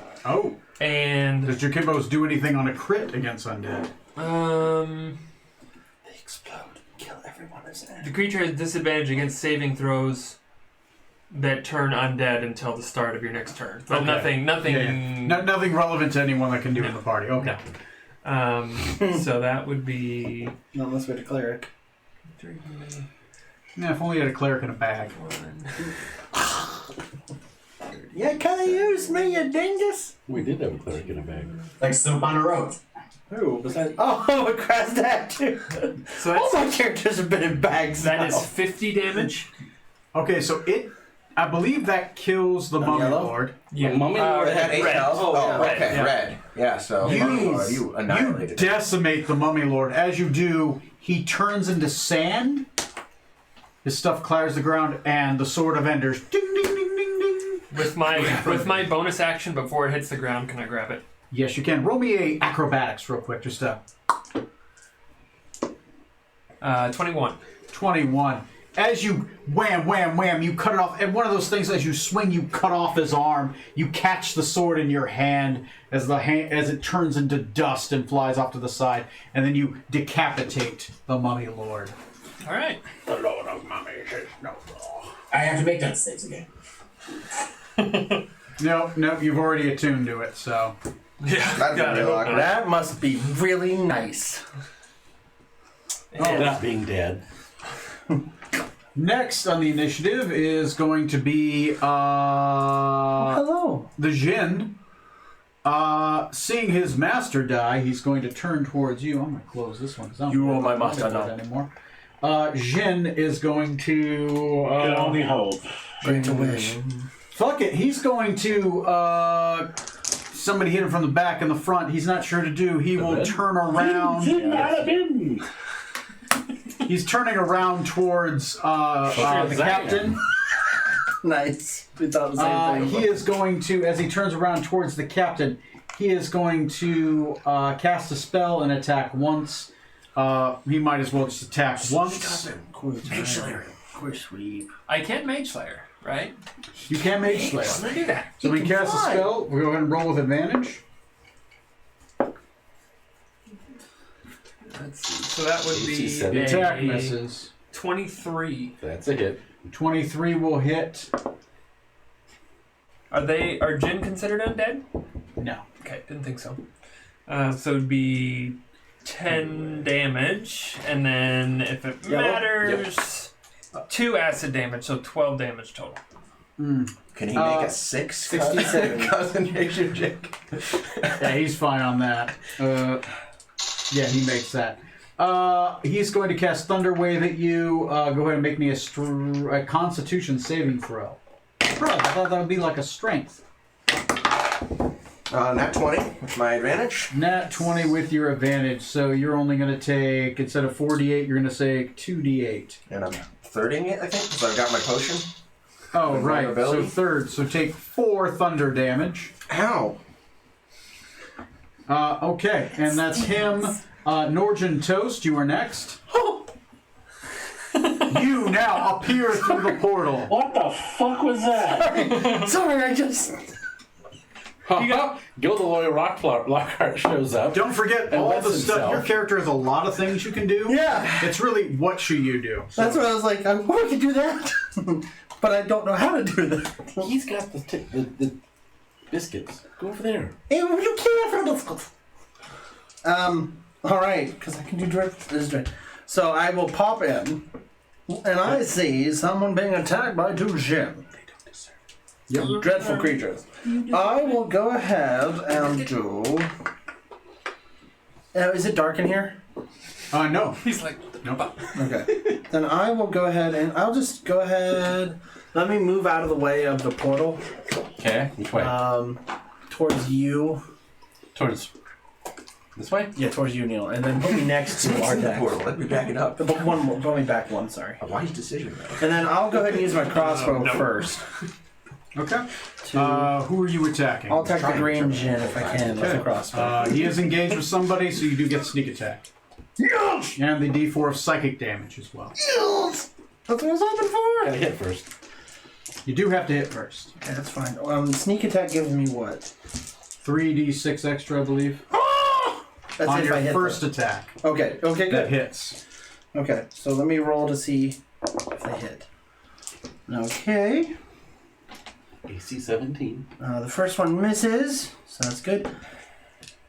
And Does Jokimbo's do anything on a crit against undead? They explode. Kill everyone as an the creature has disadvantage against saving throws that turn undead until the start of your next turn. But Okay. nothing. Yeah. Nothing relevant to anyone that can do in the party. Okay. So that would be Not unless we had a cleric. 3, Yeah, if only you had a cleric in a bag. 1. Yeah, can you use me, you dingus? We did have a cleric in a bag. Like soap on a rope. Who? Besides... Oh, across that too. So All that's, my characters have been in bags that now. is 50 damage. Okay, so I believe that kills the Mummy yellow? Lord. Yeah. Mummy It had 8 red. health. Oh, yeah, red, okay, yeah. red. Yeah, so you annihilated it. Decimate the Mummy Lord. As you do, he turns into sand. His stuff clatters the ground, and the Sword of Enders. Ding, ding, ding, ding, ding. With my bonus action before it hits the ground, can I grab it? Yes, you can. Roll me a acrobatics real quick, just 21. 21. As you wham, wham, wham, you cut it off. And one of those things, as you swing, you cut off his arm. You catch the sword in your hand as it turns into dust and flies off to the side, and then you decapitate the Mummy Lord. All right. The Lord of Mummy says no law. I have to make that saves again. No, you've already attuned to it, so. Yeah. That'd be real awkward. That must be really nice. Not being dead. Next on the initiative is going to be Hello. the Jin. Seeing his master die, he's going to turn towards you. I'm going to close this one. You are my master now. Anymore. Jin is going to... Can only hope. Grant a wish. Fuck it. He's going to... somebody hit him from the back and the front. He's not sure to do. He will turn around. He's turning around towards the captain. Nice. We thought the same thing. He is going to, as he turns around towards the captain, he is going to cast a spell and attack once. He might as well just attack once. Mage Slayer. Quick sweep. I can't Mage Slayer, right? You can Mage Slayer. I'm gonna do that. So we cast a spell. We'll go ahead and roll with advantage. Let's see. So that would be The attack misses. 23. That's a hit. 23 will hit. Are Jinn considered undead? No. Okay, didn't think so. So it'd be 10 damage, and then if it matters, 2 acid damage, so 12 damage total. Can he make a 6? 67. Concentration check. Yeah, he's fine on that. Yeah, he makes that. He's going to cast Thunder Wave at you. Go ahead and make me a Constitution saving throw. Bro, I thought that would be like a strength. Nat 20 with my advantage. Nat 20 with your advantage, so you're only going to take, instead of 4d8, you're going to take 2d8. And I'm thirding it, I think, because I've got my potion. Oh, With right. So vulnerability. third. So take 4 thunder damage. Ow. Okay, and that's him. Norjan Toast, you are next. You now appear through the portal. What the fuck was that? Sorry, I just. Gilderoy Lockhart shows up. Don't forget And all lets the stuff. himself. Your character has a lot of things you can do. Yeah. It's really what should you do. So- That's what I was like. I hope I can do that, but I don't know how to do that. He's got the biscuits. Go over there. Hey, you can't from biscuits. All right, because I can do dread. So I will pop in, and I see someone being attacked by 2 Jim. Yep. Dreadful creatures. I will go ahead and do. Is it dark in here? No. He's like, Nope. Okay. Then I will go ahead and I'll just go ahead. Let me move out of the way of the portal. Okay. Which way? Towards you. Towards this way? Yeah, towards you, Neil, and then put me next to What's in the Ardak. portal? Let me back it up. But one more. Put me back one. Sorry. A wise decision, though. And then I'll go ahead and use my crossbow first. Okay. To, Who are you attacking? I'll attack the green Jin if I can with the crossbow. He is engaged with somebody, so you do get sneak attack. Yes! And the d4 of psychic damage as well. Yes! That's what I was hoping for! Gotta hit first. You do have to hit first. Okay, that's fine. Sneak attack gives me what? 3d6 extra, I believe. That's on if your I hit first them. attack. Okay, That good. hits. Okay, so let me roll to see if they hit. Okay. AC 17. The first one misses, so that's good.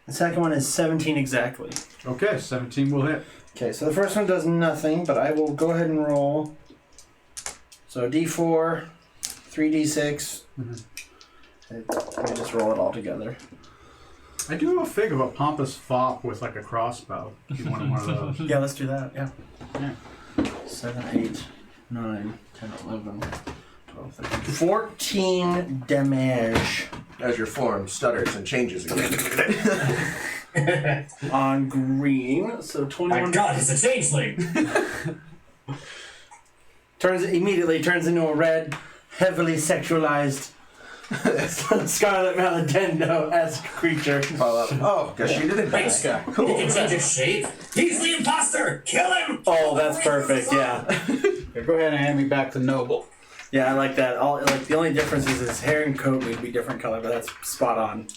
The second one is 17 exactly. Okay, 17 will hit. Okay, so the first one does nothing, but I will go ahead and roll. So D4, 3D6. Let me just roll it all together. I do have a fig of a pompous fop with like a crossbow. If you want one of those. Yeah, let's do that. Yeah. Yeah. 7, 8, 9, 10, 11, 12, 13, 14 damage As your form stutters and changes again. on green. So 21. My God, he's a changeling. Immediately turns into a red, heavily sexualized Scarlet Maledendo-esque creature. Oh, guess she didn't die. He can change his shape. He's the imposter. Kill him. Oh, that's perfect. Yeah, Here, go ahead and hand me back the noble. yeah, I like that. The only difference is his hair and coat would be different color, but that's spot on.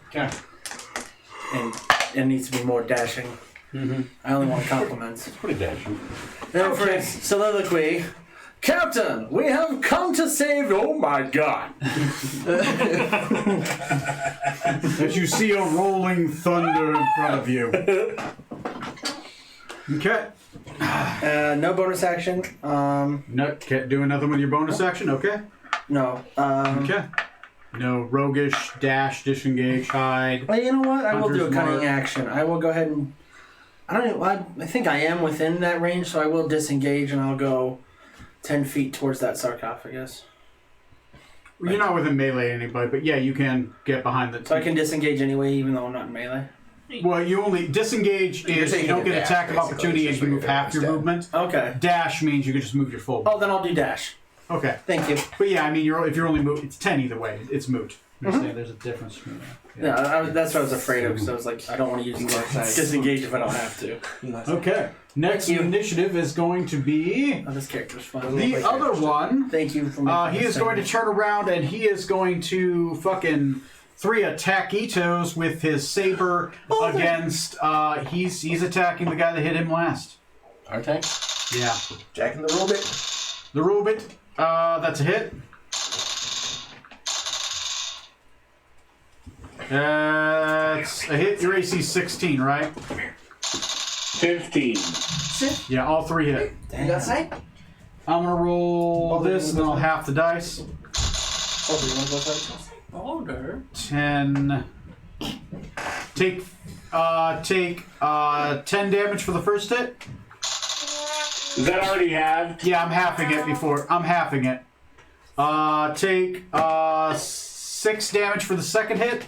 Okay. And it needs to be more dashing. Mm-hmm. I only want compliments. Pretty dashing. Then for his soliloquy, Captain, we have come to save. Oh my God! As you see a rolling thunder in front of you. Okay. No bonus action. No, can't do another with your bonus action. Okay. No. Okay. No roguish, dash, disengage, hide. Well, you know what? I will do a Hunter's cunning mark. action. I will go ahead and. I think I am within that range, so I will disengage and I'll go 10 feet towards that sarcophagus. You're not within melee anybody, but yeah, you can get behind the. So I can disengage anyway, even though I'm not in melee. Well, you only disengage You're is you taking don't a get dash, attack of basically, opportunity is and you move what you're half your doing movement. Okay. Dash means you can just move your full. Oh, then I'll do dash. Okay. Thank you. But yeah, I mean, if you're only it's 10 either way. It's moot. You're saying there's a difference between that. Yeah, that's what I was afraid of, because I was like, I don't want to use disengage if I don't have to. Okay. Next Thank you. initiative is going to be Oh, this character's fun. the other one. Thank you for making He this is going to segment. turn around and he is going to fucking 3 attackitos with his saber against. He's attacking the guy that hit him last. Artak? Yeah. Jacking the rule bit. The Rubit. That's a hit. That's a hit. Your AC 16, right? 15. Yeah, all 3 hit. You got sight? I'm gonna roll this, and then I'll half the dice. Oh, do you want to go first? Older. 10. Take 10 damage for the first hit. Is that already halved? Yeah, I'm halving it before. I'm halving it. Take 6 damage for the second hit.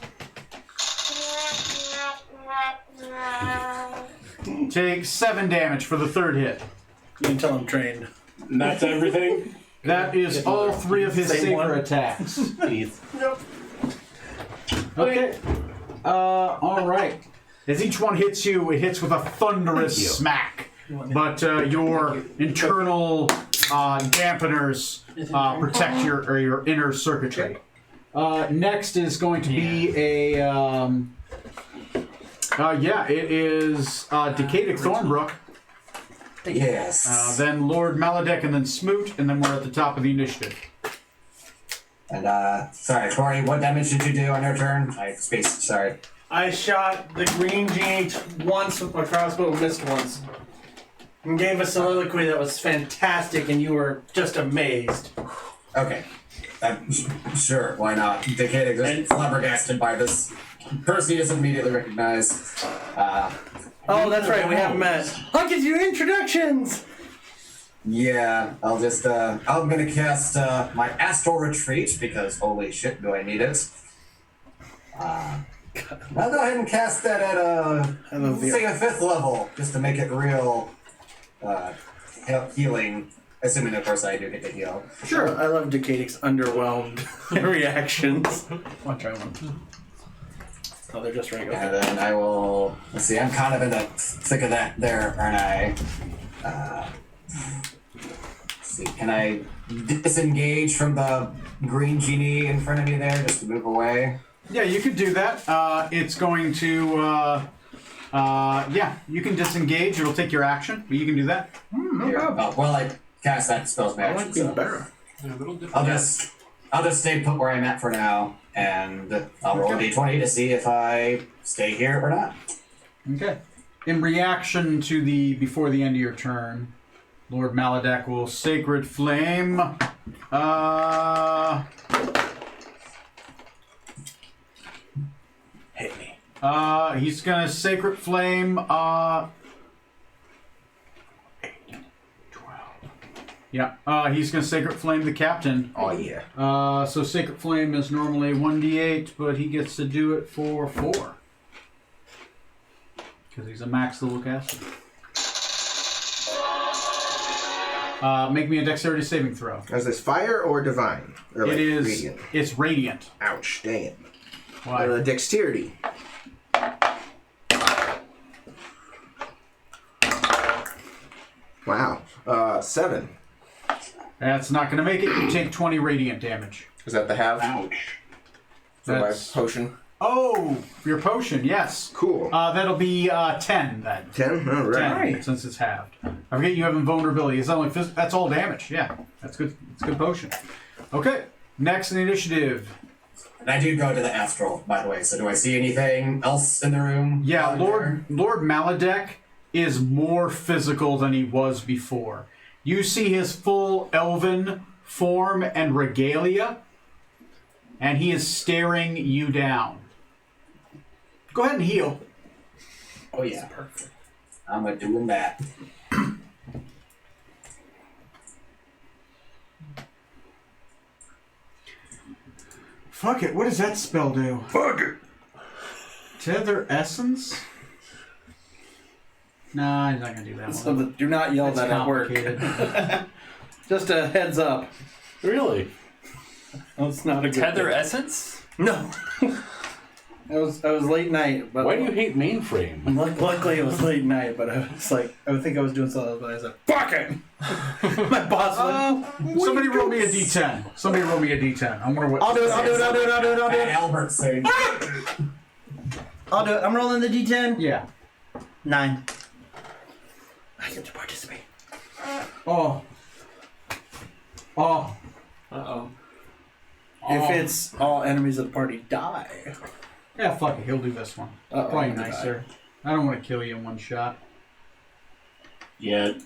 Take 7 damage for the third hit. You can tell I'm trained. And that's everything? That is all 3 of his Same saber one? attacks. Please. Okay. All right. As each one hits you, it hits with a thunderous smack. But your internal dampeners protect your inner circuitry. Next is going to be a it is Decadic Thornbrook. Yes. Then Lord Maladek, and then Smoot, and then we're at the top of the initiative. And sorry, Tori, what damage did you do on your turn? I spaced. Sorry. I shot the green genie once with my crossbow, missed once. And gave a soliloquy that was fantastic, and you were just amazed. Okay. Sure, why not? Decadic is flabbergasted by this person he doesn't immediately recognize. Oh, that's right, we haven't met. I'll give you introductions! Yeah, I'll just, I'm gonna cast, my Astral Retreat, because holy shit, do I need it. I'll go ahead and cast that at, say a 5th level, just to make it real, healing, assuming, of course, I do get to heal. Sure. I love Decadic's underwhelmed reactions. I'll try one. Oh, they're just regular. And then I will, let's see, I'm kind of in the thick of that there, aren't I? Let's see, can I disengage from the green genie in front of me there, just to move away? Yeah, you could do that. It's going to, you can disengage. It'll take your action, but you can do that. Well, I cast that spell's I magic, like being so better. They're a little different. I'll just stay put where I'm at for now, and I'll roll a d20 to see if I stay here or not. Okay. In reaction to before the end of your turn, Lord Maladek will Sacred Flame. Hit me. He's gonna Sacred Flame. 8, 12. Yeah. He's gonna Sacred Flame the captain. Oh, yeah. So Sacred Flame is normally 1d8, but he gets to do it for 4. Because he's a max level caster. Make me a dexterity saving throw. Is this fire or divine? Or like It is. radiant? It's radiant. Ouch, dang it. Why? Dexterity. Wow. 7. That's not going to make it. You take 20 radiant damage. Is that the half Ouch. for my That's- potion? Oh, for your potion, yes. Cool. That'll be 10 then. 10? All right. 10, since it's halved. I forget you have invulnerability. It's only that's all damage. Yeah, that's good. It's a good potion. Okay, next in the initiative. And I do go to the astral, by the way. So do I see anything else in the room? Yeah, down Lord Maladek is more physical than he was before. You see his full elven form and regalia, and he is staring you down. Go ahead and heal. there? Oh yeah, perfect. I'm doing that. Fuck it. What does that spell do? Fuck it. Tether Essence? Nah, he's not gonna do that one. Do not yell It's that at work. complicated. Just a heads up. Really? It's not a good Tether thing. essence? No. I was late night, but Why do you hate mainframe? luckily it was late night, but I was like, I would think I was doing something else, but I said, fuck it! My boss was Somebody roll me a d10. Somebody roll me a d10. I wonder what. I'll do it. And Albert saying, I'll do it. I'm rolling the D10. Yeah. 9. I get to participate. Oh. Oh. Uh-oh. If it's all enemies of the party die. Yeah, fuck it. He'll do this one. Uh-oh, Probably I'm gonna nicer. I don't want to kill you in one shot. Yet.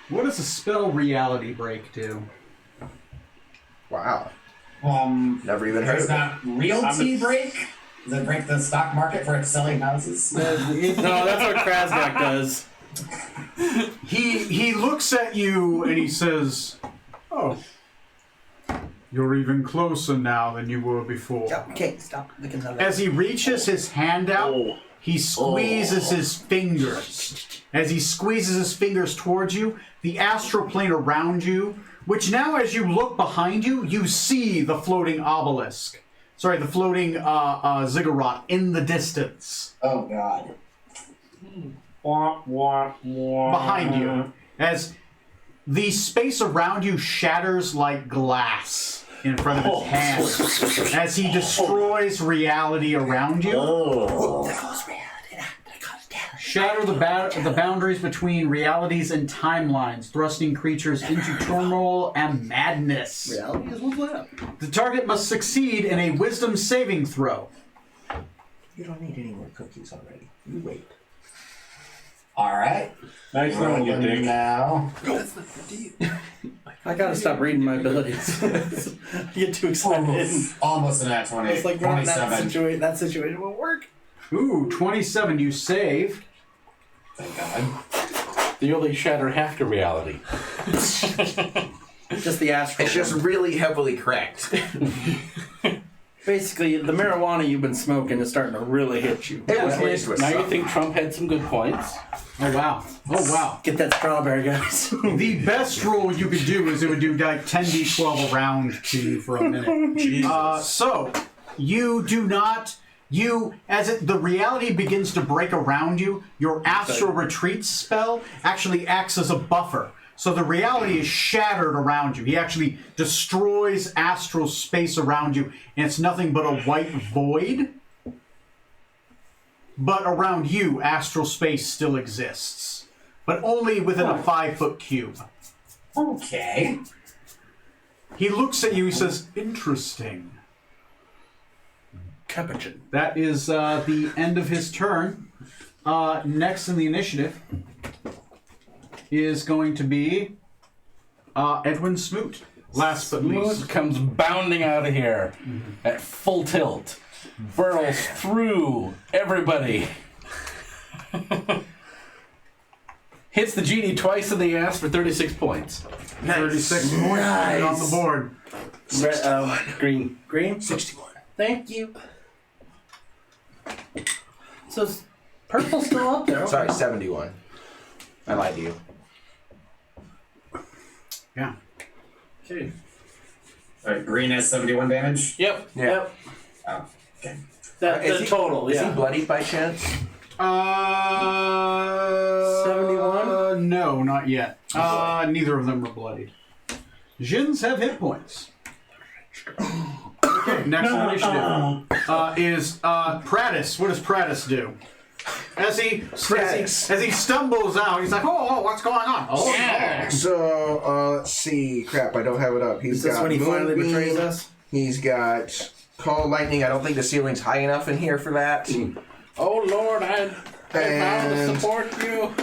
What does a spell reality break do? Wow. Never even heard There's of it. not realty break? Does it break the stock market for selling houses? No, that's what Krasnak does. He looks at you and he says, "Oh, you're even closer now than you were before." Okay, stop looking at that. As he reaches his hand out, Oh. he squeezes his fingers. As he squeezes his fingers towards you, the astral plane around you, which now as you look behind you, you see the floating obelisk. Sorry, the floating ziggurat in the distance. Oh god. Behind you. As the space around you shatters like glass in front of his hand. As he destroys reality around you. Oh. There goes reality. There goes down. Shatter the boundaries between realities and timelines, thrusting creatures into turmoil and madness. Reality is what's left. The target must succeed in a wisdom saving throw. You don't need any more cookies already. You wait. Alright. Nice knowing you, Dick. Now. I gotta stop reading my abilities. I get too excited. Almost an at 20. It's like not 27. that situation won't work. Ooh, 27, you save. Thank God. You only shatter half the reality. Just the astral. It's just really heavily cracked. Basically, the marijuana you've been smoking is starting to really hit you. It was laced with Now you something. think Trump had some good points? Oh, wow. Oh, wow. Get that strawberry, guys. The best roll you could do is it would do like 10d12 around to you for a minute. So, you do not... the reality begins to break around you, your astral retreat spell actually acts as a buffer. So the reality is shattered around you. He actually destroys astral space around you, and it's nothing but a white void. But around you, astral space still exists. But only within a 5-foot cube. Okay. He looks at you, he says, "Interesting." Capuchin. That is the end of his turn. Next in the initiative is going to be Edwin Smoot. Last but least. Smoot comes bounding out of here at full tilt. Burrows through everybody. Hits the genie twice in the ass for 36 points. 36 points on the board. Green. Green? 61. Thank you. So, purple's still up there. Sorry, 71. I lied to you. Yeah. Okay. Alright, green has 71 damage. Yep. Yeah. Oh, okay. Is The he- total, Is yeah. he bloodied by chance? 71? No, not yet. Neither of them are bloodied. Jins have hit points. Okay, next initiative is Pratis. What does Pratis do? As he stumbles out, he's like, "Oh, what's going on?" Oh, yeah. So, let's see. Crap, I don't have it up. He's Is this got when he finally Moonbeam. betrays us? He's got Call Lightning. I don't think the ceiling's high enough in here for that. Oh Lord, I vow to And support you.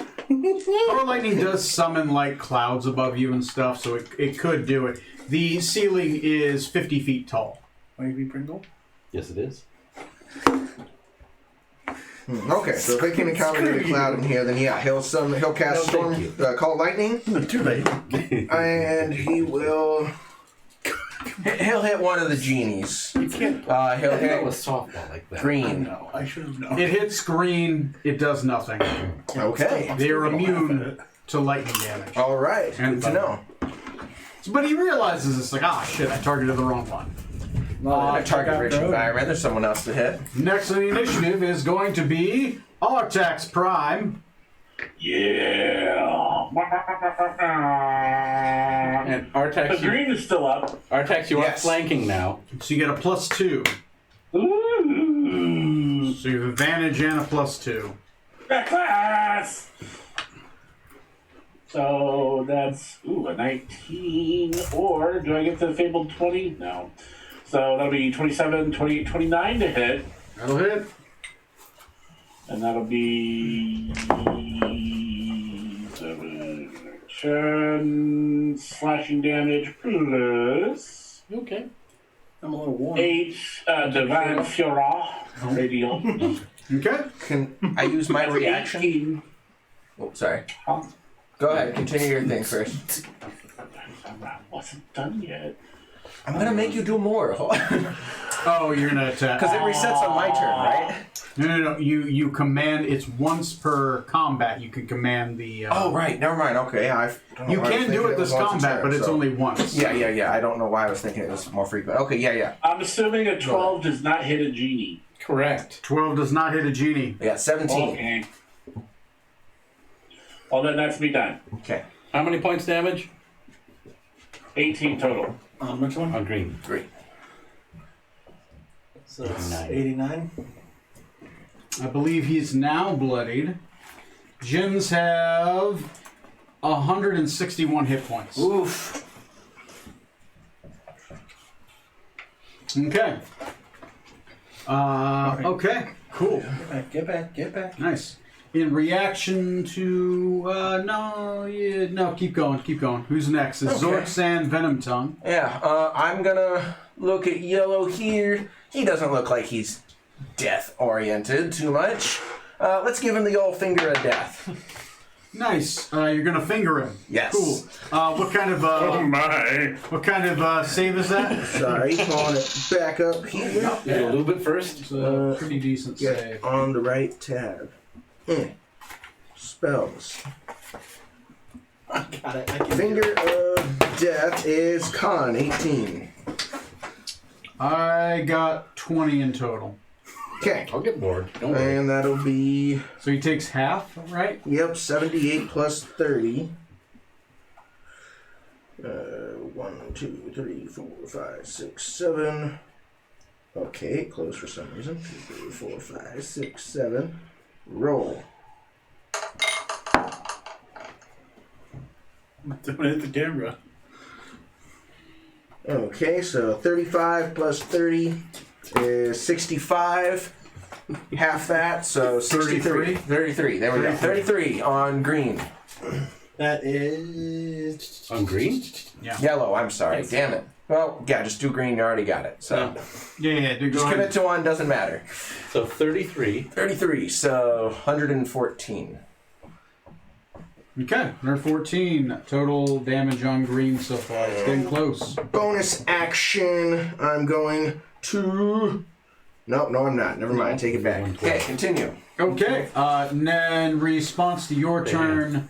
Power lightning does summon like clouds above you and stuff, so it could do it. The ceiling is 50 feet tall. Wavy Pringle? Yes, it is. okay, so if they can accommodate a cloud in here, then yeah, he'll cast Storm, Call Lightning, Too late. and he'll hit one of the genies. You can't. He'll I know hit a softball like that. green. No, I should have known. It hits green, it does nothing. Okay. They are immune to lightning damage. All right. Good to know. But he realizes it's like, ah, shit, I targeted the wrong one. Target-rich environment. There's someone else to hit. Next in the initiative is going to be Artax Prime. Yeah. And The Artax, green is still up. you are Yes. flanking now. So you get a +2. Ooh. So you have advantage and a +2. Back class. So that's a 19, or do I get to the fabled 20? No. So that'll be 27, 28, 29 to hit. That'll hit. And that'll be 10 slashing damage plus Okay. I'm a little warm. 8 divine fury radial. Okay. Can I use my reaction? 18. Oh, sorry. Huh? Go ahead. Continue your thing first. I wasn't done yet. I'm gonna make you do more. Because Oh, you're gonna attack. it resets on my turn, right? No. You command. It's once per combat. You can command the. Oh, right. Never mind. Okay. You can do it this combat, but it's only once. Yeah. I don't know why I was thinking it was more frequent. Okay. Yeah. I'm assuming a 12 does not hit a genie. Correct. 12 does not hit a genie. Yeah. 17. Okay. Well, then that's me done. Okay. How many points damage? 18 total. Which one? On green. Great. So it's 89. 89. I believe he's now bloodied. Jins have 161 hit points. Oof. Okay. Okay. Cool. Get back. Nice. In reaction to no, keep going. Who's next? It's Okay. Zorksan Venom Tongue. Yeah. I'm gonna look at Yellow here. He doesn't look like he's death-oriented too much. Let's give him the old finger of death. Nice. You're gonna finger him. Yes. Cool. What kind of my. what kind of save is that? Sorry, pulling it back up here. You lube it first. It's a pretty decent save. On the right tab. Spells. I got it. I can Finger of Death is Con 18. I got 20 in total. Okay. I'll get bored. Don't worry. And that'll be, So he takes half, right? 78 plus 30. 1, 2, 3, 4, 5, 6, 7. Okay, close for some reason. 2, 3, 4, 5, 6, 7. Roll. Don't hit the camera. Okay, so 35 plus 30 is 65. Half that, so 63. 33. There we go. 33 on green. That is On green? Yellow, I'm sorry. Damn it. Well, yeah, just do green. You already got it. So Yeah, dude, go just ahead. commit to one, doesn't matter. So 33. 33, so 114. Okay, another 14 total damage on green so far. It's getting close. Bonus action. I'm going to. No, I'm not. Never mind. Take it back. Okay, continue. Okay, and then in response to your turn,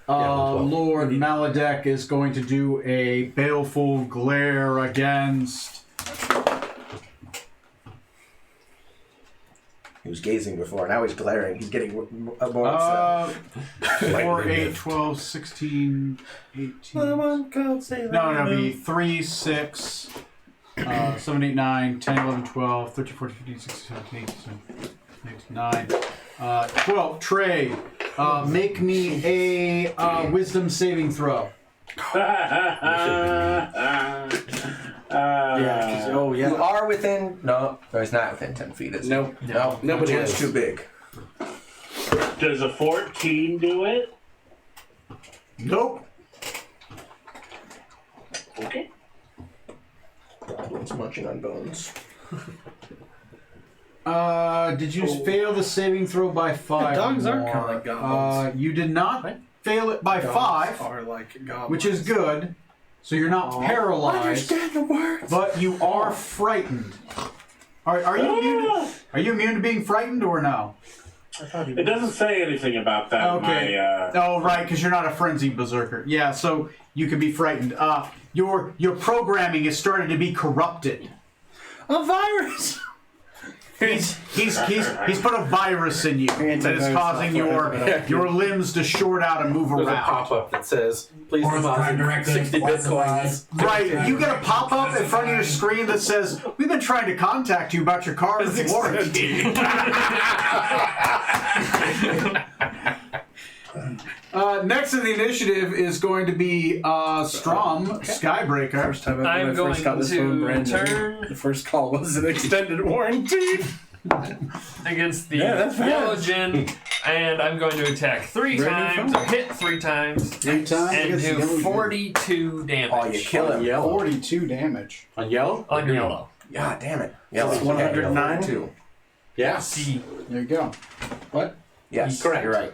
Lord Maladek is going to do a baleful glare against. He was gazing before, now he's glaring. He's getting more upset. 4, 8, 12, 16, 18. No, it'll be 3, 6, 7, 8, 9, 10, 11, 12, 13, 14, 15, 16, 17, 18, 19, 12. Trey, make me a wisdom saving throw. You are within. No, he's not within 10 feet, is he? Nope. No, Nobody it's is. too big. Does a 14 do it? Nope. Okay. Goblins munching on bones. Did you fail the saving throw by 5? dogs or are more? kinda like goblins. You did not fail it by 5, Are like goblins. which is good. So you're not paralyzed, the words. but you are frightened. Are you immune? Are you immune to being frightened or no? It doesn't say anything about that. Okay. Oh, right, because you're not a frenzied berserker. Yeah, so you can be frightened. Your programming is starting to be corrupted. A virus. He's put a virus in you that is causing your limbs to short out and move There's a around. pop-up that says, please Or the prime deposit directive 60 bitcoins. Right, you get a pop-up in front of your screen that says, "We've been trying to contact you about your car's warranty." Next in the initiative is going to be Strom Skybreaker. First time I'm when I first got this phone going brand to new, turn. the first call was an extended warranty. against the Yeah, that's yellow fast. Jin, and I'm going to attack 3 Very times, fun. or hit 3 times, 3 times and against the do yellow Jin. 42 damage. Oh, you kill him. Yellow. 42 damage. On yellow? on yellow. God damn it. Yeah, So it's 109? Two. Yeah. See, There you go. What? Yes, Correct. You're right.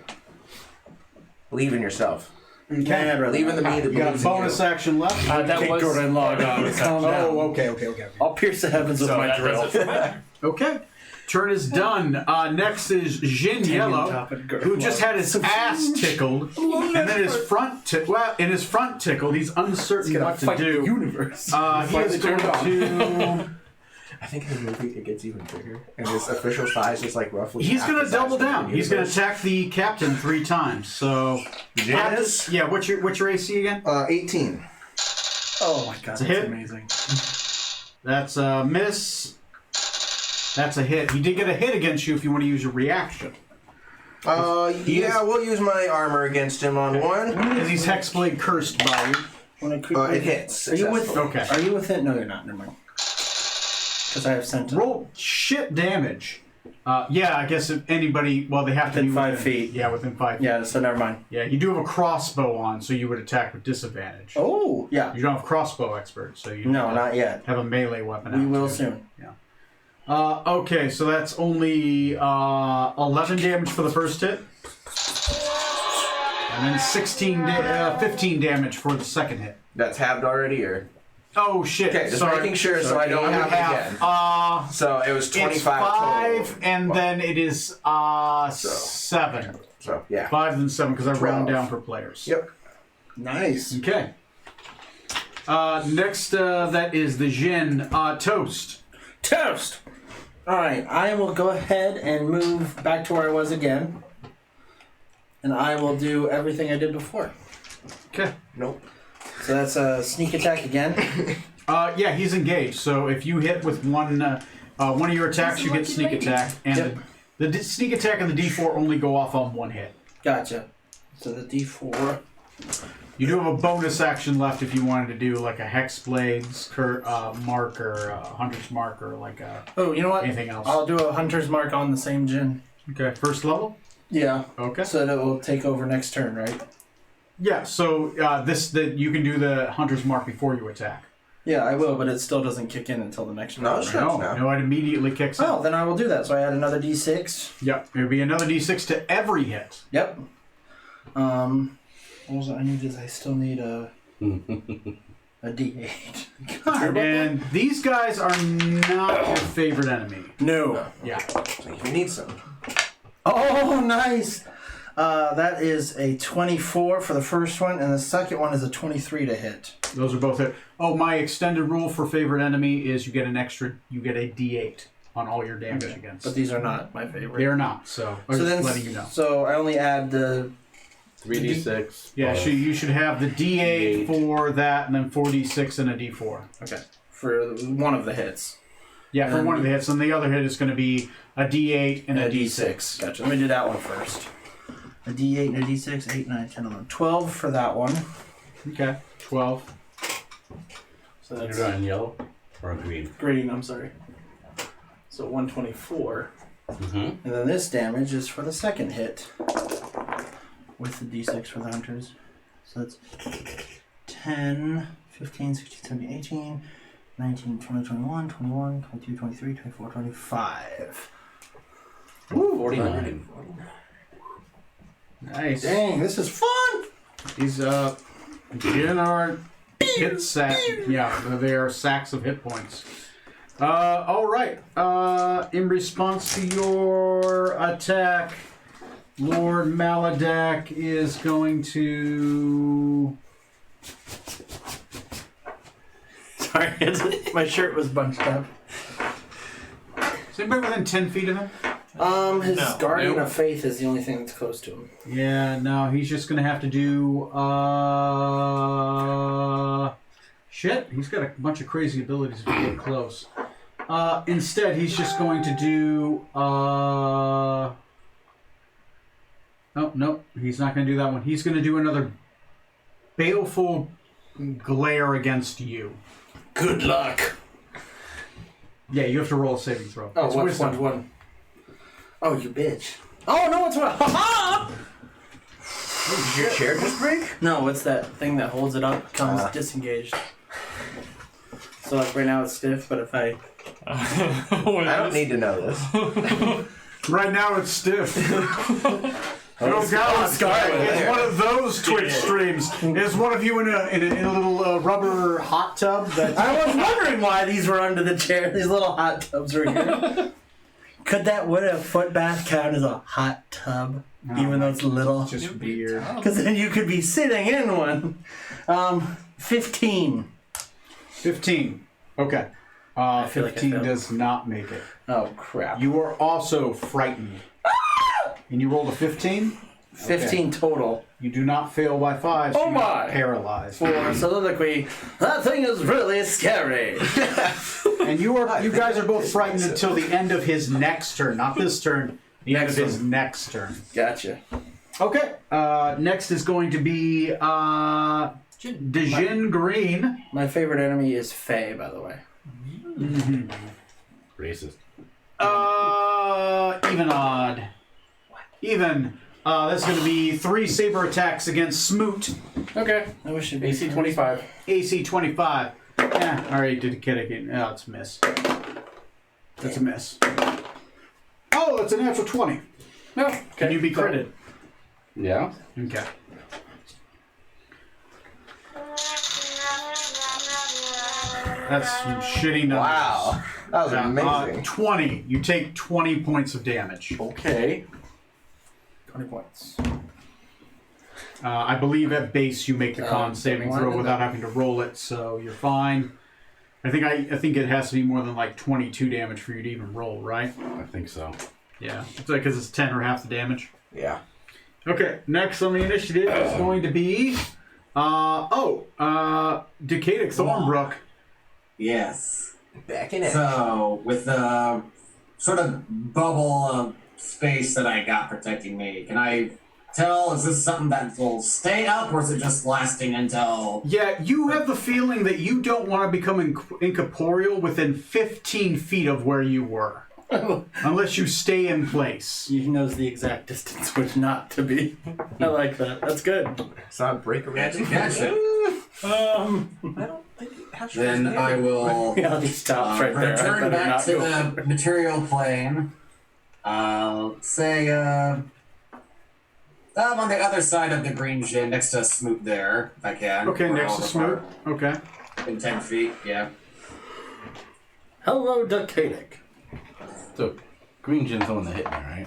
Believe in yourself. Okay. Yeah, Believe in the me that You got a believes in bonus you. action left? that Okay, was Gordon, log on. Calm down. Oh, okay. I'll pierce the heavens with so my that drill. does it for me. Okay. Turn is done. Next is Jin Yellow, who just had his ass tickled, and then his front in his front tickled. He's uncertain what to do. Universe. He is going to. I think in the movie it gets even bigger, and his official size is like roughly. He's half going the to size double of the down. He's going to universe. attack the captain 3 times. So, Captain- is? yeah. What's your AC again? 18. Oh my god, that's a hit. amazing. That's a miss. That's a hit. He did get a hit against you if you want to use your reaction. Yeah, we'll use my armor against him on one. Because he's Hexblade cursed by you. When I quickly- It hits. Are you with? successfully. Okay. Are you within? No, you're not. Never mind. Because I have sent. Roll shit damage. Yeah, I guess if anybody. Well, they have to Within be 5 feet. Yeah, within 5 feet. Yeah, so never mind. Yeah, you do have a crossbow on, so you would attack with disadvantage. Oh, yeah. You don't have crossbow expert, so you No, not yet. have a melee weapon. We out will too. soon. Okay, so that's only 11 damage for the first hit. And then 15 damage for the second hit. That's halved already, or Oh shit! okay? Just Sorry. making sure so I don't would have it again. have, So it was 25 it's 5, total. and then it is 7. So yeah. 5 and 7 because I round 12. down for players. Yep. Nice. Okay. Next, that is the Jin Toast. Toast. All right, I will go ahead and move back to where I was again, and I will do everything I did before. Okay. Nope. So that's a sneak attack again. Yeah, he's engaged. So if you hit with one of your attacks, you get sneak attack, and Yep. the sneak attack and the D4 only go off on one hit. Gotcha. So the D4. You do have a bonus action left if you wanted to do like a Hexblade's mark or a Hunter's mark or like a Oh, you know what? anything else. I'll do a hunter's mark on the same Jin. Okay, first level. Yeah. Okay. So that it will take over next turn, right? Yeah. So you can do the Hunter's mark before you attack. Yeah, I will, but it still doesn't kick in until the next No, round. sure. right? No, it immediately kicks in. Oh, then I will do that. So I add another D6. Yep. It would be another D6 to every hit. Yep. What was it? I still need a D8. And these guys are not your favorite enemy. No. Yeah. So you need some. Oh, nice. That is a 24 for the first one, and the second one is a 23 to hit. Those are both it. Oh, my extended rule for favorite enemy is you get a D8 on all your damage against. But these are not my favorite. They're not, so I'm so just then, letting you know. So I only add the 3d6. Yeah, plus- so you should have the D8 D8. for that, and then 4d6 and a D4. okay for one of the hits. Yeah, for one of the hits, and the other hit is going to be a D8 and a D6. Gotcha. Let me do that one first. A D8 and a D6, 8, 9, 10, 11, 12 for that one. Okay, 12. So You're that's on yellow or green? green. I'm sorry. So 124. Mm-hmm. And then this damage is for the second hit with the D6 for the hunters. So that's 10, 15, 16, 17, 18, 19, 20, 21, 21, 22, 23, 24, 25. Ooh, 49. Nice. Dang, this is fun! These Jin are hit sack. Yeah, they are sacks of hit points. All right. In response to your attack, Lord Maladak is going to. Sorry, my shirt was bunched up. Is anybody within 10 feet of him? His No. Guardian Nope. of Faith is the only thing that's close to him. Yeah, no, he's just gonna have to do shit. He's got a bunch of crazy abilities if you get close. Instead, he's just going to do no, he's not gonna do that one. He's gonna do another baleful glare against you. Good luck. Yeah, you have to roll a saving throw. Oh, It's what's wisdom. one? Oh, you bitch. Oh no, it's what? Ha Did your chair just break? No, it's that thing that holds it up comes disengaged. So like right now it's stiff, but if I I don't need to know this. Right now it's stiff. Oh God, it's one of those Twitch streams. Is one of you in a little rubber hot tub? That I was wondering why these were under the chair. These little hot tubs were here. Would a foot bath count as a hot tub, even though it's little? just weird. Because then you could be sitting in one. 15. 15. Okay. feel like I 15 failed. does not make it. Oh crap. You are also frightened. And you rolled a 15? 15 total. You do not fail by 5, so Oh you're not my. paralyzed. For soliloquy, that thing is really scary. And you guys are both frightened until the end of his next turn. Not this turn. The end of his next turn. Gotcha. Okay. Next is going to be Dejin Green. My favorite enemy is Faye, by the way. Racist. Even odd. Even. That's going to be 3 saber attacks against Smoot. Okay. I wish it'd be AC 25. AC 25. Yeah, alright, did a kid again. Oh, it's a miss. That's a miss. Oh, it's a natural 20. No. Okay. Can you be critted? Yeah. Okay. That's some shitty numbers. Wow. That was amazing. 20. You take 20 points of damage. Okay. 20 points. I believe at base you make the con saving why throw did without that- having to roll it, so you're fine. I think it has to be more than like 22 damage for you to even roll, right? I think so. Yeah. It's like because it's 10 or half the damage. Yeah. Okay, next on the initiative is going to be Decadic Thornbrook. Yes. Back in it. So, with the sort of bubble of space that I got protecting me, can I tell, is this something that will stay up, or is it just lasting until... Yeah, you have the feeling that you don't want to become incorporeal within 15 feet of where you were. Unless you stay in place. He knows the exact distance which not to be. I like that. That's good. It's not break a Gotcha, range. gotcha. I don't think it has to Then be I will Yeah, he stops right there. I return better back not to go. the material plane. Say, I'm on the other side of the green gin, next to Smoot there, if I can. Okay, We're next all to Smoot. apart. Okay. In 10 feet, yeah. Hello, Decadic. So, Green Jin's the one that hit me, right?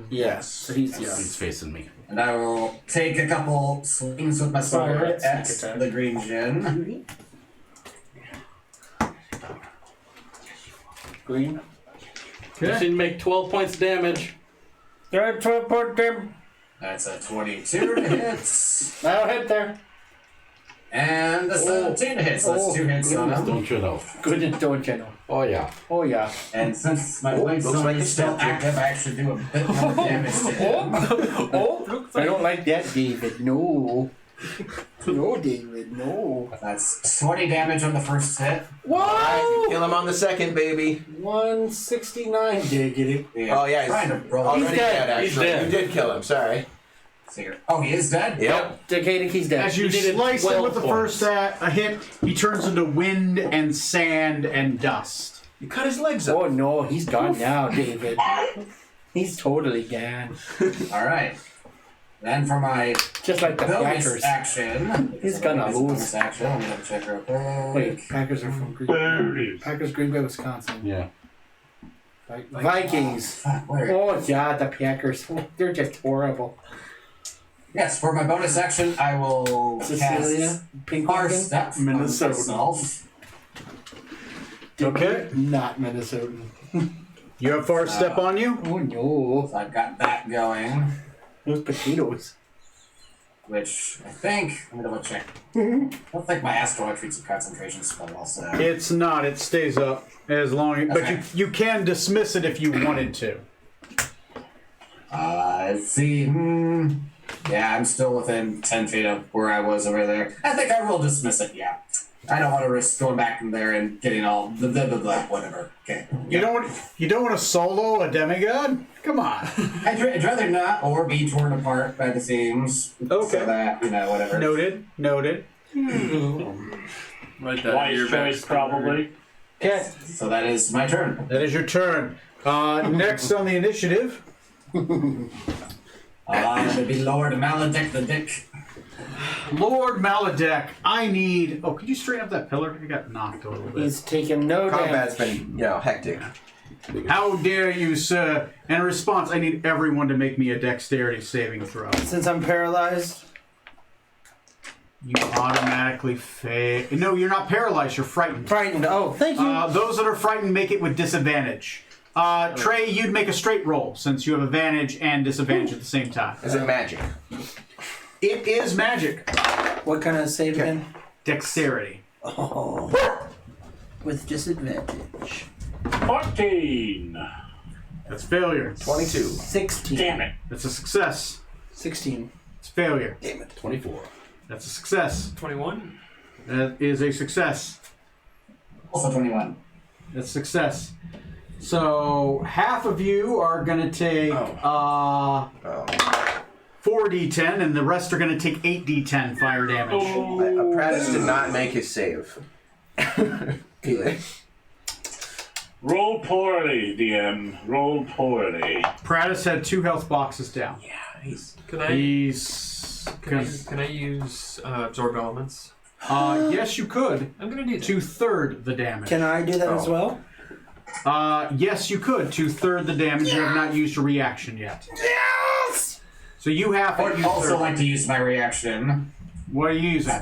Yes. So he's He's facing me. And I will take a couple swings with my sword Fire, at sneak attack. the green gin. green. You should make 12 points of damage. Good to put them. That's a 22 to hit. Now hit there. And a 17 to hit, so that's 2 hits on him. Don't you know? Good, don't you know? Oh, yeah. Oh yeah. And since my blade looks stone like is it's still still active, I actually do a bit more damage to him. Oh, I don't like that, David. No. No, David. No. That's 20 damage on the first hit. Whoa! Kill him on the second, baby. 169. Diggity. Yeah, Oh, yeah, trying to roll. Already dead. dead, He's actually. dead. You did kill him, sorry. See here. Oh, he is dead? Yep. Decadic, he's dead. As you needed slice him 12 with the points. first a hit, he turns into wind and sand and dust. You cut his legs up. Oh no, he's gone now, David. He's totally gone. Alright. Then for my Just like the bonus Packers. action. He's gonna lose. Bonus action. Let me double check real quick. Wait, Packers are from Green Bay. Packers, Green Bay, Wisconsin. Yeah. Vikings. Fuck, where? Oh yeah, the Packers. They're just horrible. Yes, for my bonus action, I will Cecilia, cast Pink Far Wagon? Step Minnesota. on myself. Okay. Not Minnesota. You have far step on you? Oh no. So I've got that going, Those potatoes. which I think, let me double check. I don't think my asteroid treats a concentration spell also. It's not. It stays up as long, but Okay. you can dismiss it if you wanted to. Let's see. Yeah, I'm still within 10 feet of where I was over there. I think I will dismiss it, yeah. I don't want to risk going back in there and getting all the whatever. Okay. You don't want to solo a demigod? Come on. I'd rather not or be torn apart by the seams. Okay. So that, whatever. Noted. Right there. Wise choice, probably. Okay. So that is my turn. That is your turn. Next on the initiative. It'd be Lord Maledek the Dick. Lord Maledek, I need... Oh, could you straighten up that pillar? It got knocked a little bit. He's taken no Combat's damage. been, hectic. How dare you, sir? And in response, I need everyone to make me a dexterity saving throw. Since I'm paralyzed, You automatically fail. No, you're not paralyzed. You're frightened. frightened. Oh, thank you. Those that are frightened make it with disadvantage. Trey, you'd make a straight roll since you have advantage and disadvantage at the same time. Is it magic? It is magic. What kind of save again? Dexterity. Oh. With disadvantage. 14. That's failure. 22. 16. Damn it. That's a success. 16. It's failure. Damn it. 24. That's a success. 21. That is a success. Also 21. That's success. So half of you are gonna take 4d10, and the rest are gonna take 8d10 fire damage. Pratis did not make his save. Either. Roll poorly, DM. Roll poorly. Pratis had 2 health boxes down. Yeah, he's... Can I can I use absorb elements? Yes, you could. I'm gonna do that. 2/3 the damage. Can I do that as well? Yes, you could. 2/3 the damage. You have not used a reaction yet. Yes! So you have I would it. also like to use my reaction. What are you using?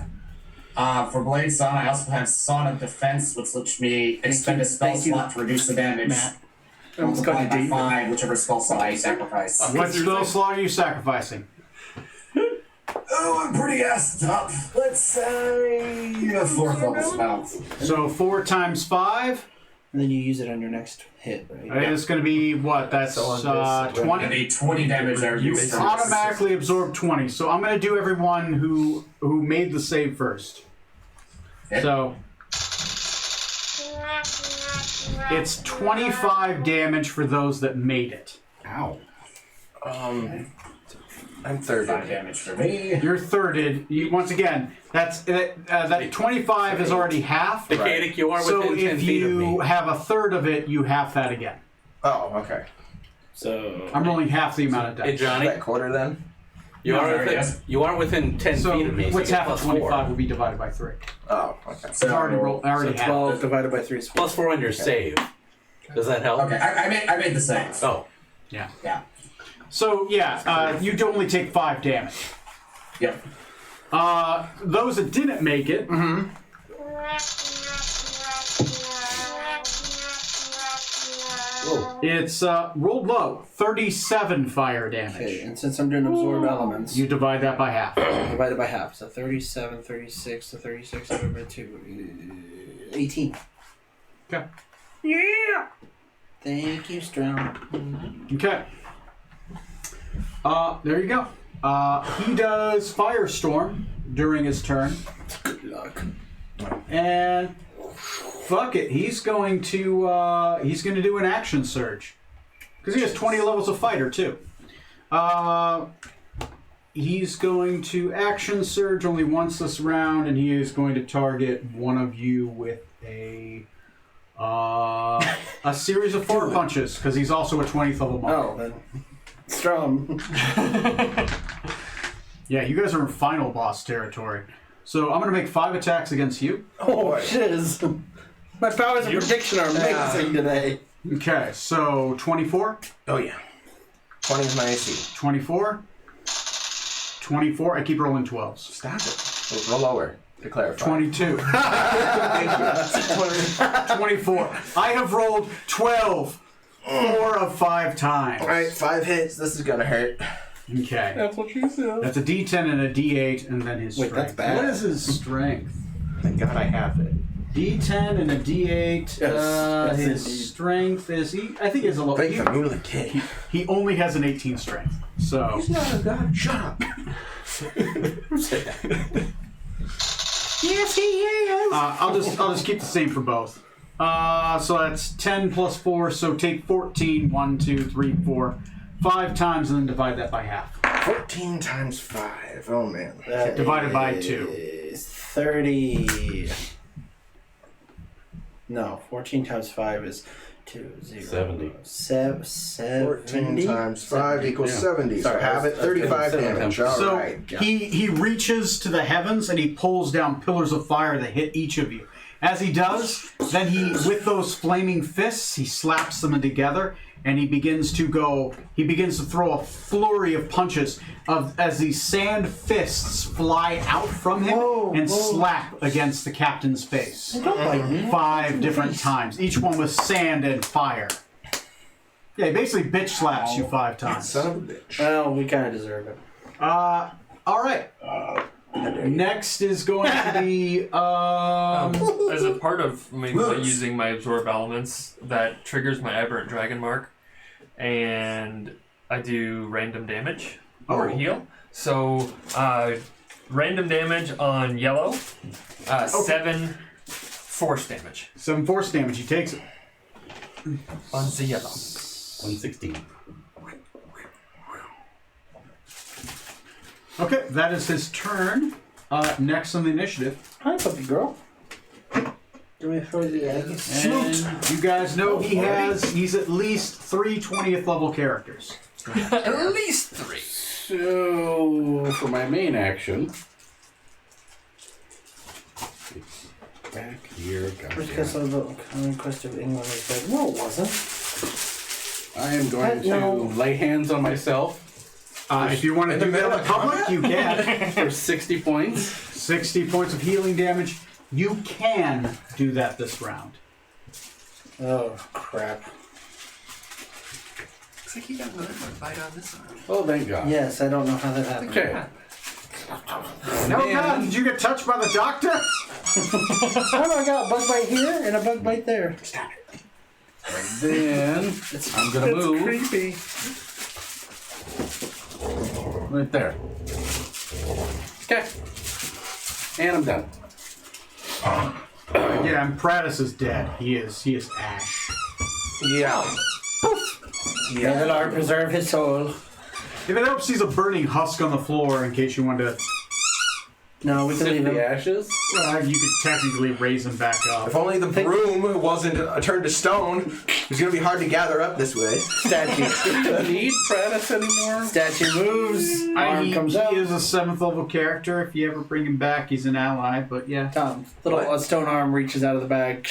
For Blade Son, I also have Son of Defense, which lets me expend a spell Thank you, slot to reduce the damage. Matt. I almost called you Multiplied by David. 5, whichever spell slot I sacrifice. What spell slot are you sacrificing? Oh, I'm pretty assed up. Let's say a 4th level spell. So 4 times 5. And then you use it on your next hit, right? It's going to be what? That's So on this, 20. It'd be 20 damage there. You automatically absorb 20. So I'm going to do everyone who made the save first. Okay. So it's 25 damage for those that made it. Ow. I'm 30. 5 damage for me. You're thirded. Once again, that 25 is already half. Decadic, you are So within 10 if feet of me. you have a third of it, you half that again. Oh, okay. So I'm rolling half the amount of Hey dice. Is Johnny, that quarter then? you No, are sorry, within, yes. you are within 10 So feet of me. what's so half of plus 25 4. will be divided by 3. Oh, okay. It's already rolled. I already So have 12 it. divided by 3 is 4. Plus 4 on your save. Does that help? Okay, I made the save. Oh, Yeah. Yeah. So yeah, you only take 5 damage. Yep. Those that didn't make it, it's rolled low, 37 fire Okay, damage. and since I'm doing absorb elements, You divide that by half. divided by half. So 37, 36, so 36 divided by 2. 18. Okay. Yeah! Thank you, Strom. Okay. There you go. He does Firestorm during his turn. Good luck. And fuck it, he's going to do an action surge because he has 20 levels of fighter too. He's going to action surge only once this round, and he is going to target one of you with a series of 4 punches because he's also a 20th level monk. Oh, then. Strom. Yeah, you guys are in final boss territory. So I'm going to make 5 attacks against you. Oh, shiz. My powers of prediction are amazing today. Okay, so 24. Oh, yeah. 20 is my AC. 24. 24. I keep rolling 12s. Stop it. Roll lower to clarify. 22. Thank you. 24. I have rolled 12. 4 of 5 times. Alright, 5 hits. This is gonna hurt. Okay. That's what you said. That's a D10 and a D8, and then his Wait, strength. that's bad. What is his strength? Thank God I have it. D10 and a D8. Yes, His indeed. strength is... I think it's a low... Thank the moon of the kid. He only has an 18 strength. So... He's not a god. Shut up. Yes, he is. I'll just keep the same for both. So that's 10 plus 4, so take 14, 1, 2, 3, 4, 5 times, and then divide that by half. 14 times 5. Oh, man. That Divided by 2. is 30. No, 14 times 5 is 2, 0. 70. 14 times 5 equals 70. So Sorry, have it 35 damage. All So right. he reaches to the heavens and he pulls down pillars of fire that hit each of you. As he does, then he, with those flaming fists, he slaps them together and he begins to throw a flurry of punches as these sand fists fly out from him and slap against the captain's face. Don't bite me. 5 different times, each one with sand and fire. Yeah, he basically bitch slaps you 5 times. Son of a bitch. Well, we kind of deserve it. All right. Next is going to be As a part of me using my absorb elements, that triggers my aberrant dragon mark, and I do random damage or heal. So random damage on yellow, 7 force damage 7 force damage. He takes it. on the yellow. 116. Okay, that is his turn. Next on the initiative. Hi, puppy girl. Do we throw the egg? And you guys know he's at least 3 20th level characters. At least 3. So, for my main action, it's back here. First castle of the conquest of England was said, no, it wasn't. I am going to lay hands on myself If you want to do that in public, you can. for 60 points. 60 points of healing damage. You can do that this round. Oh, crap. Looks like you got another bite on this one. Oh, thank God. Yes, I don't know how that happened. Okay. No, God, did you get touched by the doctor? Oh, I got a bug bite here and a bug bite there. Stop it. Then I'm going to move Creepy. right there. Okay. And I'm done. Yeah, and Pratis is dead. He is ash. Yeah. May the Lord preserve his soul. If it helps, he's a burning husk on the floor in case you want to... No, we can Sip leave the him. ashes. you could technically raise him back up. If only the broom wasn't turned to stone, it's going to be hard to gather up this way. Statue. Do I need Pratis anymore? Statue moves. Arm comes he out. is a 7th level character. If you ever bring him back, he's an ally, but yeah. Tom, little stone arm reaches out of the bag.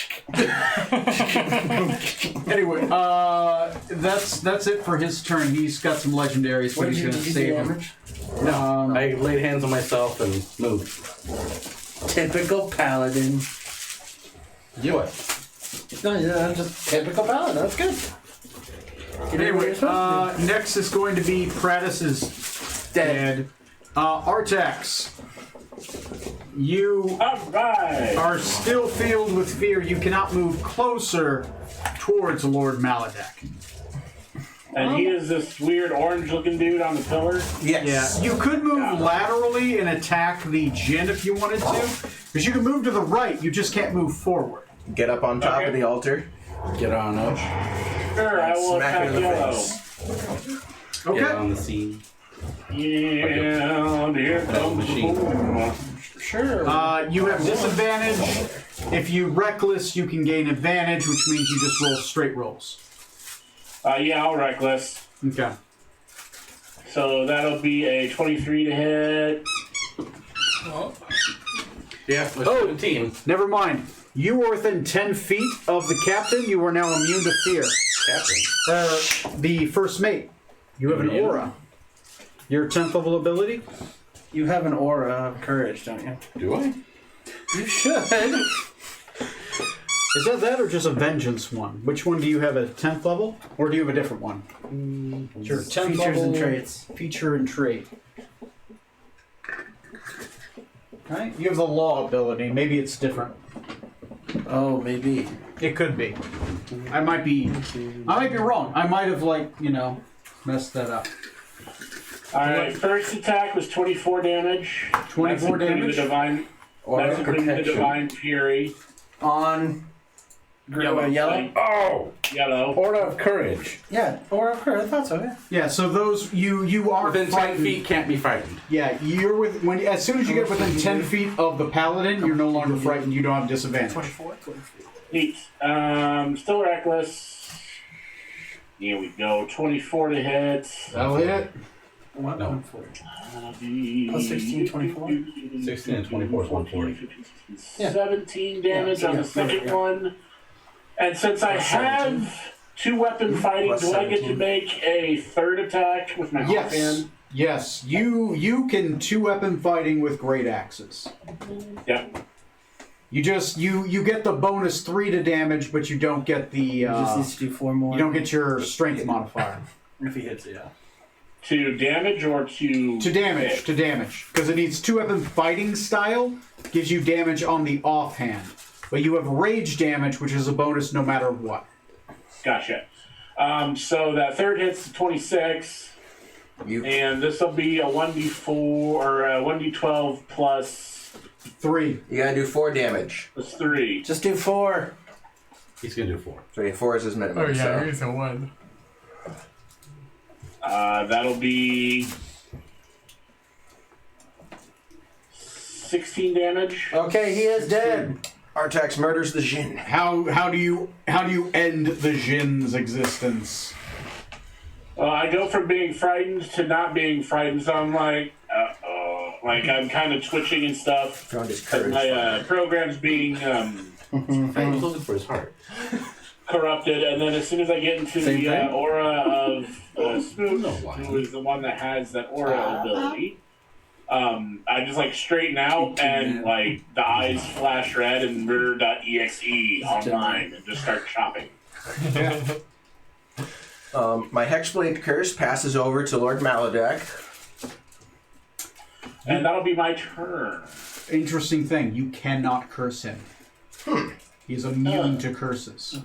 Anyway, that's it for his turn. He's got some legendaries, but he's going to save him. I laid hands on myself and moved. Typical paladin. Do it. No, yeah, just typical paladin. That's good. Anyway, next is going to be Pratis' dead. Artax, you Alright! are still filled with fear. You cannot move closer towards Lord Maladek. And he is this weird orange looking dude on the pillar. Yes. Yeah, you could move laterally and attack the Jinn if you wanted to, because you can move to the right. You just can't move forward. Get up on top of the altar. Get on up. Sure, I will Smack it attack in the yellow. face. Okay. Get on the scene. Yeah, here comes machine. the boom. Sure. You have disadvantage. If you reckless, you can gain advantage, which means you just roll straight rolls. Yeah, I'll reckless. Okay. So that'll be a 23 to hit. Yeah, 17. Never mind. You are within 10 feet of the captain. You are now immune to fear. Captain. The first mate. You have an Immune? aura. Your 10th level ability? You have an aura of courage, don't you? Do I? You should. Is that or just a vengeance one? Which one do you have at 10th level? Or do you have a different one? Your 10th Features level and traits. Feature and trait. Right? You have the law ability. Maybe it's different. Oh, maybe. It could be. I might be wrong. I might have messed that up. Alright, first attack was 24 damage. 24 That's including damage? The divine Aura That's of including the protection. Divine Fury. On yellow. Oh, yellow. Aura of courage. Yeah, or of course, I thought so. Yeah. Yeah, so those you are Within 10 frightened. feet, can't be frightened. Yeah, you're with when as soon as you get within 10 feet of the paladin, you're no longer frightened. You don't have disadvantage. 24. Neat. Still reckless. Here we go. 24 to hit. That'll hit it. What? No. 140. Plus 16, 24. 16 and 24 is 140. Yeah. 17 damage on the second one. And since I have 2-weapon fighting, Plus do I get to 17. make a third attack with my Yes. offhand? Yes. You can 2-weapon fighting with great axes. Yep. You just you get the bonus 3 to damage, but you don't get the Just needs to do 4 more. you don't get your strength modifier. If he hits it, yeah. To damage or to... To damage, hit? to damage. Because it needs 2-weapon fighting style, gives you damage on the offhand. But you have rage damage, which is a bonus no matter what. Gotcha. So that third hit's 26, and this will be a 1d4 or a 1d12 plus 3. You gotta do 4 damage. 3. Just do 4. He's going to do 4. So yeah, 4 is his minimum. so. he's a 1. That'll be 16 damage. Okay, he is dead. Artax murders the Jinn. How do you end the Jin's existence? I go from being frightened to not being frightened, so I'm like, like I'm kind of twitching and stuff. Found his 'Cause courage. my program's being I was looking for his heart. corrupted, and then as soon as I get into Same the thing? aura of Spook, No, why? who is the one that has that aura ability, I just like straighten out and like the eyes flash red and murder.exe online and just start chopping. My Hexblade Curse passes over to Lord Maladek. And that'll be my turn. Interesting thing, you cannot curse him. He's immune to curses.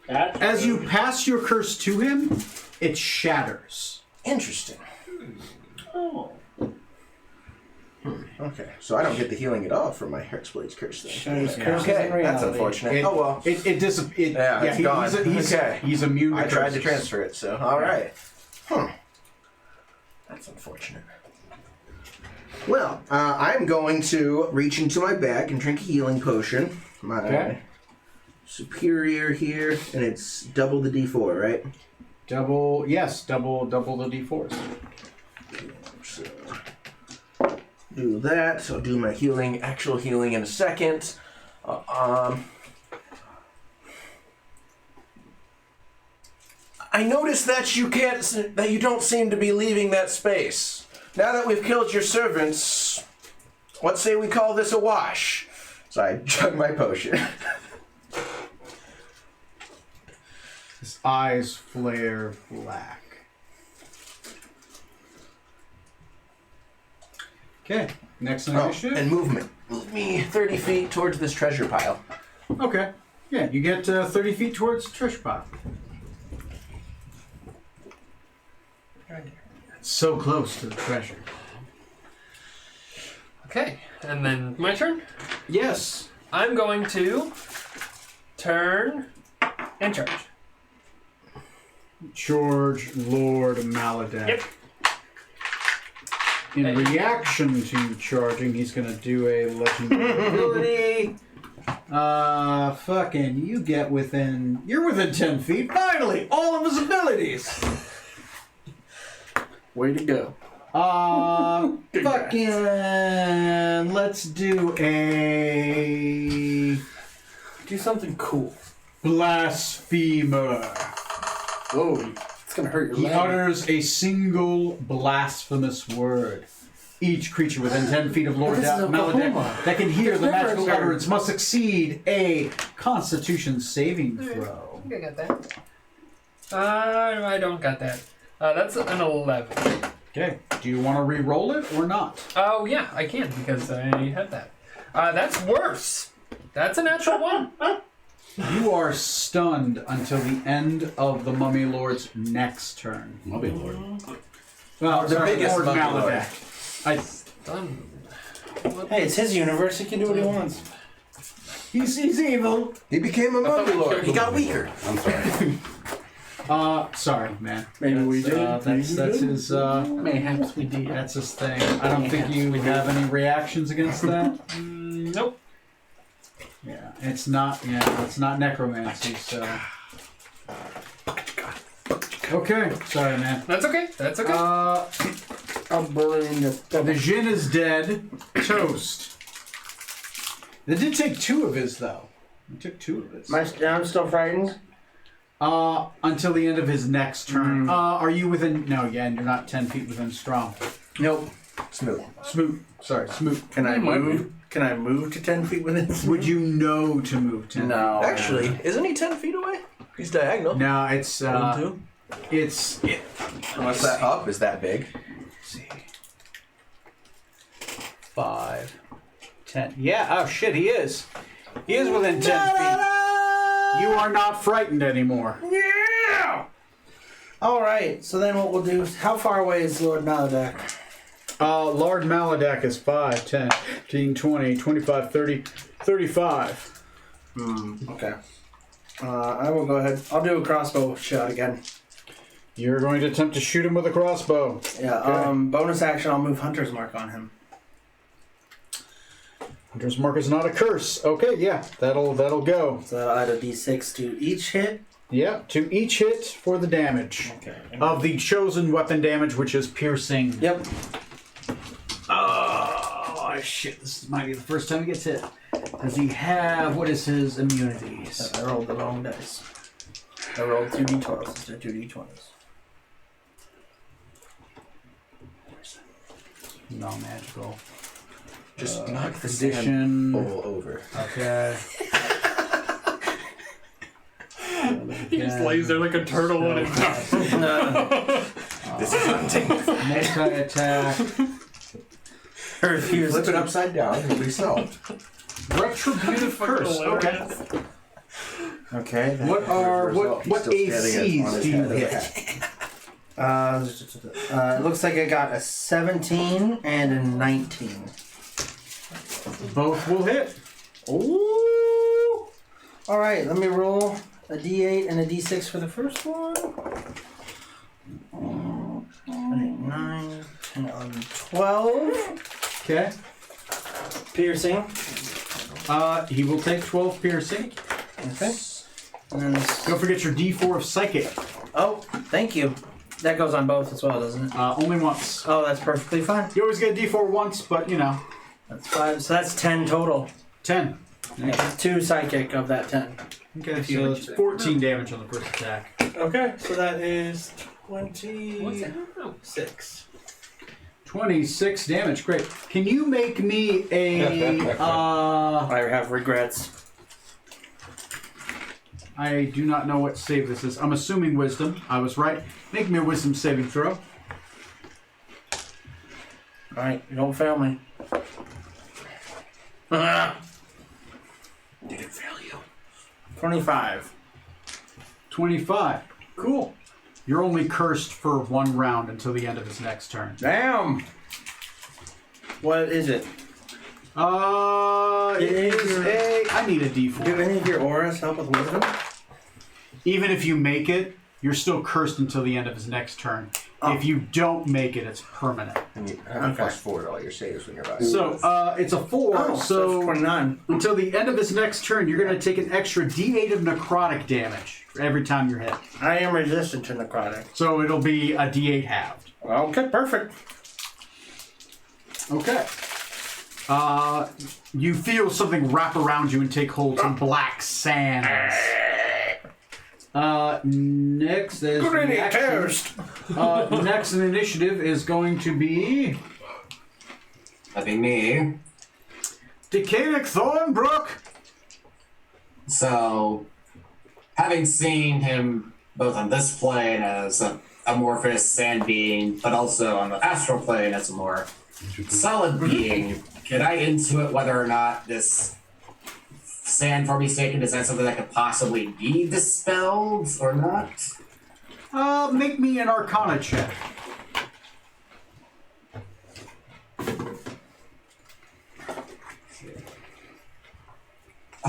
That's As you pass your curse to him, it shatters. Interesting. Oh. Okay, so I don't get the healing at all from my Hexblade's Curse then. Shatters curses Okay, in that's reality. unfortunate. Oh well. Yeah, it's gone. He's immune to I tried to curses. transfer it, so alright. That's unfortunate. Well, I'm going to reach into my bag and drink a healing potion. My Okay. superior here, and it's double the D4, right? Double the D4s. So do that. So I'll do my healing, actual healing in a second. I noticed that you don't seem to be leaving that space. Now that we've killed your servants, what say we call this a wash? So I chug my potion. His eyes flare black. Okay, next initiative. And movement. Move me 30 feet towards this treasure pile. Okay. Yeah, you get 30 feet towards the treasure pile. So close to the treasure. Okay, and then my turn. Yes. I'm going to turn and charge. George Lord Maladek. Yep. In reaction to charging, he's going to do a legendary ability. Fucking, you're within 10 feet. Finally, all of his abilities. Way to go. Fucking, let's do a Do something cool. blasphemer. Whoa, it's gonna hurt your He leg. utters a single blasphemous word. Each creature within 10 feet of Lord This is Maladek Oklahoma. that can hear the There's never magical a turn. utterance must succeed a Constitution saving throw. I got that. I don't got that. That's an 11. Okay. Do you want to re-roll it or not? Oh, yeah, I can because I have that. That's worse. That's a natural 1. You are stunned until the end of the Mummy Lord's next turn. Mummy Lord. Well, The sorry, biggest Lord Mummy Lord. Maladek. Done. Hey, it's his universe. He can do what he wants. He's evil. He became a monkey lord. He got weaker. I'm sorry. Sorry, man. Maybe we did. That's his. Mayhaps we did. That's his thing. I don't think you have any reactions against that. Nope. Yeah, it's not. Yeah, it's not necromancy. So. Okay, sorry, man. That's okay. That's okay. I'm bullying The Jin is dead. Toast. They did take 2 of his though. They took 2 of his. I'm still frightened. Until the end of his next turn. Are you within? No, yeah, you're not 10 feet within Strong. Nope. Smooth. Smoot. Sorry, Smoot. Can I move? Can I move to 10 feet within? Would you know to move 10? No. Actually, isn't he 10 feet away? He's diagonal. No, it's it's What's that up? Is that big? Let's see. 5, 10. Yeah. Oh shit, he is. He is within 10 feet. You are not frightened anymore. Yeah! Alright, so then what we'll do is, how far away is Lord Maladak? Lord Maladak is 5, 10, 15, 20, 25, 30, 35. Okay. I will go ahead. I'll do a crossbow shot again. You're going to attempt to shoot him with a crossbow. Yeah, bonus action, I'll move Hunter's Mark on him. Hunter's Mark is not a curse. Okay, yeah, that'll go. So that'll add a d6 to each hit. Yeah, to each hit for the damage. Okay. Of the chosen weapon damage, which is piercing. Yep. Oh, shit, this might be the first time he gets hit. Does he have, what is his immunities? I rolled the wrong dice. I rolled 2d12s instead of 2d20s. Non-magical. Just knock the sand Condition. bowl over. Okay. He just lays there like a turtle on his back. This is hunting. Multi-attack. I refuse. Flip it upside down. It'll be solved. Retributive curse. Okay. Okay. What ACs do you hit? It looks like I got a 17 and a 19. Both will hit. Ooh! Alright, let me roll a d8 and a d6 for the first one. 9, 10, 11, 12. Okay. Piercing. He will take 12 piercing. Okay. And then Don't forget your D4 of psychic. oh, thank you. That goes on both as well, doesn't it? Only once. Oh, that's perfectly fine. You always get a D4 once, but you know. That's 5. So that's 10 total. 10. Yeah, 2 psychic of that 10. Okay, so it's 14 damage on the first attack. Okay, so that is What's 26. 26 damage. Great. Can you make me a I have regrets. I do not know what save this is. I'm assuming wisdom. I was right. Make me a wisdom saving throw. Alright, you don't fail me. Didn't fail you. 25. 25. Cool. You're only cursed for 1 round until the end of his next turn. Damn! What is it? It is a... I need a D4. Do any of your auras help with wisdom? Even if you make it, you're still cursed until the end of his next turn. Oh. If you don't make it, it's permanent. And you have a +4 to all your saves when you're by. So, it's a 4, Oh, so it's 29. until the end of his next turn, you're going to take an extra D8 of necrotic damage for every time you're hit. I am resistant to necrotic. So it'll be a D8 halved. Okay, perfect. Okay. You feel something wrap around you and take hold, some black sands. Next is next in initiative is going to be That'd be me. Decadic Thornbrook. So, having seen him both on this plane as an amorphous sand being, but also on the astral plane as a more solid being, can I intuit whether or not this sand for me taken is that something that could possibly be dispelled or not? Make me an Arcana check.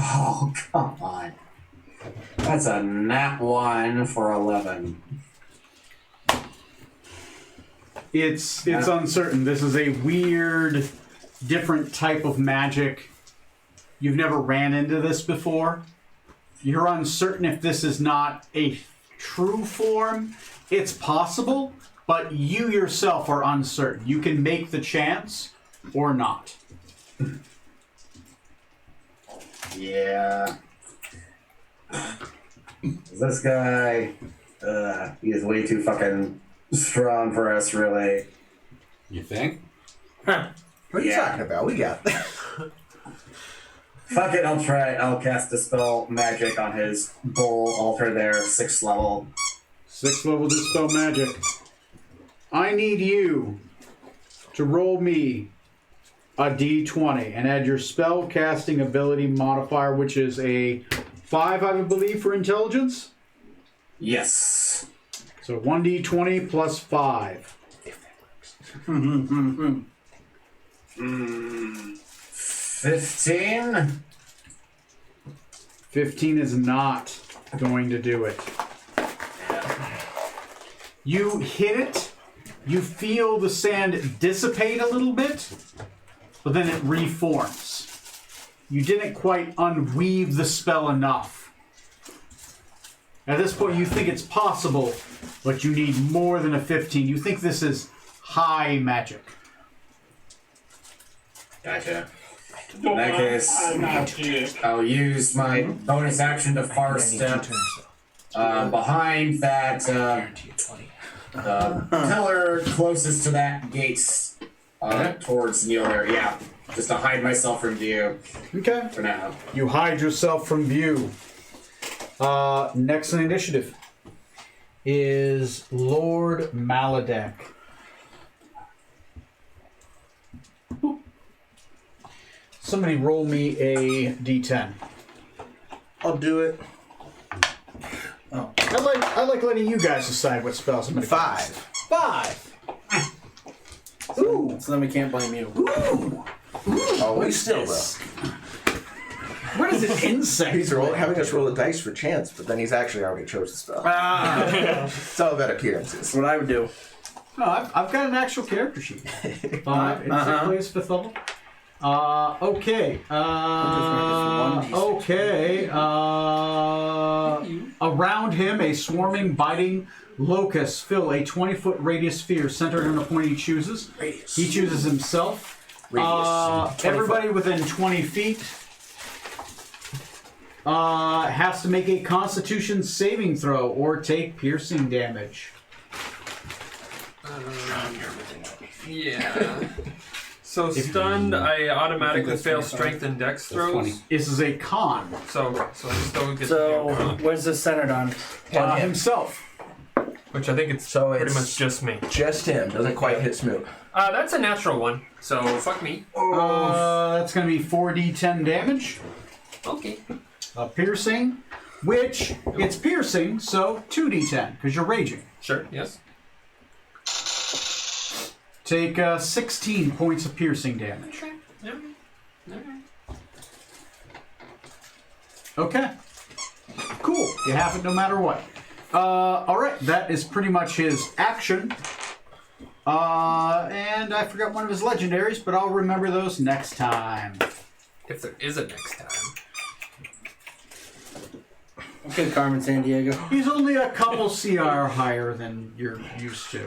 Oh, come on. That's a nat 1 for 11. It's uncertain. This is a weird, different type of magic. You've never ran into this before. You're uncertain if this is not a true form. It's possible, but you yourself are uncertain. You can make the chance or not. Yeah. This guy, he is way too fucking strong for us, really. You think? What are you Yeah. talking about? We got this. Fuck it, I'll try. I'll cast Dispel Magic on his bull altar there, 6th level. 6th level Dispel Magic. I need you to roll me a d20 and add your spell casting ability modifier, which is a 5, I believe, for intelligence. Yes. So 1d20 plus 5. 15? 15 is not going to do it. You hit it, you feel the sand dissipate a little bit, but then it reforms. You didn't quite unweave the spell enough. At this point, you think it's possible, but you need more than a 15. You think this is high magic. Gotcha. Don't In that mind, case, I'm not shit. I'll use my bonus action to far step behind that pillar closest to that gate towards Neil there. Yeah, just to hide myself from view Okay. for now. You hide yourself from view. Next on the initiative is Lord Maladek. Somebody roll me a d10. I'll do it. I like letting you guys decide what spells I'm going to 5. 5. Ooh. So then we can't blame you. Oh, we still will. What is it? Insect. He's having us roll the dice for chance, but then he's actually already chose the spell. It's all about appearances. That's what I would do. No, I've got an actual character sheet. 5. Insect plays 5th level. Okay. Okay. Around him, a swarming, biting locusts fill a 20-foot radius sphere centered on a point he chooses. Radius. He chooses himself. Radius. 20 Everybody within 20 feet has to make a Constitution saving throw or take piercing damage. Yeah. So stunned, I automatically fail strength and dex throws. 20. This is a con. So I still get So, the where's this centered on? Himself. which I think it's So pretty it's- much just me. Just him. Doesn't quite hit Smoot. That's a natural one, so fuck me. That's going to be 4d10 damage. Okay. Piercing, which it's piercing, so 2d10 because you're raging. Sure. Yes. Take 16 points of piercing damage. Okay. Cool. You have it no matter what. Alright, that is pretty much his action. And I forgot one of his legendaries, but I'll remember those next time. If there is a next time. Okay, Carmen Sandiego. He's only a couple CR higher than you're used to.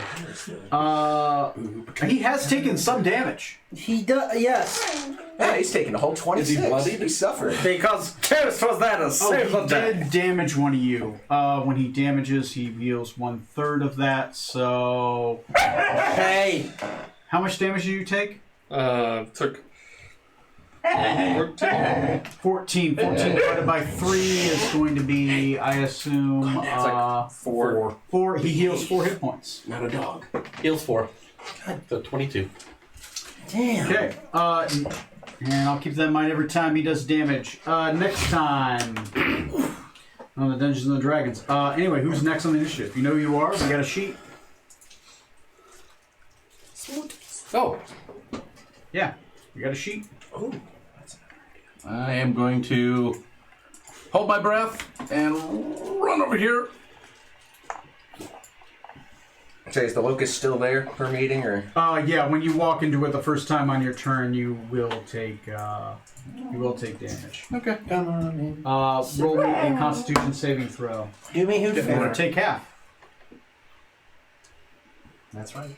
He has taken some damage. He does, yes. Yeah, he's taking a whole 26. Is he bloodied? He's suffering. Because Terrace was that a Oh, save he the day. did damage one of you. When he damages, he deals 1/3 of that. So, Hey! how much damage do you take? Took 14. 14. 14 divided by 3 is going to be, I assume, It's like 4. 4. He heals 4 hit points. Not a dog. Heals 4. So 22. Damn. Okay. And I'll keep that in mind every time he does damage. Next time on the Dungeons and Dragons. Anyway, who's next on the initiative? You know who you are. We got a sheet. Oh, Yeah, we got a sheet. Oh, I am going to hold my breath and run over here. So is the locust still there per meeting, or? Yeah, when you walk into it the first time on your turn, you will take damage. Okay. Come on in. Roll me a Constitution saving throw. Do me who Or favor. take half. That's right.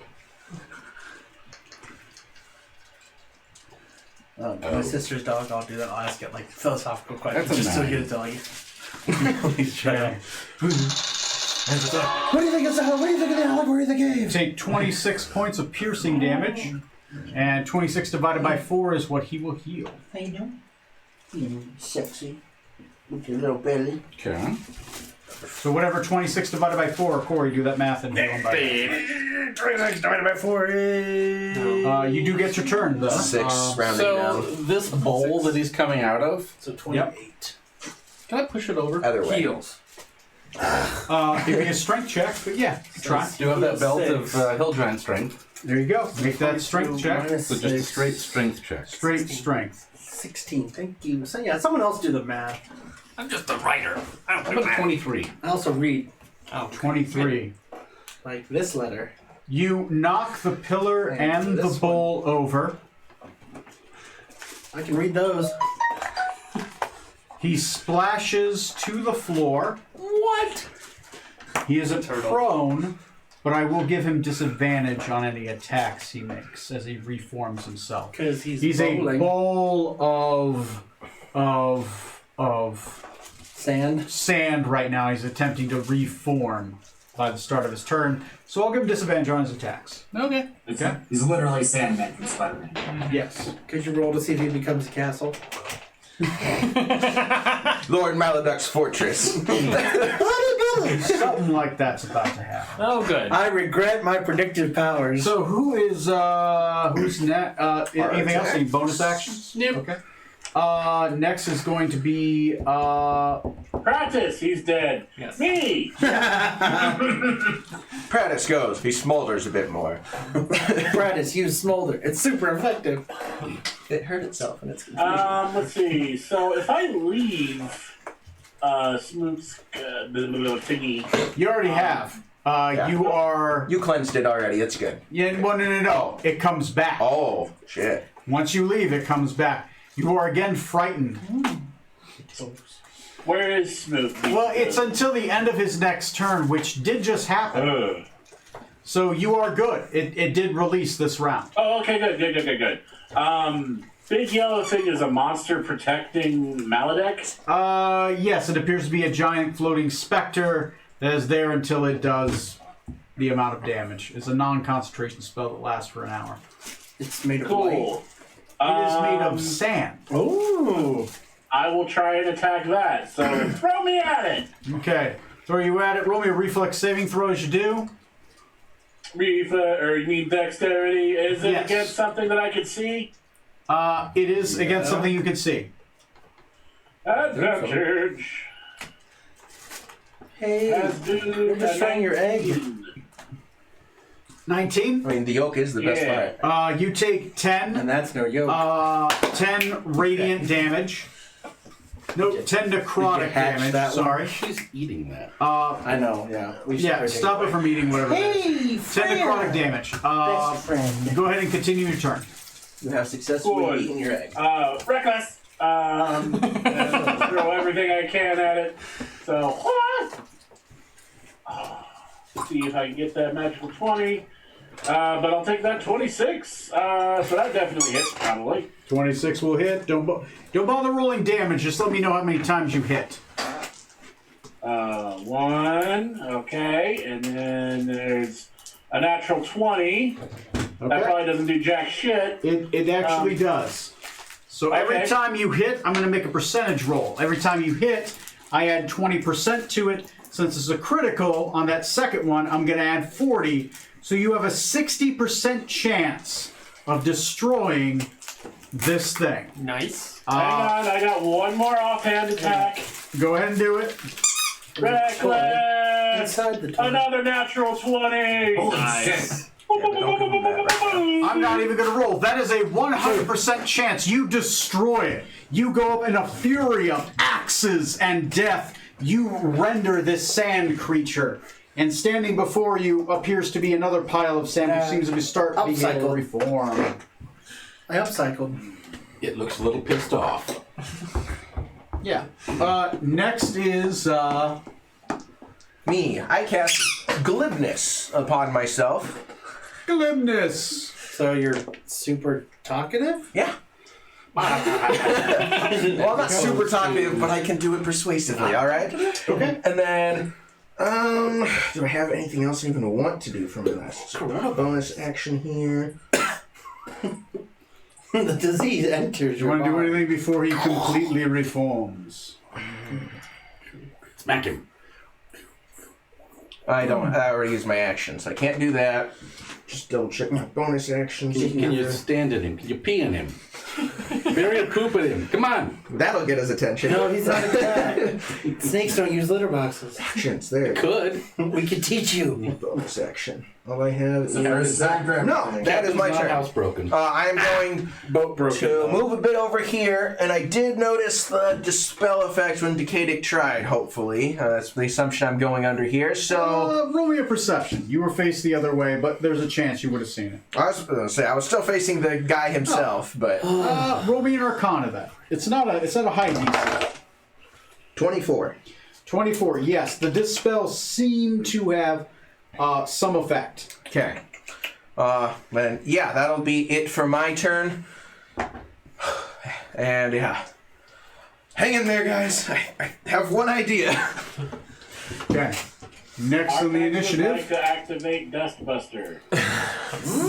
My sister's dog, I'll do that. I'll ask it like philosophical questions That's a just to 9. get a dog. Okay. What do you think of the allegory of the cave? Take 26 points of piercing damage, and 26 divided by 4 is what he will heal. How you doing? You sexy with your little belly. Okay. So whatever 26 divided by 4, Corey, do that math and heal him by 26 divided by 4 is... you do get your turn, though. 6 rounding So down. this bowl that he's coming out of, So 28. can I push it over? Either way. Heals. It'd be a strength check, but yeah, try. Do you have that belt of Hill Giant strength? There you go. Make that strength check. Minus So just a 6. straight strength check. Straight strength. 16. Thank you. So yeah, someone else do the math. I'm just a writer. I don't How do about math. 23? I also read 23. like this letter. You knock the pillar and the This bowl over. I can read those. He splashes to the floor. What? He isn't prone, but I will give him disadvantage on any attacks he makes as he reforms himself. Because He's bowling. a bowl of Sand. sand right now. He's attempting to reform by the start of his turn, so I'll give him disadvantage on his attacks. Okay. Okay. He's literally Sandman from Spider-Man. Yes. Could you roll to see if he becomes a castle? Lord Maladuck's fortress. Something like that's about to happen. Oh, good. I regret my predictive powers. So who's next? Anything else? Any bonus actions? Yep. Okay. Next is going to be Practice, he's dead. Yes. Me! Pradis goes. He smolders a bit more. Bradis, use smolder. It's super effective. It hurt itself and it's confusing. Let's see. So if I leave Smoot's thingy, you already have. Yeah. You are. You cleansed it already. It's good. Yeah, well, no. It comes back. Oh, shit. Once you leave, it comes back. You are again frightened. where is Smoot? Well, it's until the end of his next turn, which did just happen. Ugh. So you are good. It did release this round. Oh, okay, good. Big yellow thing is a monster protecting Maladek. Yes, it appears to be a giant floating specter that is there until it does the amount of damage. It's a non-concentration spell that lasts for an hour. It's made of light. Cool. It is made of sand. Ooh. I will try and attack that. So throw me at it. Okay. Throw you at it. Roll me a reflex saving throw as you do. Or you need dexterity. Is it Yes. against something that I can see? It is against something you can see. Advantage. Hey, you're destroying your egg. 19. I mean, the yolk is the best Yeah. part. You take 10. And that's no yoke. 10 radiant damage. No, 10 Did you necrotic hatch damage. that one? Sorry. She's eating that. I know, yeah. We should Yeah, probably stop take it from eating whatever it is. Hey, 10 necrotic friend. damage. Best friend. Go ahead and continue your turn. You have successfully Good. eaten your egg. Reckless. Throw everything I can at it. So, what? See if I can get that magical 20. But I'll take that 26. So that definitely hits, probably. 26 will hit. Don't bother rolling damage. Just let me know how many times you hit. 1. Okay. And then there's a natural 20. That Okay. probably doesn't do jack shit. It actually does. So every okay. time you hit, I'm going to make a percentage roll. Every time you hit, I add 20% to it. Since it's a critical on that second one, I'm going to add 40. So you have a 60% chance of destroying this thing. Nice. Hang on, I got one more offhand attack. Go ahead and do it. Reckless! Inside the toilet. Another natural 20! Holy Nice. shit. don't give him that right now. I'm not even going to roll. That is a 100% chance. You destroy it. You go up in a fury of axes and death. You render this sand creature. And standing before you appears to be another pile of sand, which seems to start being able to reform. I upcycled. It looks a little pissed off. Yeah. Next is Me. I cast Glibness upon myself. Glibness. So you're super talkative? Yeah. Well, I'm not super talkative, but I can do it persuasively, alright? Okay. And then, do I have anything else I even want to do for my last bonus action here? The disease enters You your want to do body. anything before he completely reforms? Smack him. I already used my action, so I can't do that. Just double check my bonus actions. Can you stand at him? Can you pee on him? Bury a poop at him. Come on. That'll get his attention. No, he's not a cat. Snakes don't use litter boxes. Actions there. Could. We can teach you. Bonus action. All I have is... Zagrev. No, that is my Not turn. housebroken. I am going Boat broken. to move a bit over here, and I did notice the dispel effect when Decadic tried, hopefully. That's the assumption I'm going under here, so... Roll me a perception. You were faced the other way, but there's a chance you would have seen it. I was going to say, I was still facing the guy himself, but... Roll me an Arcana then. It's not a high DC. 24. 24. Yes, the dispel seemed to have some effect. Okay. Then, yeah, that'll be it for my turn. And, yeah. Hang in there, guys. I have one idea. Okay. Next on the Arcanine would initiative. like to activate Dustbuster.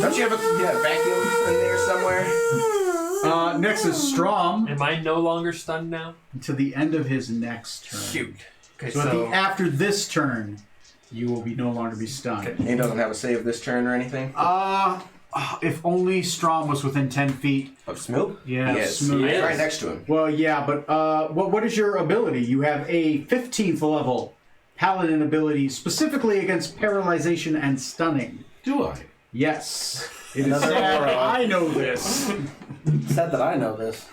Don't you have a vacuum in there somewhere? Next is Strom Am I no longer stunned now? to the end of his next turn. Cute. Okay, So, after this turn, you will be no longer be stunned. He doesn't have a save this turn or anything? If only Strom was within 10 feet. Of Smoop? Yeah, Yes. Smoop. He's right next to him. Well, yeah, but what is your ability? You have a 15th level paladin ability specifically against paralyzation and stunning. Do I? Yes. It is Another sad aura. I know this. Sad that I know this.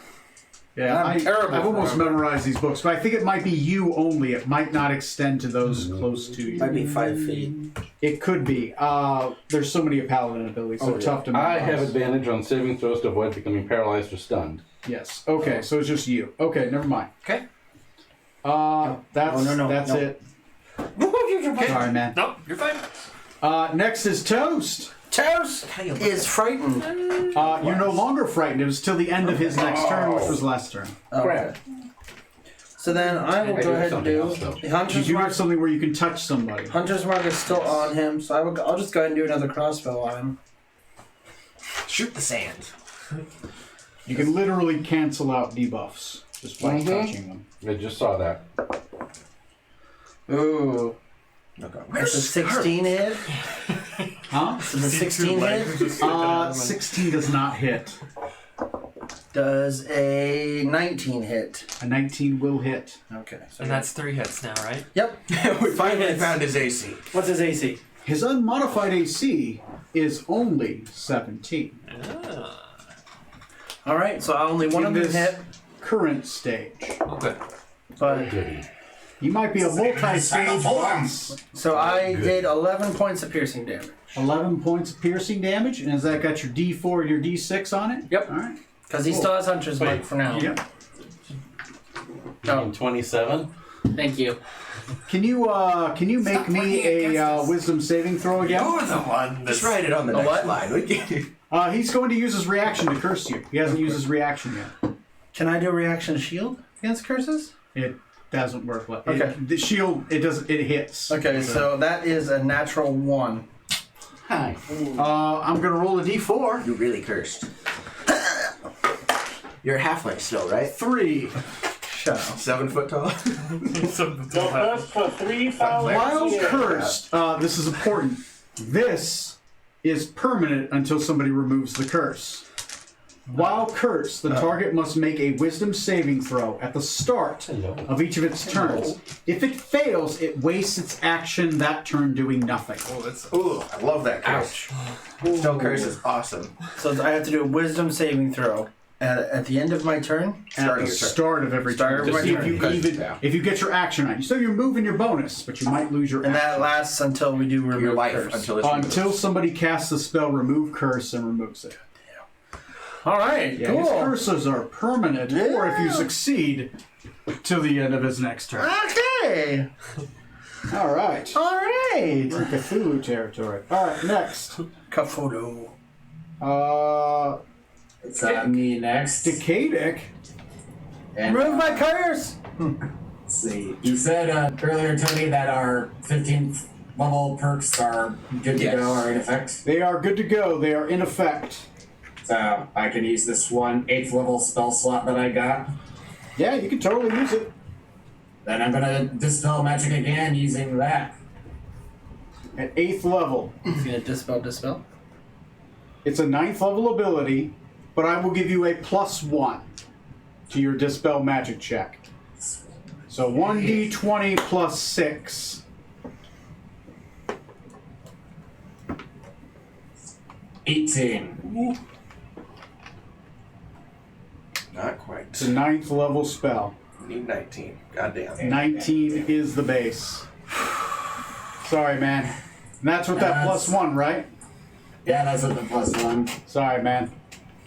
Yeah, I'm terrible I've for almost remembering. memorized these books, but I think it might be you only. It might not extend to those close to you. Might be 5 feet. It could be. There's so many paladin abilities, so tough to I memorize. have advantage on saving throws to avoid becoming paralyzed or stunned. Yes. Okay, so it's just you. Okay, never mind. Okay. That's no, that's no. it. Sorry, man. No, you're fine. Next is Toast. Toast is frightened. You're no longer frightened. It was till the end of his next turn, which was last turn. Okay. So then I will I go do ahead and something do else, though. the You Hunter's do have Mark. something where you can touch somebody. Hunter's Mark is still on him, so I'll just go ahead and do another crossbow on him. Shoot the sand. You can literally cancel out debuffs just by touching them. I just saw that. Ooh. Okay. That's a 16 hit. Huh? Does a 16 hit? 16 does not hit. Does a 19 hit? A 19 will hit. Okay. So And that's 3 hits now, right? Yep. We finally hits. found his AC. What's his AC? His unmodified AC is only 17. All right. So only one In of them this hit, current stage. Okay. but Goody. He might be a multi-stage boss. so I did 11 points of piercing damage 11 points of piercing damage, and has that got your D4 and your D6 on it? Yep. All right. because he still has Hunter's Mark for now. Yep. No, 27. thank you. Can you make me a wisdom saving throw again? You're the one that's Just write it on the A next what? line. He's going to use his reaction to curse you. He hasn't used his reaction yet. Can I do a reaction shield against curses? It doesn't work. Okay. The shield, it doesn't. It hits. Okay, so that is a natural 1. Hi. I'm gonna roll a D4. You really cursed. You're a halfling still, right? 3. Shut up. 7 foot tall. So first for 3,000 While years. cursed, this is important. This is permanent until somebody removes the curse. While cursed, the target must make a wisdom saving throw at the start of each of its turns. If it fails, it wastes its action that turn doing nothing. Oh, that's Ooh, I love that curse. Still curse is awesome. So I have to do a wisdom saving throw at the end of my turn. At the start of every Start turn. of Just my if you turn. if you get your action on. So you're moving your bonus, but you might lose your And action. that lasts until we do remove Your life curse. until it's Until somebody casts the spell remove curse and removes it. All right, Yeah, his cool. curses are permanent, or if you succeed, till the end of his next turn. Okay. All right. All right. We're in Cthulhu territory. All right, next. Cthulhu. It's me next. Decadic. And, Remove my curse. let's see. You said earlier, Tony, that our 15th level perks are good to go, are in effect. They are good to go. They are in effect. So I can use this 8th level spell slot that I got. Yeah, you can totally use it. Then I'm gonna dispel magic again using that. At 8th level. He's gonna dispel. It's a 9th level ability, but I will give you a +1 to your dispel magic check. So 1d20 plus 6. 18. Not quite. It's a 9th level spell. Need 19. Goddamn. 19 is the base. Sorry, man. And that's with that +1, right? Yeah, that's with the +1. Sorry, man.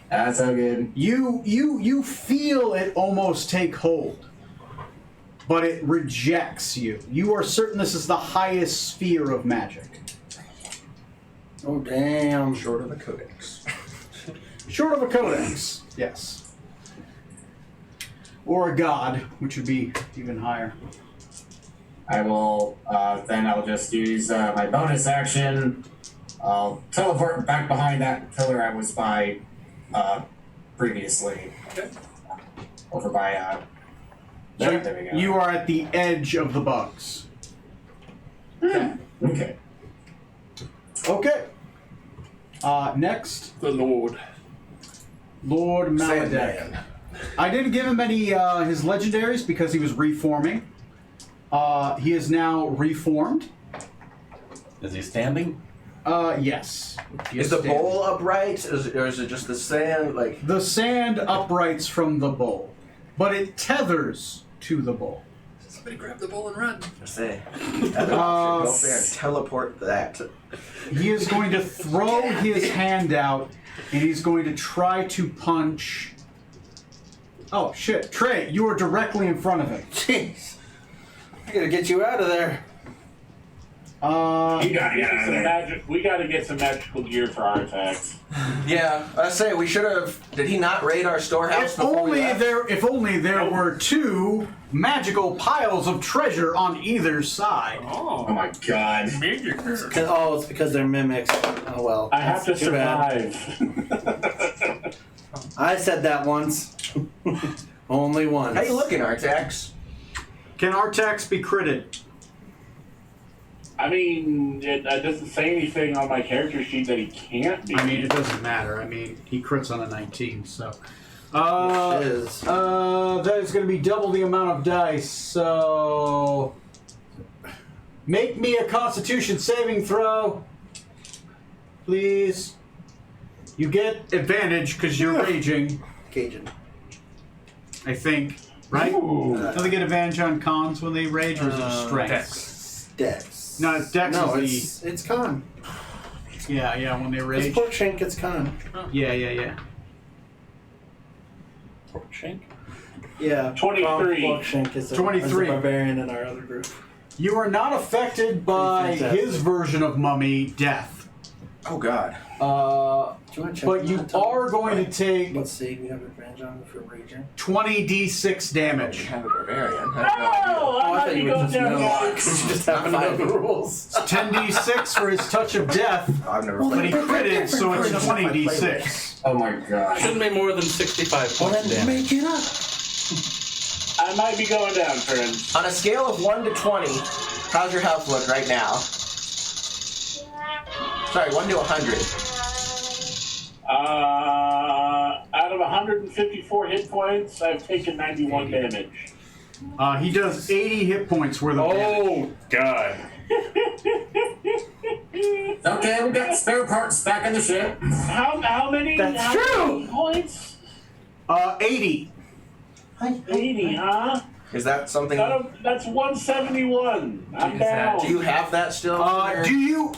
That's all good. You feel it almost take hold, but it rejects you. You are certain this is the highest sphere of magic. Oh damn. Short of the codex. Short of a codex, yes. Or a god, which would be even higher. I will, then I'll just use my bonus action. I'll teleport back behind that pillar I was by previously. Okay. Over by, So there we go. you are at the edge of the bugs. Okay. Okay. Next, the Lord. Lord Maladek. Sandman. I didn't give him any his legendaries because he was reforming. He is now reformed. Is he standing? Yes. He Is the standing. bowl upright? Or is it just the sand? Like, The sand uprights from the bowl, but it tethers to the bowl. Somebody grab the bowl and run. I say, go up there and teleport that. He is going to throw his hand out, and he's going to try to punch. Oh shit, Trey! You are directly in front of him. Jeez. I gotta get you out of there. We gotta get some magic. We gotta get some magical gear for our attacks. Yeah, I say we should have. Did he not raid our storehouse If before only we left? if only there were two magical piles of treasure on either side. Oh my god. Major curse. It's because they're mimics. Oh well. I have to That's too bad. survive. I said that once. Only once. How you looking, Artax? Can Artax be critted? I mean, it doesn't say anything on my character sheet that he can't be. I mean, it doesn't matter. I mean, he crits on a 19, so. Which is- That is going to be double the amount of dice, so. Make me a Constitution saving throw. Please. You get advantage because you're raging, Cajun. I think. Right? Ooh. Do they get advantage on cons when they rage, or is it strength? Dex. Dex. No, Dex No, is it's con. Yeah, when they rage. It's pork shank, it's con. Yeah. Pork shank? Yeah. 23. Pork shank is a 23. barbarian in our other group. You are not affected by Fantastic. his version of mummy death. Oh God. Do you want to check But on you that, Tom? are going to take Let's see, we have advantage on if you're raging. 20d6 damage. Have a barbarian. Oh, I thought you were just You just happen to know the rules. 10d6 for his touch of death, I've never but played. he critted, so it's 20d6. Oh my god. Shouldn't be more than 65 Well, points then damage. make it up. I might be going down, friends. On a scale of 1 to 20, how's your health look right now? Sorry, 1 to 100. out of 154 hit points, I've taken 91 damage. He does 80 hit points worth of damage. Oh, God. Okay, we got spare parts back in the ship. How many? That's how true. Many points? 80. 80, huh? Is that something? That's 171. I'm Is down. that- Do you have that still?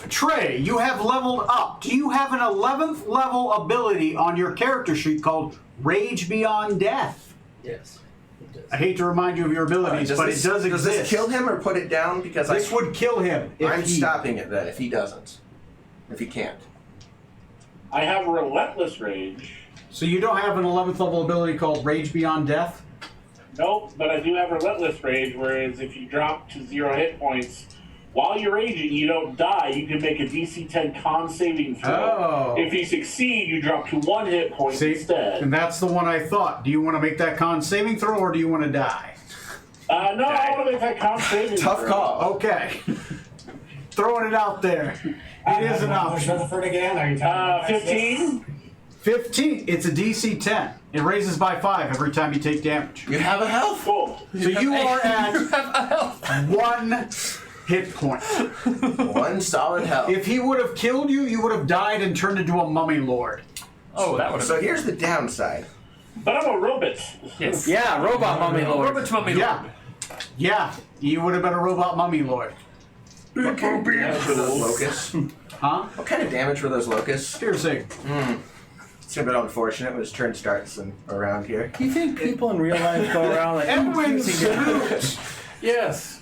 Trey, you have leveled up. Do you have an 11th level ability on your character sheet called Rage Beyond Death? Yes. I hate to remind you of your abilities, but it does exist. Does this kill him or put it down? Because This would kill him. If I'm he- stopping it then if he doesn't. If he can't. I have Relentless Rage. So you don't have an 11th level ability called Rage Beyond Death? Nope, but I do have Relentless Rage, whereas if you drop to 0 hit points, while you're raging, you don't die. You can make a DC 10 con saving throw. Oh. If you succeed, you drop to 1 hit point See, instead. and that's the one I thought. Do you want to make that con saving throw or do you want to die? No, I want to make that con saving Tough throw. call. Okay. Throwing it out there. It is an option. Rutherford again? Are you talking about 15? 15. It's a DC 10. It raises by 5 every time you take damage. You have a health. Cool. So you are at 1 hit point. 1 solid health. If he would have killed you, you would have died and turned into a mummy lord. Oh, that would have So here's the downside. But I'm a robot. Yes. Yeah, robot mummy lord. Robot Mummy Yeah. Lord. Yeah, you would have been a robot mummy lord. What kind of damage were those locusts? Huh? What kind of damage were those locusts? Piercing. It's a bit unfortunate when his turn starts around here. Do you think people in real life go around like Edwin piercing damage? Snoot! Yes.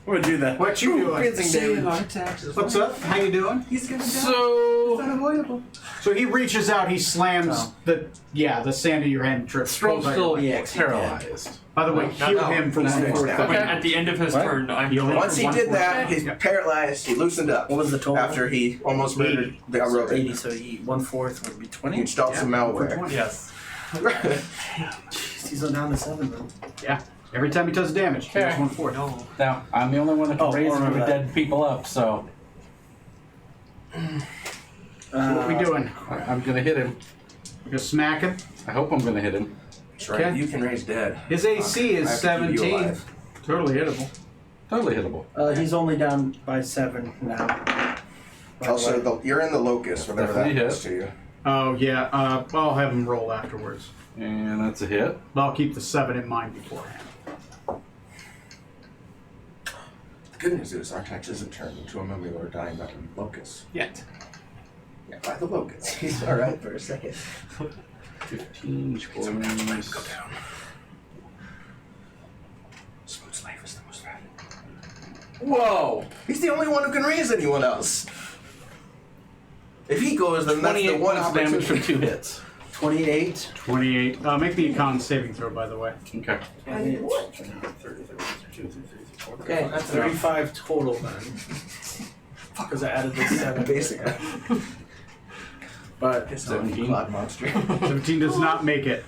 We'll do that. What you doing? Piercing damage. What's up? How you doing? So, So he reaches out, he slams Oh. the sand of your hand and trips. Stroke's still EXE paralyzed. By the way, heal no, him for he's 1/4. down. Wait, at the end of his What? turn, I'm Heal him Once for he did 1/4. that, he's paralyzed. He loosened up. What was the total? After he almost murdered the So robot. 80, so 1/4 would be 20. He installed some malware. Yes. Jeez, he's down to 7 then. Yeah. Every time he does damage, he does Okay. 1/4. No. Now, I'm the only one that can Oh, raise remember that. dead people up, so So what we doing? I'm gonna hit him. We're gonna smack him. I hope I'm gonna hit him. That's right. Okay. You can raise dead. His AC I is have to keep you 17. alive. Totally hittable. Totally hittable. He's only down by 7 now. By Also, the way. you're in the locust, whatever that Definitely does to you. Oh, yeah. I'll have him roll afterwards. And that's a hit. But I'll keep the 7 in mind beforehand. The good news is Artax isn't turned into a mummy lord dying by the locust. Yet. Yeah, by the locust. He's alright for a second. 15 points. Smooth's life is the most valuable. whoa. He's the only one who can raise anyone else. If he goes, then that's the 28 one points of damage from opportunity. 2 hits. 28. 28. Make me a con saving throw, by the way. Okay. 28. Okay, that's enough. 35 total then. Because I added the 7. Basically. But It's a 17. cloud monster. 17 does not make it.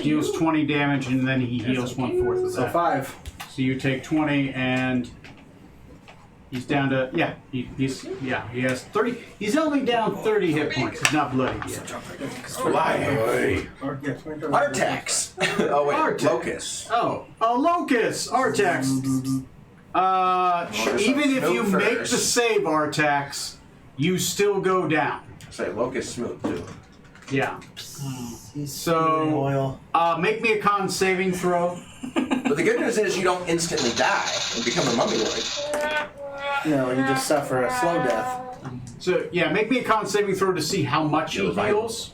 Deals 20 damage and then he heals 1/4 of so that. 5. So you take 20 and he's down to he has 30. He's only down 30 hit points. He's not bloodied yet. Why? Or, yeah, 20. Artax. Oh wait, Artax. locust. Oh, a Locust, Artax. Even if you Snoop make first. the save, Artax, you still go down. Say locust smooth too. Yeah. He's So- eating oil. Make me a con saving throw. But the good news is you don't instantly die and become a mummy lord. No, you just suffer a slow death. So yeah, make me a con saving throw to see how much he You're right. heals.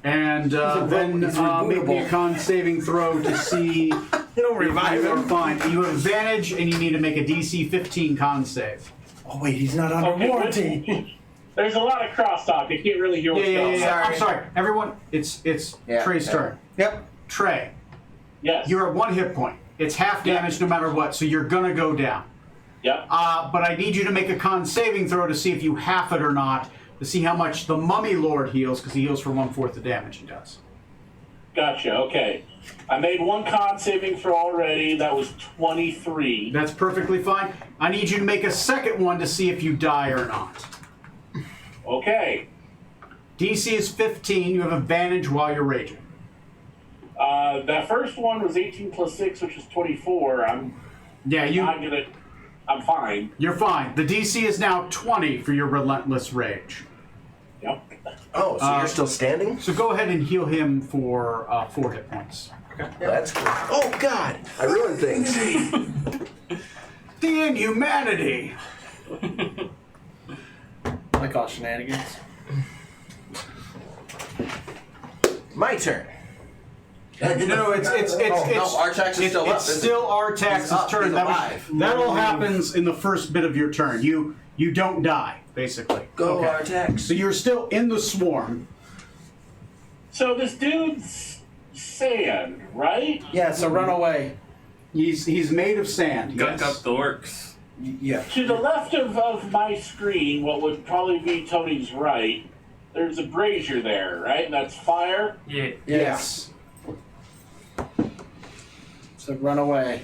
And He's then make me a rebootable. con saving throw to see You don't revive you are him. fine. You have advantage and you need to make a DC 15 con save. Oh wait, he's not under Okay, warranty. There's a lot of crosstalk. I can't really hear what's going on. I'm sorry. Everyone, it's Yeah, Trey's yeah. turn. Yep. Trey, Yes. you're at 1 hit point. It's half damage no matter what, so you're gonna go down. Yep. But I need you to make a con saving throw to see if you half it or not, to see how much the Mummy Lord heals, because he heals for 1/4 the damage he does. Gotcha. Okay. I made one con saving throw already. That was 23. That's perfectly fine. I need you to make a second one to see if you die or not. Okay. DC is 15. You have advantage while you're raging. That first one was 18 plus 6, which is 24. I'm fine. You're fine. The DC is now 20 for your relentless rage. Yep. Oh, so you're still standing? So go ahead and heal him for 4 hit points. That's good. Oh, God. I ruined things. The inhumanity. Like all shenanigans. My turn. No, it's Artax is still up. It's still Artax's up. turn. He's alive. That all happens in the first bit of your turn. You don't die, basically. Go, Okay. Artax. So you're still in the swarm. So this dude's sand, right? Yeah, so run away. He's made of sand. Gunk Yes. up the orcs. Yeah. To the left of my screen, what would probably be Tony's right, there's a brazier there, right? And that's fire. Yeah. Yes. So run away.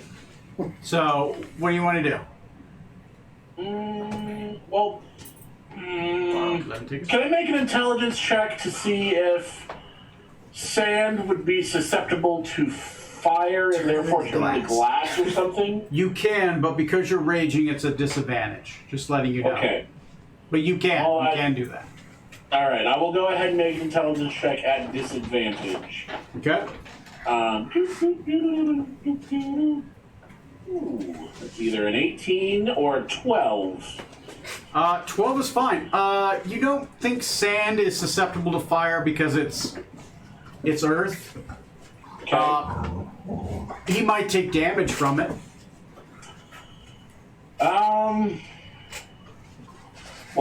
So what do you want to do? Can I make an intelligence check to see if sand would be susceptible to fire and therefore turn to glass or something? You can, but because you're raging, it's a disadvantage. Just letting you know. Okay. But you can. All You right. can do that. All right. I will go ahead and make an intelligence check at disadvantage. Okay. It's either an 18 or a 12. 12 is fine. You don't think sand is susceptible to fire because it's earth. Okay. He might take damage from it. Well,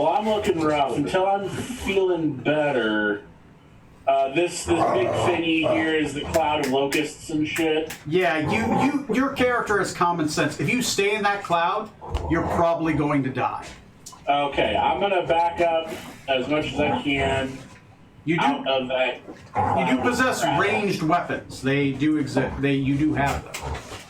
I'm looking rough. Until I'm feeling better, this big thingy here is the cloud of locusts and shit. Yeah, your character has common sense. If you stay in that cloud, you're probably going to die. Okay, I'm gonna back up as much as I can out of that. You do possess ranged weapons. They do exist. You do have them.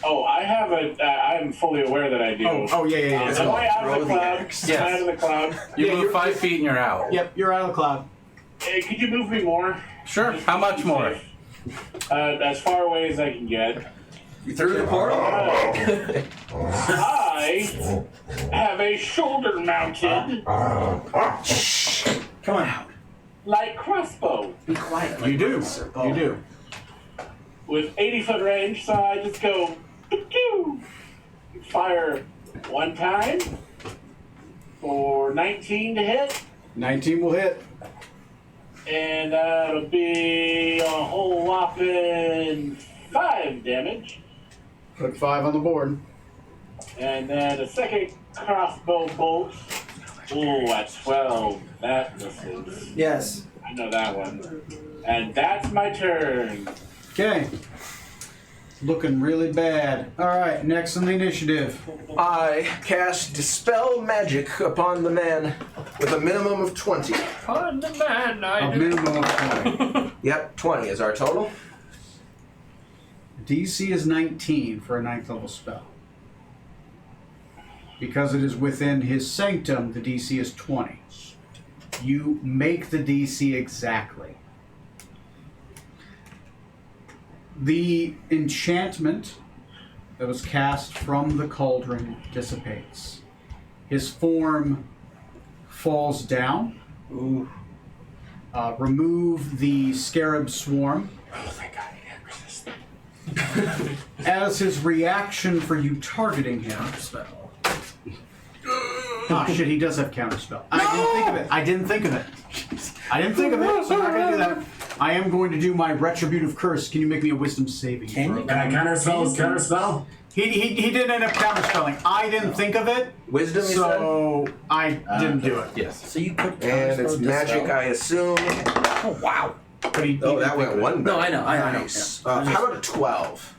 Oh, I have I'm fully aware that I do. Yeah. Am I out of the cloud? Yes. Am I out of the cloud? You move 5 feet and you're out. Yep, you're out of the cloud. Hey, could you move me more? Sure. How much more? As far away as I can get. You threw the portal? I have a shoulder mounted Come on. light crossbow Be quiet. You do. You do. with 80-foot range, so I just go pew, fire one time for 19 to hit, 19 will hit. and that'll be a whole whopping 5 damage. Put 5 on the board. And then a second crossbow bolt. Ooh, at 12. That misses. Yes. I know that one. And that's my turn. Okay. Looking really bad. All right, next on the initiative. I cast Dispel Magic upon the man with a minimum of 20. On the man, I A do. minimum of 20. Yep, 20 is our total. DC is 19 for a 9th level spell. Because it is within his sanctum, the DC is 20. You make the DC exactly. The enchantment that was cast from the cauldron dissipates. His form falls down. Ooh. Remove the scarab swarm. Oh, thank God he didn't resist. As his reaction for you targeting him. Ah, shit, he does have counterspell. I didn't think of it, so I'm not going to do that. I am going to do my retributive curse. Can you make me a wisdom saving Can throw? you? Can I counterspell his counterspell? He did end up counterspelling. I didn't think of it, Wisdom, you so I didn't do it. Yes. So you could. said? And it's magic, I assume. Oh wow. But he Oh, didn't that think went of it. one No, better. I know. Nice. I know. How about a 12?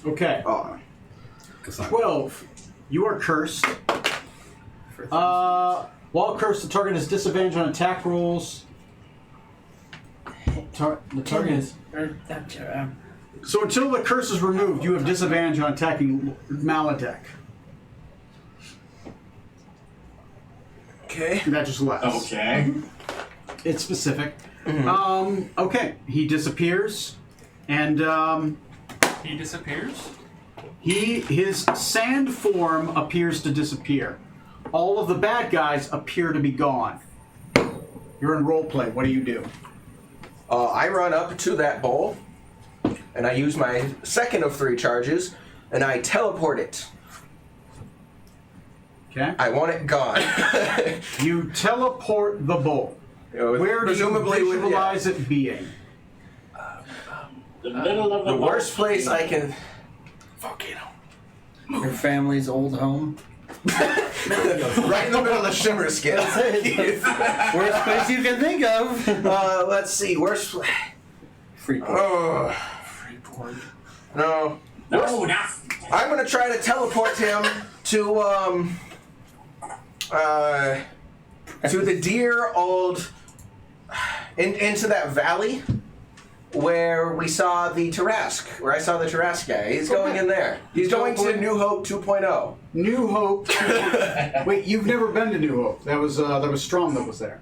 Okay, Oh, 12. You are cursed. While cursed, the target has disadvantage on attack rolls. The target is. So until the curse is removed, you have disadvantage on attacking Maladek. Okay. That just less. Okay. It's specific. Okay, he disappears, and He disappears? his sand form appears to disappear. All of the bad guys appear to be gone. You're in role play. What do you do? I run up to that bowl, and I use my second of 3 charges, and I teleport it. Okay. I want it gone. You teleport the bowl. Where do you visualize it being? The middle of The worst place I can. Volcano. Your family's old home. Right in the middle of Shimmer Skin. Worst place you can think of. Let's see. Worst. Freeport. Oh. No. No, not. I'm gonna try to teleport him to the dear old into that valley where we saw the Tarrasque, where I saw the Tarrasque guy. He's going in there. He's going to New Hope 2.0. New Hope. Wait, you've never been to New Hope. That was Strom that was there.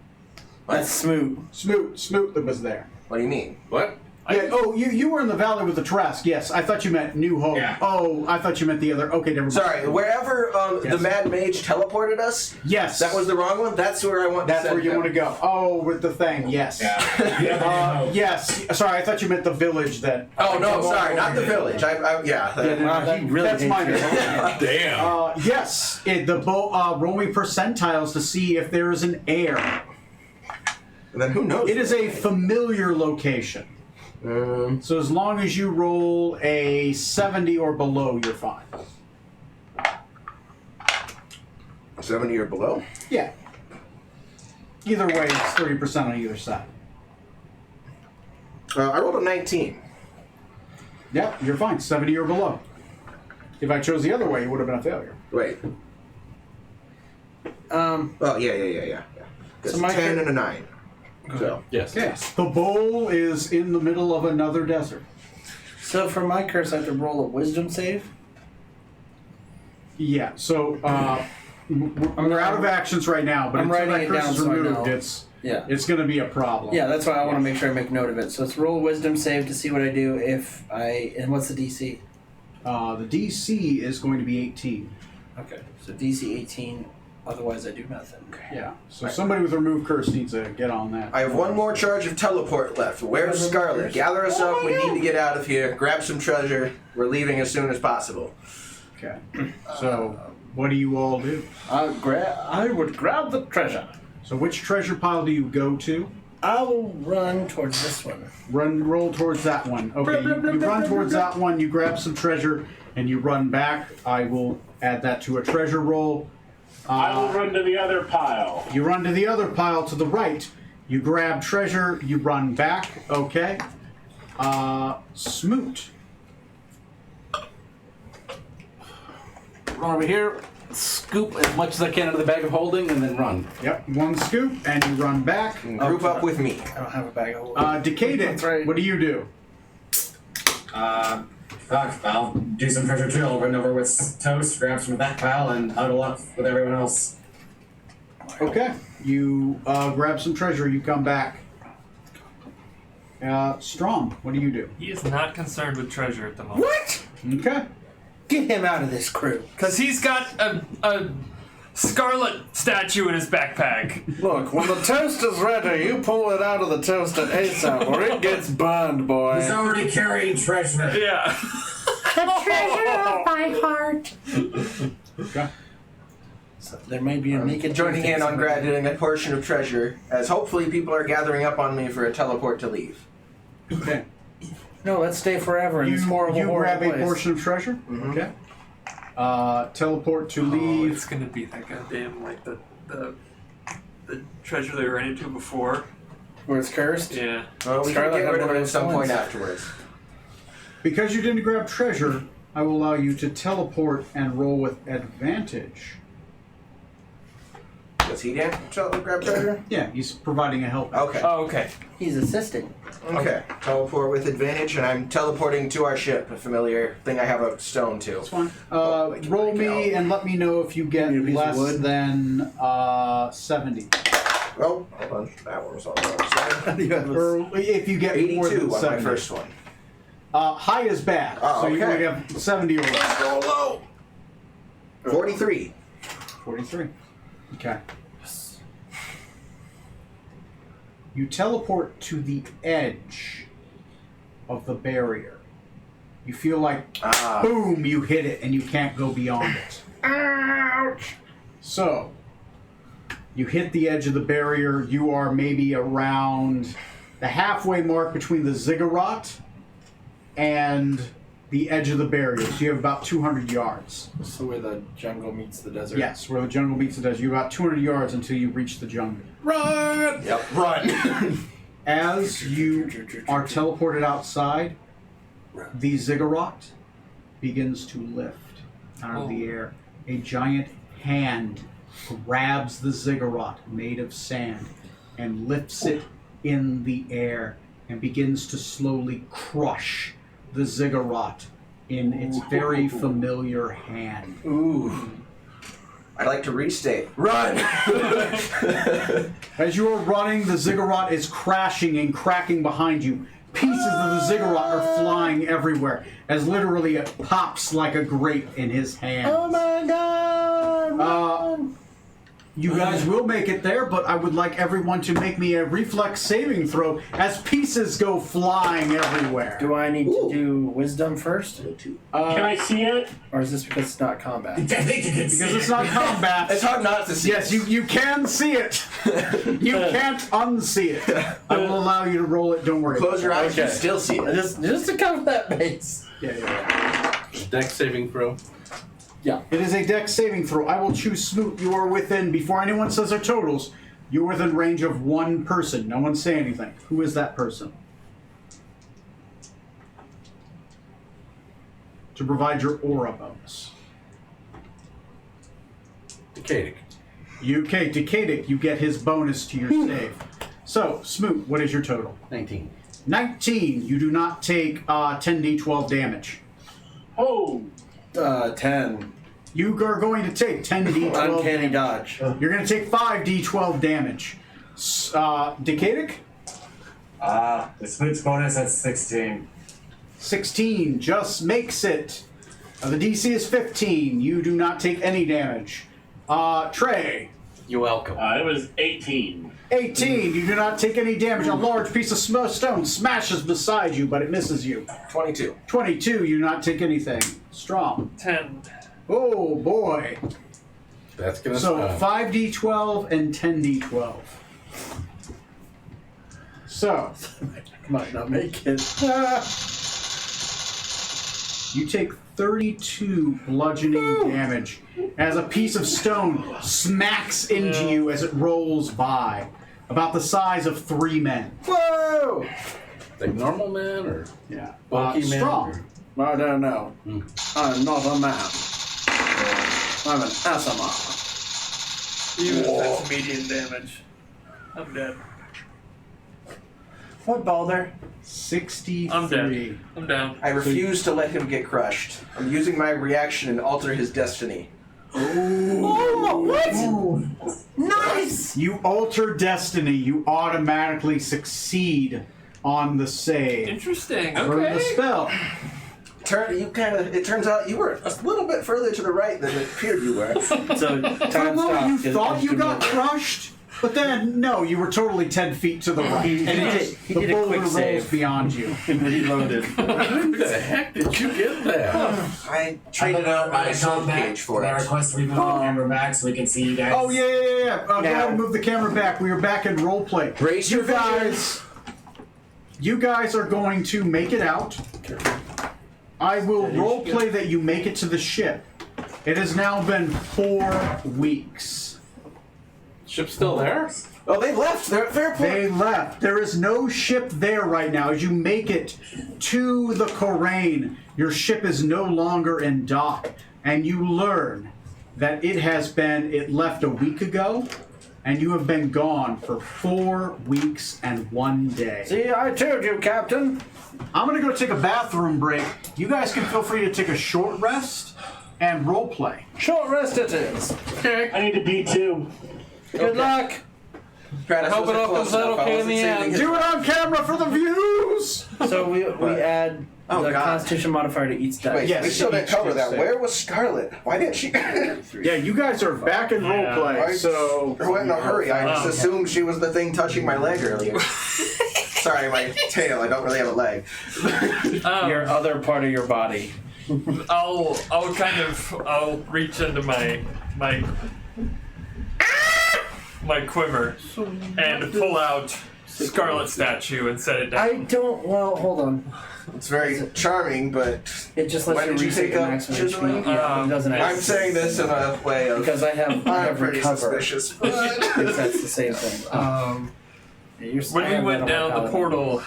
That's Smoot. Smoot that was there. What do you mean? What? Yeah. Oh, you were in the valley with the Trask. Yes, I thought you meant New Hope. Yeah. Oh, I thought you meant the other. Okay, never mind. Sorry, wherever the Yes. Mad Mage teleported us. Yes. That was the wrong one. That's where I want. That's to send where you him. want to go. Oh, with the thing. Yes. Yeah. Yes. Sorry, I thought you meant the village that. Oh no, sorry, not the village. Yeah. Wow, he really That's hates mine. your home. Damn. Yes. Roll me percentiles to see if there is an air. And then who knows? It is a familiar location. So as long as you roll a 70 or below, you're fine. 70 or below. Yeah. Either way, it's 30% on either side. I rolled a 19. Yep, you're fine. 70 or below. If I chose the other way, it would have been a failure. Wait. Oh yeah. It's So my 10 and a 9. So Yes. Okay. The bowl is in the middle of another desert. So for my curse, I have to roll a wisdom save. Yeah. So we're out of actions right now, but I'm until that writing it curse down is so I removed, know. it's going to be a problem. Yeah, that's why I want to make sure I make note of it. So let's roll a wisdom save to see what I do if I. And what's the DC? The DC is going to be 18. Okay. So DC 18. Otherwise, I do nothing. Yeah. So somebody with remove curse needs to get on that. I have one more charge of teleport left. Where's Scarlet? Gather us up. We need to get out of here. Grab some treasure. We're leaving as soon as possible. Okay. So what do you all do? I would grab the treasure. So which treasure pile do you go to? I will run towards this one. Roll towards that one. Okay, you run towards that one, you grab some treasure, and you run back. I will add that to a treasure roll. I will run to the other pile. You run to the other pile to the right. You grab treasure, you run back. Okay. Smoot. Run over here, scoop as much as I can out of the bag of holding, and then run. Yep, one scoop, and you run back. Group up with me. I don't have a bag of holding. Decade That's right. what do you do? I'll do some treasure too. I'll run over with Toast, grab some of that pile, and huddle up with everyone else. Okay. You grab some treasure, you come back. Strom, what do you do? He is not concerned with treasure at the moment. What? Okay. Get him out of this crew. Because he's got a scarlet statue in his backpack. Look, when the toast is ready, you pull it out of the toaster ASAP, or it gets burned, boy. He's already carrying treasure. Yeah. Okay. So there may be a naked Joining in on grad. grabbing a portion of treasure, as hopefully people are gathering up on me for a teleport to leave. Okay. No, let's stay forever in this horrible, you horrible grab place. a portion of treasure. Okay. Teleport to Oh, leave. it's gonna be that goddamn like the treasure they ran into before. Where it's cursed? Yeah. We can Scarlet get had rid of one it of at those some point ones. afterwards. Because you didn't grab treasure, I will allow you to teleport and roll with advantage. Does he grab treasure? Yeah, he's providing a help. Okay. Oh, okay. He's assisting. Okay. Teleport with advantage, and I'm teleporting to our ship, a familiar thing I have a stone to. That's fine. Roll me and let me know if you get Need a piece of less wood? than 70. Oh, hold on. That one was on the wrong side. Or if you get more 82 than on 70. my first one. High is bad, Oh, so you okay. only have 70 or less. Go low. 43. 43. Okay. You teleport to the edge of the barrier. You feel like, boom, you hit it and you can't go beyond it. Ouch! So, you hit the edge of the barrier. You are maybe around the halfway mark between the ziggurat and the edge of the barrier. So you have about 200 yards. So where the jungle meets the desert. Yes, where the jungle meets the desert. You're about 200 yards until you reach the jungle. Run! Yep, run. As you are teleported outside, the ziggurat begins to lift out of the air. A giant hand grabs the ziggurat made of sand and lifts it in the air and begins to slowly crush the ziggurat in its very familiar hand. Ooh. I'd like to restate. Run! As you are running, the ziggurat is crashing and cracking behind you. Pieces of the ziggurat are flying everywhere as literally it pops like a grape in his hand. Oh my god! You guys will make it there, but I would like everyone to make me a reflex saving throw as pieces go flying everywhere. Do I need to do wisdom first? Can I see it? Or is this because it's not combat? I think you can see Because it. it's not combat. It's hard not to see. Yes, you can see it. You can't unsee it. I will allow you to roll it. Don't worry. Close your eyes, you Okay. still see it. Just to cover that base. Yeah. Dex saving throw. It is a dex saving throw. I will choose Smoot. You are within, before anyone says their totals, you're within range of one person. No one say anything. Who is that person? To provide your aura bonus. Decadic. Decadic, you get his bonus to your save. So, Smoot, what is your total? 19. 19. You do not take 10d12 damage. Oh, 10. You are going to take 10d12 Uncanny dodge. You're going to take 5d12 damage. Decadic? The Smoot's bonus at 16. 16 just makes it. The DC is 15. You do not take any damage. Trey? You're welcome. it was 18. 18. You do not take any damage. A large piece of stone smashes beside you, but it misses you. 22. 22. You do not take anything. Strong. 10. Oh, boy. That's gonna So stop. 5d12 and 10d12. So, Might not make it. you take 32 bludgeoning damage as a piece of stone smacks into you as it rolls by. About the size of 3 men. Whoa! Like normal man or Yeah. bulky man? Strong. I don't know. I'm not a man. I'm an Asama. Even if that's medium damage. I'm dead. What, Balder? 63. I'm dead. I'm down. I refuse to let him get crushed. I'm using my reaction and alter his destiny. Oh, what? Nice! You alter destiny. You automatically succeed on the save. Interesting. For the Okay. spell. It turns out you were a little bit further to the right than it appeared you were. So, For a time moment, stopped. you 'cause thought you Mr. got Miller- crushed, but then, no, you were totally 10 feet to the right. He And did- just, he the did a boulder quick rolls save. beyond you. Reloaded. How the heck did you get that? I I traded don't know. out my I soul come back cage for I it. request we move the camera back so we can see you guys. Oh, yeah. Go ahead Now- and move the camera back. We are back in roleplay. Brace your You guys are going to make it out. I will roleplay that you make it to the ship. It has now been 4 weeks. Ship's still there? Oh, they left. They're at Fairport. They left. There is no ship there right now. As you make it to the Corraine, your ship is no longer in dock, and you learn that it left a week ago, and you have been gone for 4 weeks and 1 day. See, I told you, Captain. I'm gonna go take a bathroom break. You guys can feel free to take a short rest and role play. Short rest it is. Okay. I need to beat 2. Good luck. Stratus Hope it wasn't all close comes out enough. I okay in wasn't the saving end. his- Do it on camera for the views. So we add Oh, the God. Constitution modifier to each die. Wait, Yes, we still each didn't cover can that. save. Where was Scarlet? Why didn't she? Yeah, you guys are back in role play, I so went in a hurry. I just assumed she was the thing touching my leg earlier. Sorry, my tail. I don't really have a leg. Your other part of your body. I'll reach into my quiver and pull out Scarlet statue and set it down. I don't. Well, hold on. It's very charming, but It just lets When you did you reset take your up maximum chiseling? HP. Yeah, it doesn't I'm actually. saying this in a way of because I have I'm pretty recover. suspicious. If that's the same thing. Yeah, When we went down the portal,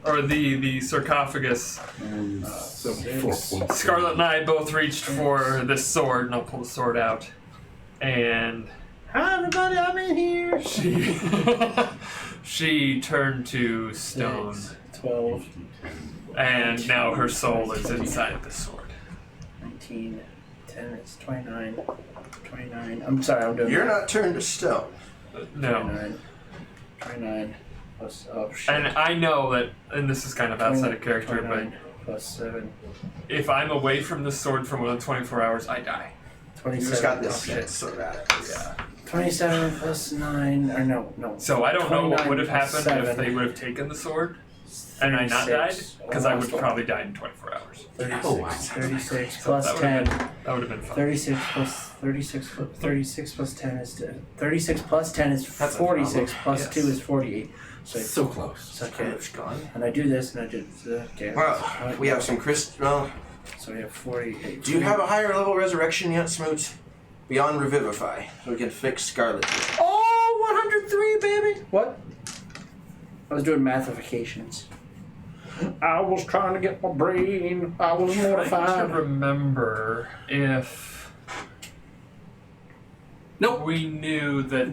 or the sarcophagus, So 4 points. Scarlet and I both reached for this sword, and I'll pull the sword out. And Hi everybody, I'm in here. she turned to stone, 12, and now her soul is inside the sword. 19, 10 is 29. 29. I'm sorry, I'm doing You're not turned to stone. No. 29. 29 plus, oh shit. And I know that, and this is kind of outside of character, 29 plus 7. but if I'm away from the sword for more than 24 hours, I die. You 27. just got this oh, shit. shit so bad. Yeah. 27 plus 9, or no. So I don't know what 29 would have plus happened if 7. they would have taken the sword and I not died, 36. because I would have probably died in 24 hours. 36, 36 So plus that would 10. have been, that would have been fun. 36 plus 10 is 36 plus 10 is That's a 46 plus Yes. 2 is 48. So close. So okay. It's gone. And I do this and I do okay. Well, we have some well, So we have 48. do you have a higher level resurrection yet, Smoot? Beyond Revivify, so we can fix Scarlet. Oh, 103, baby! What? I was doing mathifications. I was trying to get my brain. I was I'm trying mortified. to remember if we knew that.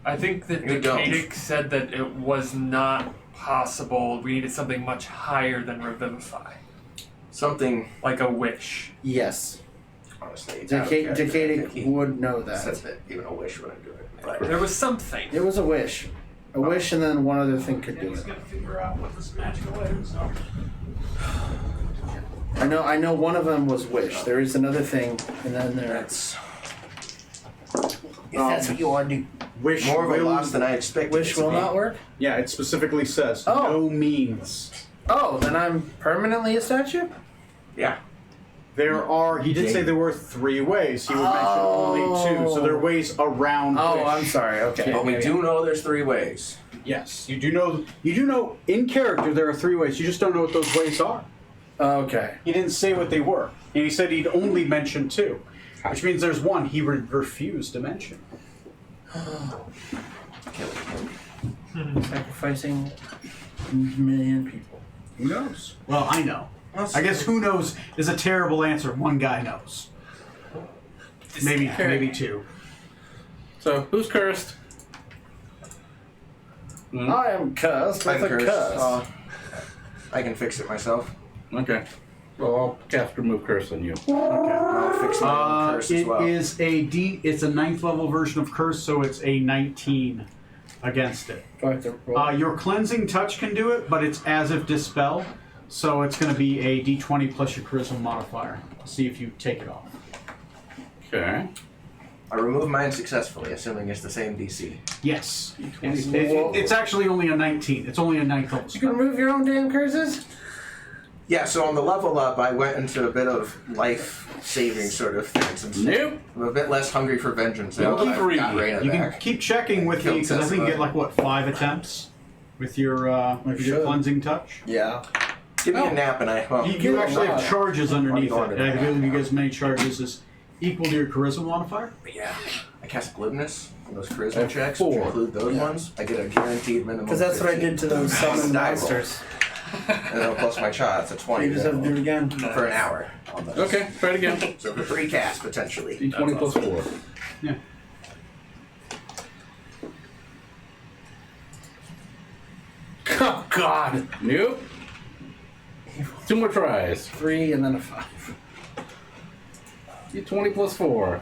I think that You don't. Decadic said that it was not possible. We needed something much higher than Revivify, Something, like a wish. Yes. honestly, it's out of character. I think Decadic he would know said that. that even a wish wouldn't do it. But There was something. It was a wish. A wish and then one other thing could do it. I know one of them was wish. There is another thing, and then there's if that's what you want to do. wish more of a will- loss than I expected. Wish it to will be. not work? Yeah, it specifically says Oh. no means. Oh, then I'm permanently a statue? Yeah. There are. He did say there were 3 ways. He would mention only 2, so there are ways around. Oh, wish. I'm sorry. Okay. But we do know there's 3 ways. Yes, you do know. You do know in character there are 3 ways. You just don't know what those ways are. Okay. He didn't say what they were, and he said he'd only mention 2, which means there's one he refused to mention. Sacrificing a million people. Who knows? Well, I know. I guess who knows is a terrible answer. One guy knows. Maybe 2. So who's cursed? I am cursed with I'm a cursed. curse. I can fix it myself. Okay. Well, I'll cast remove curse on you. I'll fix my own curse as It well. is it's a 9th level version of curse, so it's a 19 against it. Do I have to roll? Your cleansing touch can do it, but it's as if dispel, so it's going to be a d20 plus your charisma modifier. See if you take it off. Okay. I remove mine successfully, assuming it's the same DC. Yes. It's actually only a 19. It's only a 9th level. You can remove your own damn curses? Yeah, so on the level up, I went into a bit of life-saving sort of things. And Nope. I'm a bit less hungry for vengeance now. Keep that I've got reading. Reyna You can back. keep checking with me, because I think you get like, what, 5 attempts with your cleansing touch? Yeah. Give me a nap and I... Well, You actually have charges underneath I'll go it, on and I to believe you get as many charges as equal to your charisma modifier. yeah. I cast Glibness on those charisma That's checks, 4. which include those ones. I get a guaranteed minimum. Because that's what I did to those summoned Die roll. monsters. And then plus my shot, it's a 20 You just have to do it again. for an hour. On those. Okay, try it again. So for 3 casts, potentially. D20 plus 4. God. Nope. 2 more tries. 3 and then a 5. D20 plus 4.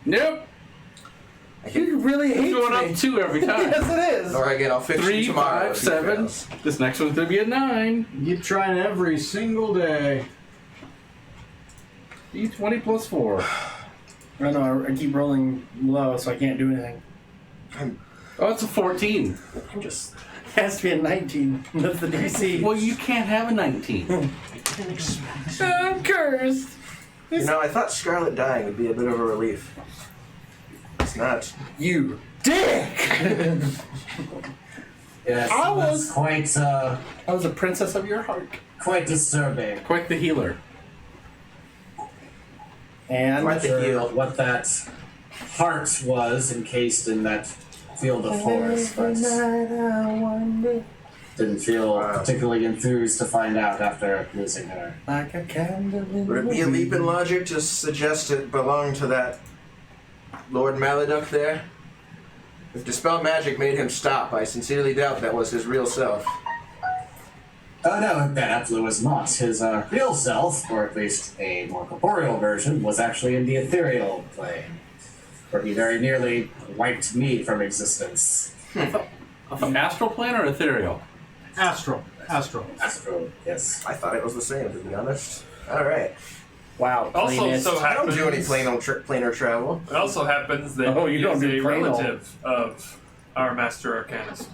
Nope. You really hate Going me. up 2 every time. Yes, it is. All right, again, I'll fix 3, you tomorrow. 5, if he 7. fails. This next one's gonna be a 9. Keep trying every single day. D20 plus 4. I know, I keep rolling low, so I can't do anything. Oh, it's a 14. I'm just. It has to be a 19. That's the DC. Well, you can't have a 19. I'm cursed. You know, I thought Scarlet dying would be a bit of a relief. It's not. You dick! Yes, I that's was- quite I was a princess of your heart. quite disturbing. Quite the healer. And Quite the Sure heel. what that heart was encased in that field of force, but didn't feel particularly enthused to find out after losing her. like a candle in Would it be a leap in logic to suggest it belonged to that Lord Maladuck there? If Dispel Magic made him stop, I sincerely doubt that was his real self. Oh no, that absolutely was not. His real self, or at least a more corporeal version, was actually in the ethereal plane, where he very nearly wiped me from existence. Astral plane or ethereal? Astral. Astro, yes. I thought it was the same, to be honest. Alright. Wow, Also, cleanest. so I don't happens. do any planar travel. It also happens that Oh, you he don't is do a plain old. relative of our Master Arcanist.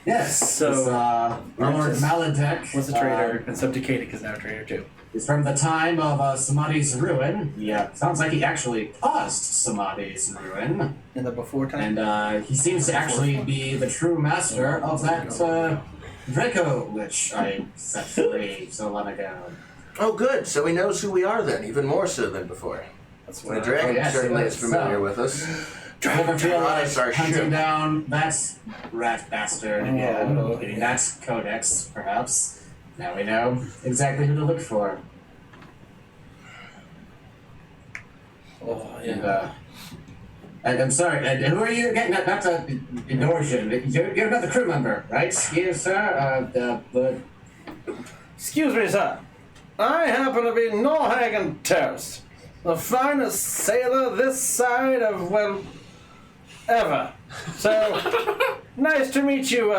Yes, So, this, Lord Maladek was a traitor, and so Decadic is now a traitor too. He's from the time of Samadhi's ruin. Yeah, sounds like he actually caused Samadhi's ruin. In the before time? And he seems to actually be the true master of that Draco Lich I set free so long ago. Oh, good. So he knows who we are then, even more so than before. That's The what dragon yes, certainly is yes, familiar so. with us. Never feel like Us, our hunting ship. down that rat bastard again. Oh, Getting that codex, perhaps. Now we know exactly who to look for. Oh, And, yeah. and I'm sorry, and who are you again? Not to endorse you. You're not the crew member, right? Yes, sir. Excuse me, sir. I happen to be Norhagen Toast, the finest sailor this side of, well, ever. So, nice to meet you.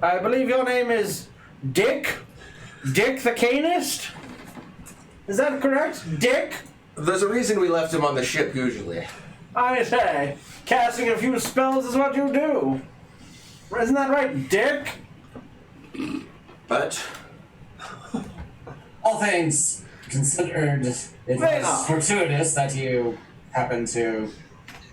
I believe your name is Dick? Dick the Canist? Is that correct? Dick? There's a reason we left him on the ship usually. I say, casting a few spells is what you do. Isn't that right, Dick? But all things considered, it Right. was fortuitous that you happened to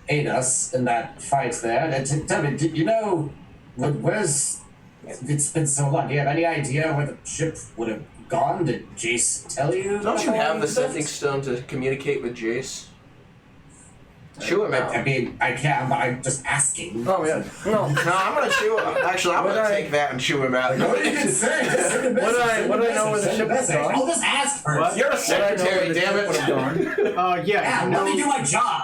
aid us in that fight there. Tell me, did you know where's? It's been so long. Do you have any idea where the ship would have gone? Did Jace tell you? don't you have the that? sending stone to communicate with Jace? Chew him out. I mean, I can, but I'm just asking. Oh, yeah. No. No, I'm gonna chew him. Actually, I'm Would gonna I- take that and chew him out. What did you say? Just send a message, Would I- send a would I know message, where the send a ship was message. gone? I'll just ask first. You're a Would I know where secretary, the damn ship would have it. gone? Yeah, Yeah, you let me know, do my job.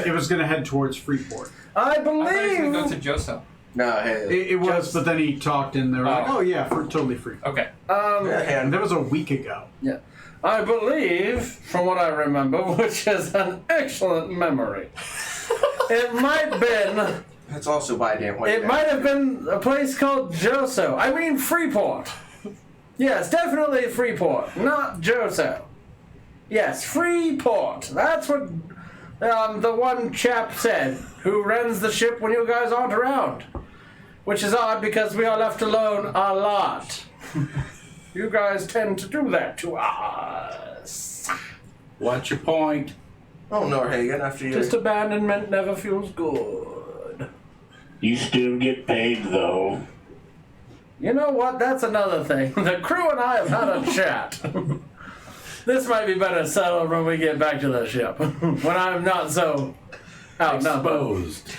it was going to head towards Freeport. I I thought he was believe. going to go to Joso. No, hey. It was, but then he talked and they were like, Oh. oh yeah, totally free. Okay. And And that was a week ago. Yeah. I believe, from what I remember, which is an excellent memory, it might been. that's also by damn way. It might have been a place called Joso. I mean Freeport. Yes, definitely Freeport, not Joso. Yes, Freeport. That's what the one chap said, who runs the ship when you guys aren't around. Which is odd because we are left alone a lot. You guys tend to do that to us. What's your point? Oh, Norhagen, after you. Just abandonment never feels good. You still get paid though. You know what? That's another thing. The crew and I have had a chat. This might be better settled when we get back to the ship. When I'm not so outnumbered. Exposed.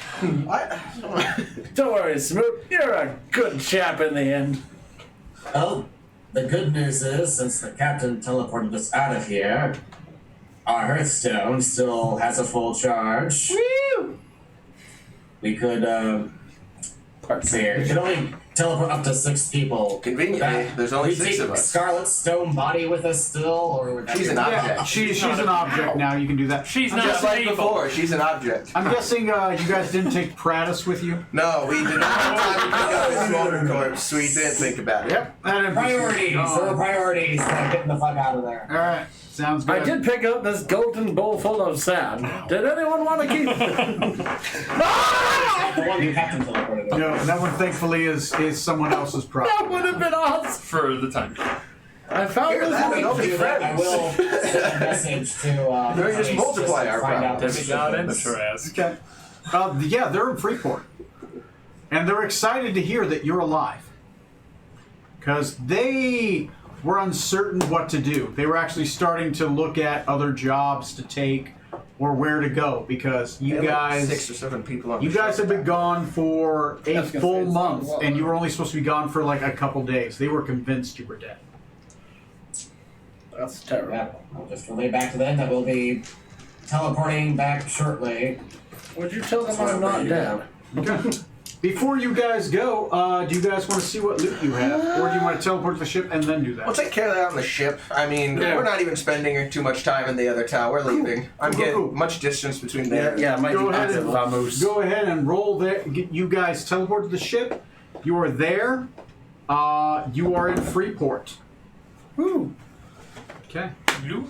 Don't worry, Smoot. You're a good chap in the end. Well, the good news is, since the captain teleported us out of here, our Hearthstone still has a full charge. Woo! We could So you can only teleport up to 6 people. Conveniently, there's only we 6 take of us. Scarlet's stone body with us still, or would that She's be- an object. Yeah, she's an object now. You can do that. She's not Just like stable. before, she's an object. I'm guessing you guys didn't take Pratis with you. No, we did not have time to pick up his Smolder corpse. We didn't think about it. Yep. Priorities. There were priorities. Getting the fuck out of there. All right. Sounds good. I did pick up this golden bowl full of sand. Did anyone want to keep it? The one you captain teleported. No, that one thankfully is someone else's problem. That would have been awesome. For the time. I found Here, this that one. don't be I friends. will send a message to. Maybe just Ace multiply to our find out problems. the Not missions. interested. Okay. Yeah, they're in Freeport. And they're excited to hear that you're alive. Because they were uncertain what to do. They were actually starting to look at other jobs to take or where to go. Because you They had like guys... 6 or 7 people on You the guys ship. have been gone for I a was gonna full say, it's month, not a lot. and you were only supposed to be gone for like a couple days. They were convinced you were dead. That's terrible. Yeah, I'll just relay back to them that we'll be teleporting back shortly. Would you tell them I'm not dead? Okay. Before you guys go, do you guys want to see what loot you have, or do you want to teleport to the ship and then do We'll that? take care of that on the ship. I mean, Yeah. we're not even spending too much time in the other town. We're leaving. I'm Cool, getting cool. much distance between Yeah, there. yeah, might Go be ahead active and vamoose. go ahead and roll there. You guys teleport to the ship. You are there. You are in Freeport. Woo. Okay. Blue?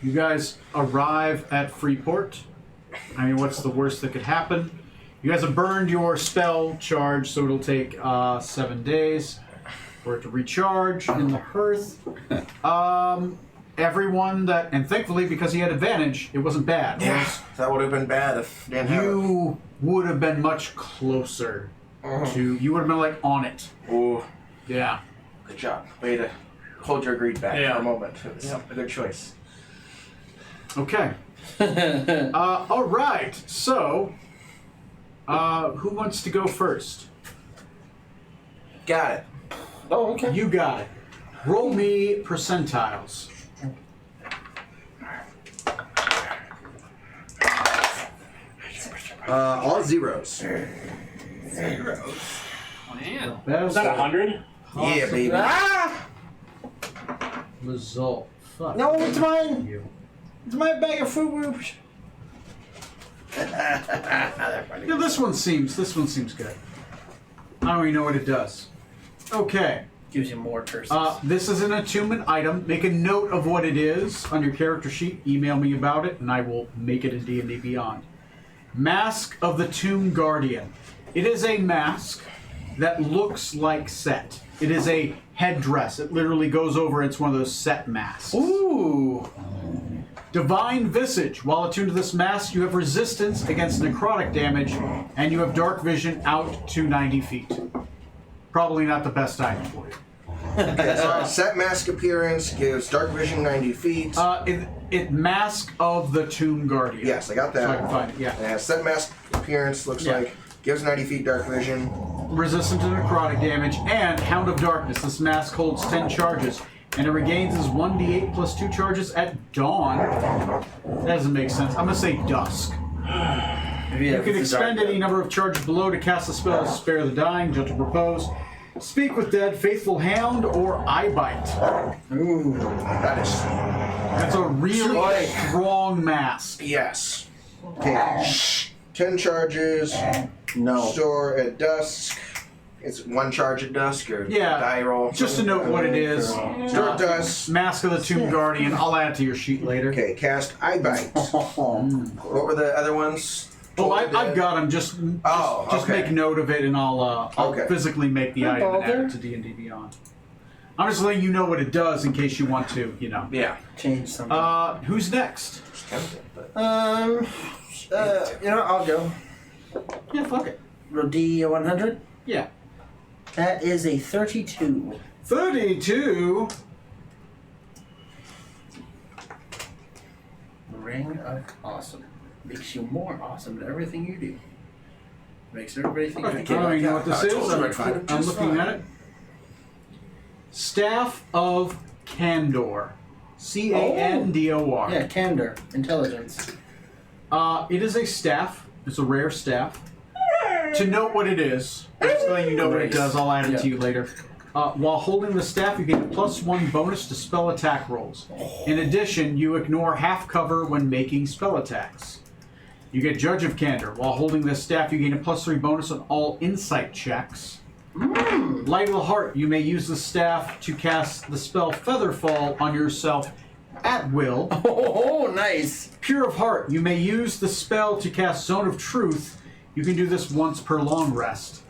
You guys arrive at Freeport. I mean, what's the worst that could happen? You guys have burned your spell charge, so it'll take 7 days for it to recharge in the hearth. Everyone that, and thankfully because he had advantage, it wasn't bad. Yeah, that would have been bad if Dan had it. You would have been much closer to. You would have been like on it. Ooh, Yeah. good job. Way to hold your greed back Yeah. for a moment. It was a good choice. Okay. All right. So, who wants to go first? Got it. Oh, okay. You got it. Roll me percentiles. All zeros. Man. Best Is that 100? Yeah, baby. Ah! result. Fuck. No, it's mine. You. It's my bag of Fruit Loops. Yeah, this one seems good. I don't even know what it does. Okay. Gives you more terses. This is an attunement item. Make a note of what it is on your character sheet. Email me about it, and I will make it in D&D Beyond. Mask of the Tomb Guardian. It is a mask that looks like Set. It is a headdress. It literally goes over. It's one of those Set masks. Ooh. Divine Visage. While attuned to this mask, you have resistance against necrotic damage, and you have dark vision out to 90 feet. Probably not the best item for you. Okay, so set mask appearance gives dark vision 90 feet. It Mask of the Tomb Guardian. Yes, I got that. So I can find it, yeah. It has set mask appearance, looks Yeah. like. Gives 90 feet dark vision. Resistant to necrotic damage, and Hound of Darkness. This mask holds 10 charges, and it regains his 1d8 plus 2 charges at dawn. That doesn't make sense. I'm going to say dusk. You can expend any number of charges below to cast a spell, Spare the Dying, Gentle Repose, Speak with Dead, Faithful Hound, or Eye Bite. Ooh. That's a really strong mask. Yes. Okay. 10 charges. No. Store at dusk. It's 1 charge at dusk or Yeah, die roll. just to note what it is. Store at dusk. Mask of the Tomb Guardian. I'll add it to your sheet later. Okay, cast Eye Bite. What were the other ones? Oh, I've got them. Just okay. make note of it, and I'll Okay. physically make the item and add Balder. it to D&D Beyond. I'm just letting you know what it does in case you want to, Yeah. Change something. Who's next? You know, I'll go. Yeah, fuck it. Rodia 100. Yeah. That is a 32. 32. Ring of Awesome. Makes you more awesome at everything you do. Makes everybody think I you're don't even know what this I is. told you I'd find it I'm just looking fine. at it. Staff of Candor. Candor. Yeah, Candor. Intelligence. It is a staff. It's a rare staff. to note what it is, just letting you know what it does, I'll add it to you later. While holding the staff, you get a +1 bonus to spell attack rolls. In addition, you ignore half cover when making spell attacks. You get Judge of Candor. While holding this staff, you gain a +3 bonus on all insight checks. Light of the Heart. You may use the staff to cast the spell Featherfall on yourself at will. Oh, nice. Pure of Heart. You may use the spell to cast Zone of Truth. You can do this once per long rest.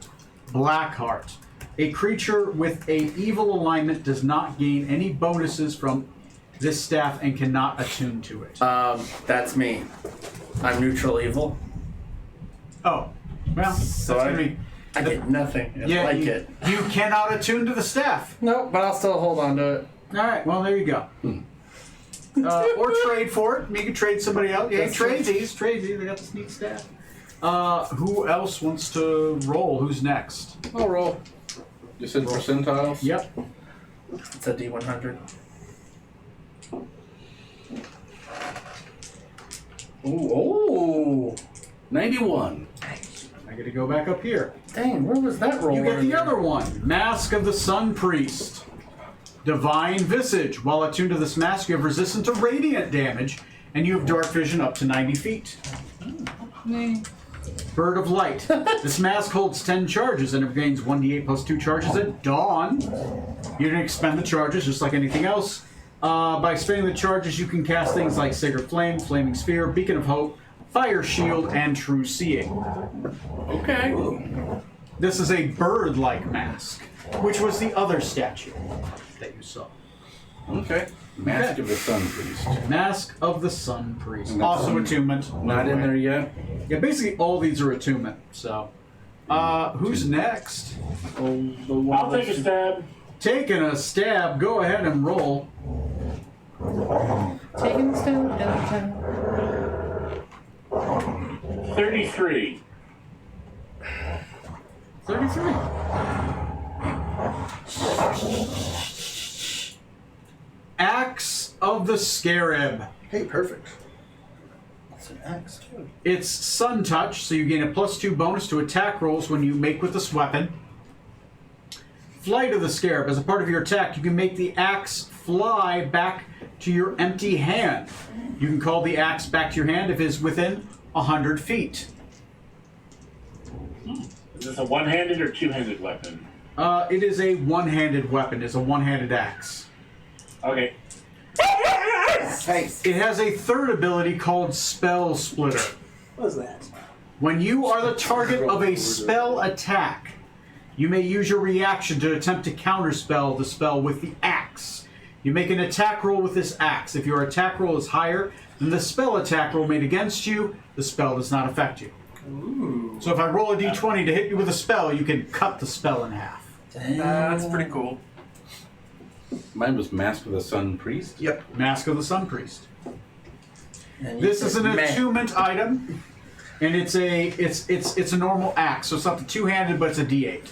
Black Heart. A creature with a evil alignment does not gain any bonuses from this staff and cannot attune to it. That's me. I'm neutral evil. Oh, well, So that's gonna be... I get nothing. I Yeah, like you, it. you cannot attune to the staff. No, but I'll still hold on to it. All right, well, there you go. Or trade for it. You can trade somebody else. Yeah, That's true. tradesies. They got this neat staff. Who else wants to roll? Who's next? I'll roll. You said percentiles? Yep. It's a D100. Ooh. 91. I got to go back up here. Dang, where was that roll? You get the other one. Mask of the Sun Priest. Divine Visage. While attuned to this mask, you have resistance to radiant damage, and you have dark vision up to 90 feet. Bird of Light. This mask holds 10 charges and it gains 1d8 plus 2 charges at dawn. You can expend the charges just like anything else. By spending the charges, you can cast things like Sacred Flame, Flaming Sphere, Beacon of Hope, Fire Shield, and True Seeing. Okay. This is a bird-like mask, which was the other statue that you saw. Okay. Mask of the Sun Priest. Mask of the Sun Priest. And that's Also on- attunement. Not in there yet. Yeah, basically all these are attunement, so. Who's next? I'll take a stab. Taking a stab, go ahead and roll. Taking the stone downtown. 33. 33. Axe of the Scarab. Hey, perfect. That's an axe, too. It's Sun Touch, so you gain a +2 bonus to attack rolls when you make with this weapon. Flight of the Scarab. As a part of your attack, you can make the axe fly back to your empty hand. You can call the axe back to your hand if it is within 100 feet. Is this a one-handed or two-handed weapon? It is a one-handed weapon. It's a one-handed axe. Okay. Hey, It has a third ability called Spell Splitter. what's that? When you are the target of a spell attack, you may use your reaction to attempt to counterspell the spell with the axe. You make an attack roll with this axe. If your attack roll is higher than the spell attack roll made against you, the spell does not affect you. Ooh. So if I roll a d20 to hit you with a spell, you can cut the spell in half. That's pretty cool. Mine was Mask of the Sun Priest. Yep. Mask of the Sun Priest. And you This is said an meh. attunement item, and it's a normal axe. So it's not the two-handed, but it's a d8.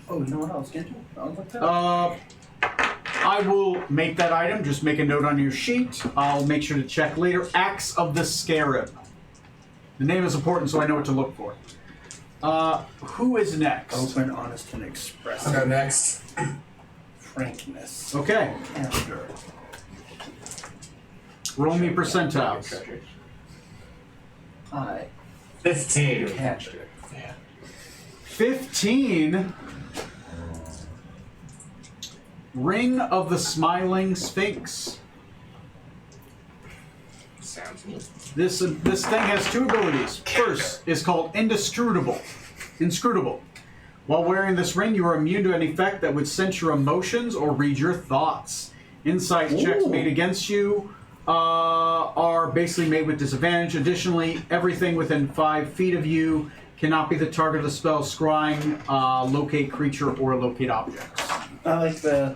Oh, you know what I was getting? I'll look that up. I will make that item. Just make a note on your sheet. I'll make sure to check later. Axe of the Scarab. The name is important, so I know what to look for. Who is next? Open, honest, and express. I'll go next. Frankness. Okay. Candor. Roll me percentiles. I 15. catched it. 15. Ring of the Smiling Sphinx. Sounds good. This thing has two abilities. First is called Inscrutable. While wearing this ring, you are immune to any effect that would sense your emotions or read your thoughts. Insight checks made against you are basically made with disadvantage. Additionally, everything within 5 feet of you cannot be the target of the spell scrying, locate creature, or locate objects. I like the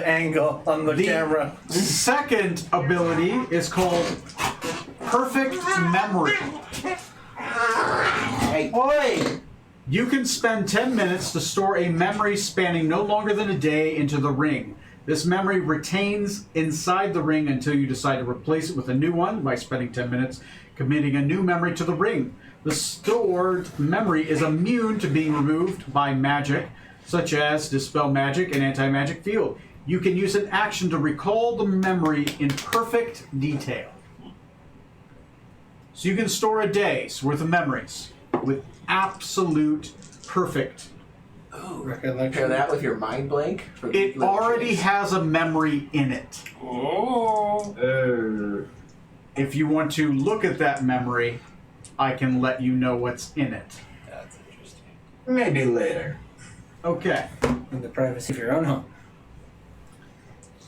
angle on the camera. Second ability is called Perfect Memory. Hey, Oi! You can spend 10 minutes to store a memory spanning no longer than a day into the ring. This memory retains inside the ring until you decide to replace it with a new one by spending 10 minutes committing a new memory to the ring. The stored memory is immune to being removed by magic, such as Dispel Magic and Anti-Magic Field. You can use an action to recall the memory in perfect detail. So you can store a day's worth of memories with absolute perfect. Pair that with your mind blank. For the It already has a memory in it. Oh. If you want to look at that memory, I can let you know what's in it. That's interesting. Maybe later. Okay. In the privacy of your own home.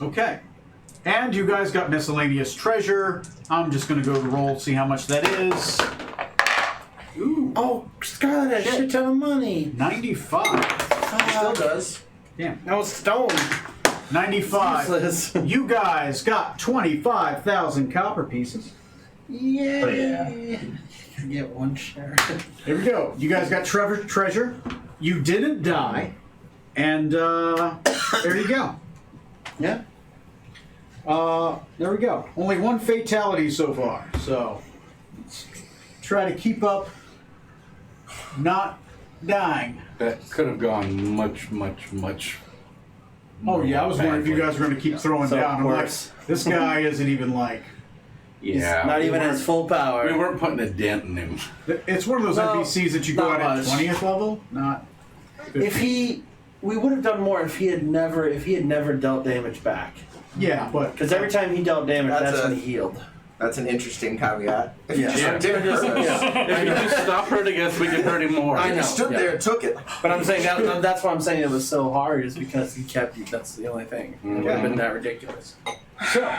Okay. And you guys got miscellaneous treasure. I'm just going to go to roll, see how much that is. Ooh. Oh, Scarlet has a shit ton of money. 95. Still does. Damn. No stone. 95. Useless. You guys got 25,000 copper pieces. Yay. Oh, yeah. Get one share. Here we go. You guys got treasure. You didn't die. And there you go. Yeah. There we go. Only one fatality so far. So let's try to keep up not dying. That could have gone much. Oh yeah, I was wondering if you guys were going to keep throwing So down. I'm like, worse. this guy isn't even like. Yeah. Not we even weren't- his full power. We weren't putting a dent in him. It's one of those No, NPCs that you go not at much. 20th level, not. 50. If we would have done more if he had never dealt damage back. Yeah, but Because every time he dealt damage, That's that's a- when he healed. That's an interesting caveat. If you Yeah. just Yeah. didn't hurt us. If you just stop hurting us, we can hurt him more. I You know. stood yeah. there and took it. But I'm saying that's why I'm saying it was so hard is because he kept you. That's the only thing. It would have been that ridiculous. so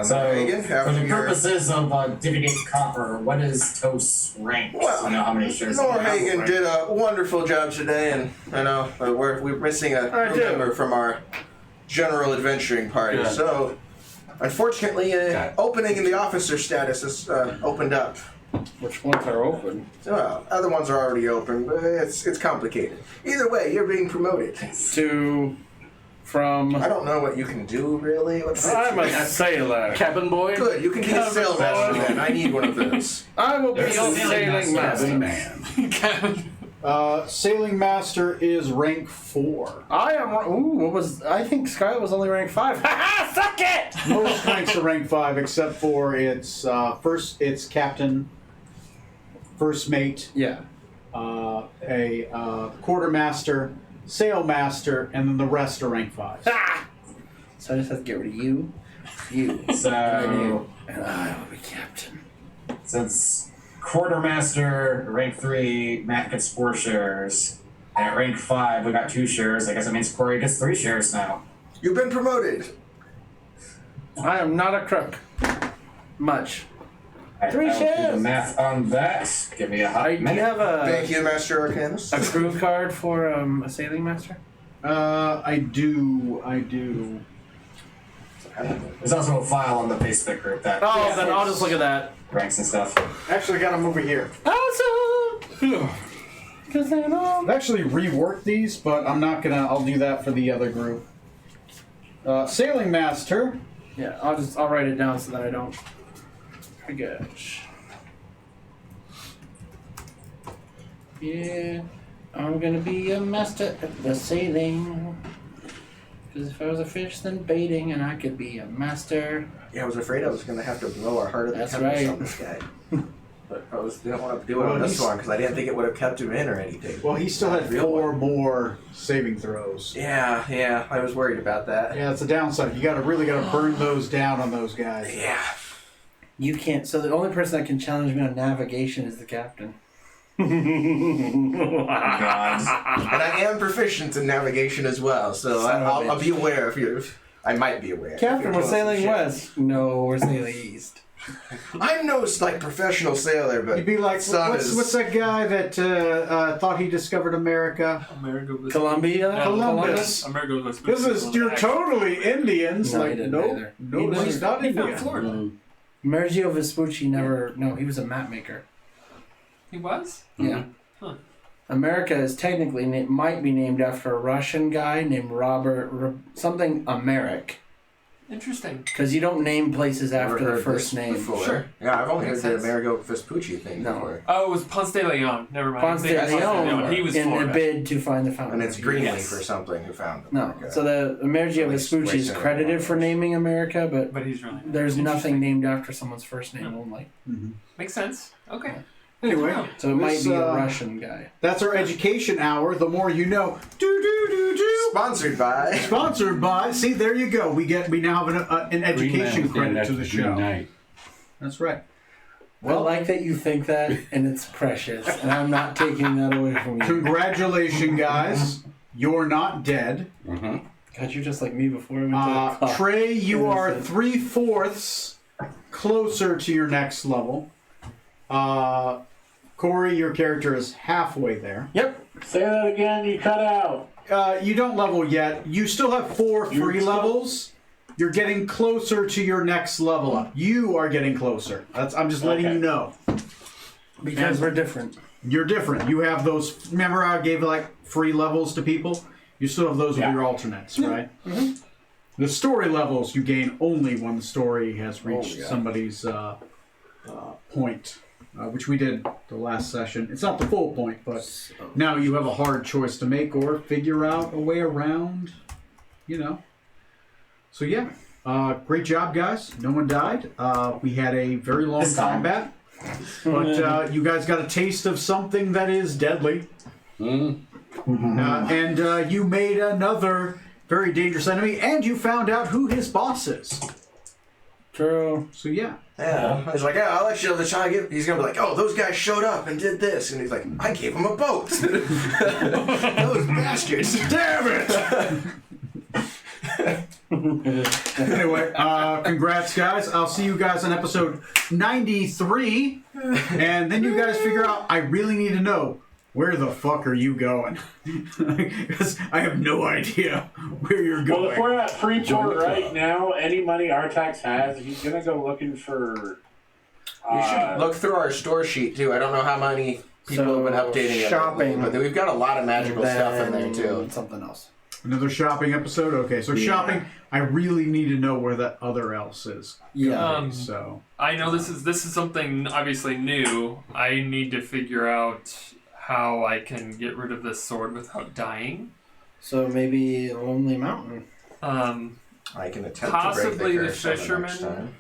So, Reagan, for after the your purposes of dividing copper, what is Toast's rank? Well, I know how many shares. he has. Norhagen did a wonderful job today, and I know we're missing a I crew do. member from our general adventuring party. Good. So, unfortunately, Got an it. opening in the officer status has opened up. Which ones are open? Well, other ones are already open, but it's complicated. Either way, you're being promoted. From I don't know what you can do really. I'm a sailor. Cabin boy. Good. You can be a sailmaster then. I need one of those. I will be There's your a sailing sailing master. master. Man. Sailing Master is rank 4. I am. Ooh, what was? I think Scarlet was only rank 5. Ha ha! Suck it! Most ranks are rank 5 except for its first, its captain, first mate, Yeah. a quartermaster, sailmaster, and then the rest are rank 5. Ah! So I just have to get rid of you, So, and I will be captain. since quartermaster rank 3, Matt gets 4 shares, and at rank 5 we got 2 shares. I guess that means Corey gets 3 shares now. You've been promoted. I am not a crook. Much. I 3 will do shares. the math on that. Give me a hot Do you minute. have Thank a you, Master Arcanist. crew card for a sailing master? I do. There's also a file on the Facebook group that Oh, then I'll just look at that. ranks and stuff. Actually got them over here. Awesome! Because they know. I've actually reworked these, but I'm not gonna. I'll do that for the other group. Sailing Master. Yeah, I'll write it down so that I don't forget. Yeah, I'm gonna be a master at the sailing. Because if I was a fish, then baiting, and I could be a master. Yeah, I was afraid I was going to have to blow our heart of the That's tempest right. on this guy. But I didn't want to do it Well, on this he's- one because I didn't think it would have kept him in or anything. Well, he still had Real 4 one. more saving throws. Yeah, I was worried about that. Yeah, it's a downside. You really gotta burn those down on those guys. Yeah. You can't. So the only person that can challenge me on navigation is the captain. God. And I am proficient in navigation as well, so Son of a I'll bitch. be aware if you're. I might be aware. if Captain, you're we're doing sailing some shit. west. No, we're sailing east. I'm no professional sailor, but You'd be like, Son what's, is- what's that guy that thought he discovered America? Amerigo Vespucci. Columbia? Yeah, Columbus. Amerigo Vespucci. This is, you're totally Indians. No, he like, didn't nope, either. no, He he's not He found Indian. Florida. Mergio Vespucci never. No, he was a map maker. He was? Yeah. Huh. America is technically might be named after a Russian guy named Robert something Americ. Interesting. Because you don't name places Never after the heard first this name. before. Sure. Yeah, I've only heard Makes the sense. Amerigo Vespucci thing No. before. Oh, it was Ponce de Leon. Never mind. Ponce de Ponce Leon He was in a Florida. bid to find the fountain. And it's Greenleaf Yes. or something who found them. No, so the Amerigo Vespucci is credited for naming America, but But he's really not. there's nothing Interesting. named after someone's first name only. Makes sense. Okay. Anyway, So it might this, be a Russian guy. that's our education hour. The more you know. Do. Sponsored by. Sponsored by. See, there you go. We now have an education credit to the show. Night. That's right. I like that you think that, and it's precious, and I'm not taking that away from you. Congratulations, guys. You're not dead. Uh-huh. God, you're just like me before I went to the club. Trey, you are Innocent. 3/4 closer to your next level. Corey, your character is halfway there. Yep. Say that again. You cut out. You don't level yet. You still have 4 free levels. You're getting closer to your next level up. You are getting closer. I'm just letting Okay. you know. Because we're different. You're different. You have those. Remember, I gave like free levels to people. You still have those with Yeah. your alternates, right? Mm-hmm. The story levels you gain only when the story has reached somebody's point, which we did the last session. It's not the full point, but now you have a hard choice to make or figure out a way around. You know. So yeah, great job, guys. No one died. We had a very long This time. combat, but you guys got a taste of something that is deadly. And you made another very dangerous enemy, and you found out who his boss is. True. So yeah. Yeah. He's like, yeah, I'll let you know the shot. He's gonna be like, oh, those guys showed up and did this, and he's like, I gave him a boat. Those bastards. Damn it! Anyway, congrats, guys. I'll see you guys on episode 93, and then you guys figure out. I really need to know. Where the fuck are you going? Because I have no idea where you're going. Well, if we're at Freeport right now, any money Artax has, he's gonna go looking for. You should look through our store sheet too. I don't know how many people have been updating shopping, it, but we've got a lot of magical stuff in there too. Something else. Another shopping episode? Okay, so shopping, I really need to know where that other else is. Yeah. So I know this is something obviously new. I need to figure out how I can get rid of this sword without dying. So maybe Lonely Mountain. I can attempt Possibly to break the curse on fisherman. next time.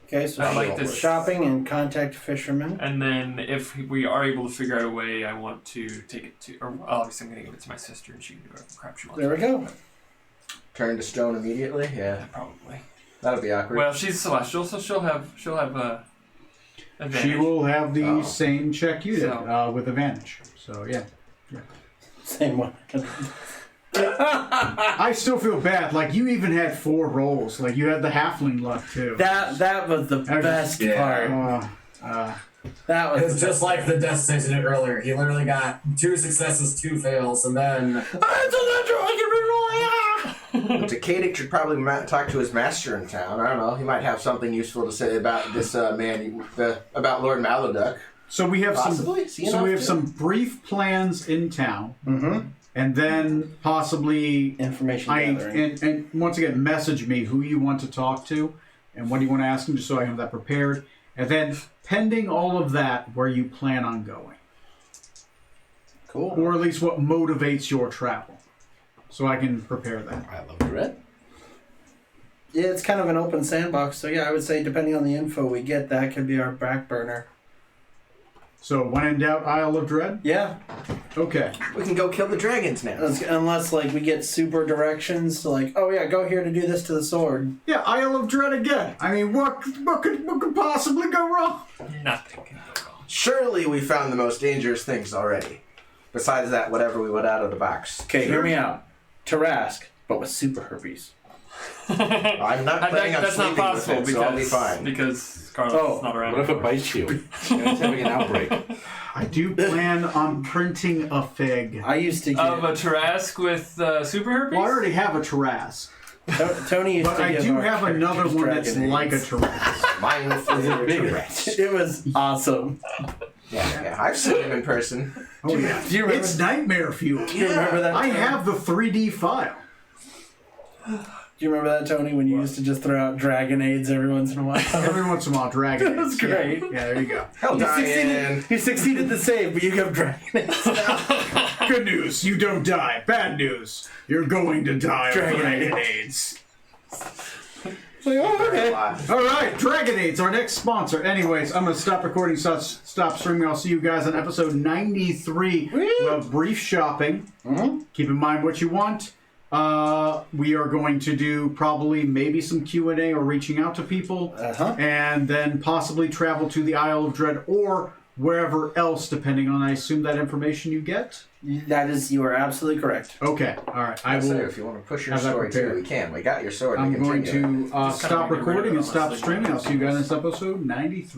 Okay, so I like this. shopping and contact fisherman. And then if we are able to figure out a way, I want to take it to, or obviously I'm going to give it to my sister and she can do whatever crap she wants. There we go. Turn to stone immediately. Yeah, Probably. that'll be awkward. Well, she's celestial, so she'll have advantage. she will have the same check you did So- with advantage. So yeah. Same one. I still feel bad. Like you even had 4 rolls. Like you had the halfling luck too. That was the best Yeah. part. That was It's just like the death station did earlier. He literally got 2 successes, 2 fails, and then Takedic should probably talk to his master in town. I don't know. He might have something useful to say about this man, about Lord Maladuck. So we have Possibly? some brief plans in town, Mm-hmm. and then possibly Information gathering. and once again message me who you want to talk to and what do you want to ask him, just so I have that prepared. And then pending all of that, where you plan on going, Cool. or at least what motivates your travel, so I can prepare that. I love Dread. Yeah, it's kind of an open sandbox. So yeah, I would say depending on the info we get, that could be our back burner. So when in doubt, Isle of Dread. Yeah, Okay. We can go kill the dragons now. unless like we get super directions to like, oh yeah, go here to do this to the sword. Yeah, Isle of Dread again. I mean, what could possibly go wrong? Nothing can go wrong. Surely we found the most dangerous things already. Besides that, whatever we let out of the box. Okay, hear me out. Tarask, but with super herpes. I'm not planning on That's not sleeping possible with it, so I'll be because fine. Carlos Oh, is not around. What if it bites you? And it's having an outbreak. I do plan on printing a fig. I used to get Of a Tarask with super herpes? Well, I already have a Tarask, Tony used but to I give do our have another characters one that's dragon like a eggs. Tarask. Mine with bigger? rats. It was awesome. Yeah, I've seen him in person. Oh yeah, Do you remember? it's nightmare fuel. Do you remember that? I have the 3D file. Do you remember that, Tony, when you used to just throw out Dragonades every once in a while? Every once in a while, Dragon. That was great. Yeah, there you go. Hell, You succeeded the save, but you kept Dragonades. Good news, you don't die. Bad news, you're going to die of Dragonades. Like, oh, okay. All right, Dragonades, our next sponsor. Anyways, I'm going to stop recording, stop streaming. I'll see you guys on episode 93 of Brief Shopping. Keep in mind what you want. We are going to do probably maybe some Q&A or reaching out to people. And then possibly travel to the Isle of Dread or wherever else, depending on, I assume, that information you get. That is, you are absolutely correct. Okay, all right. I So will. if you want to push your have that story too, prepared. we can. We got your sword. I'm we can going continue. to stop kinda get rid of recording it, and stop honestly. streaming. I'll see you guys in episode 93.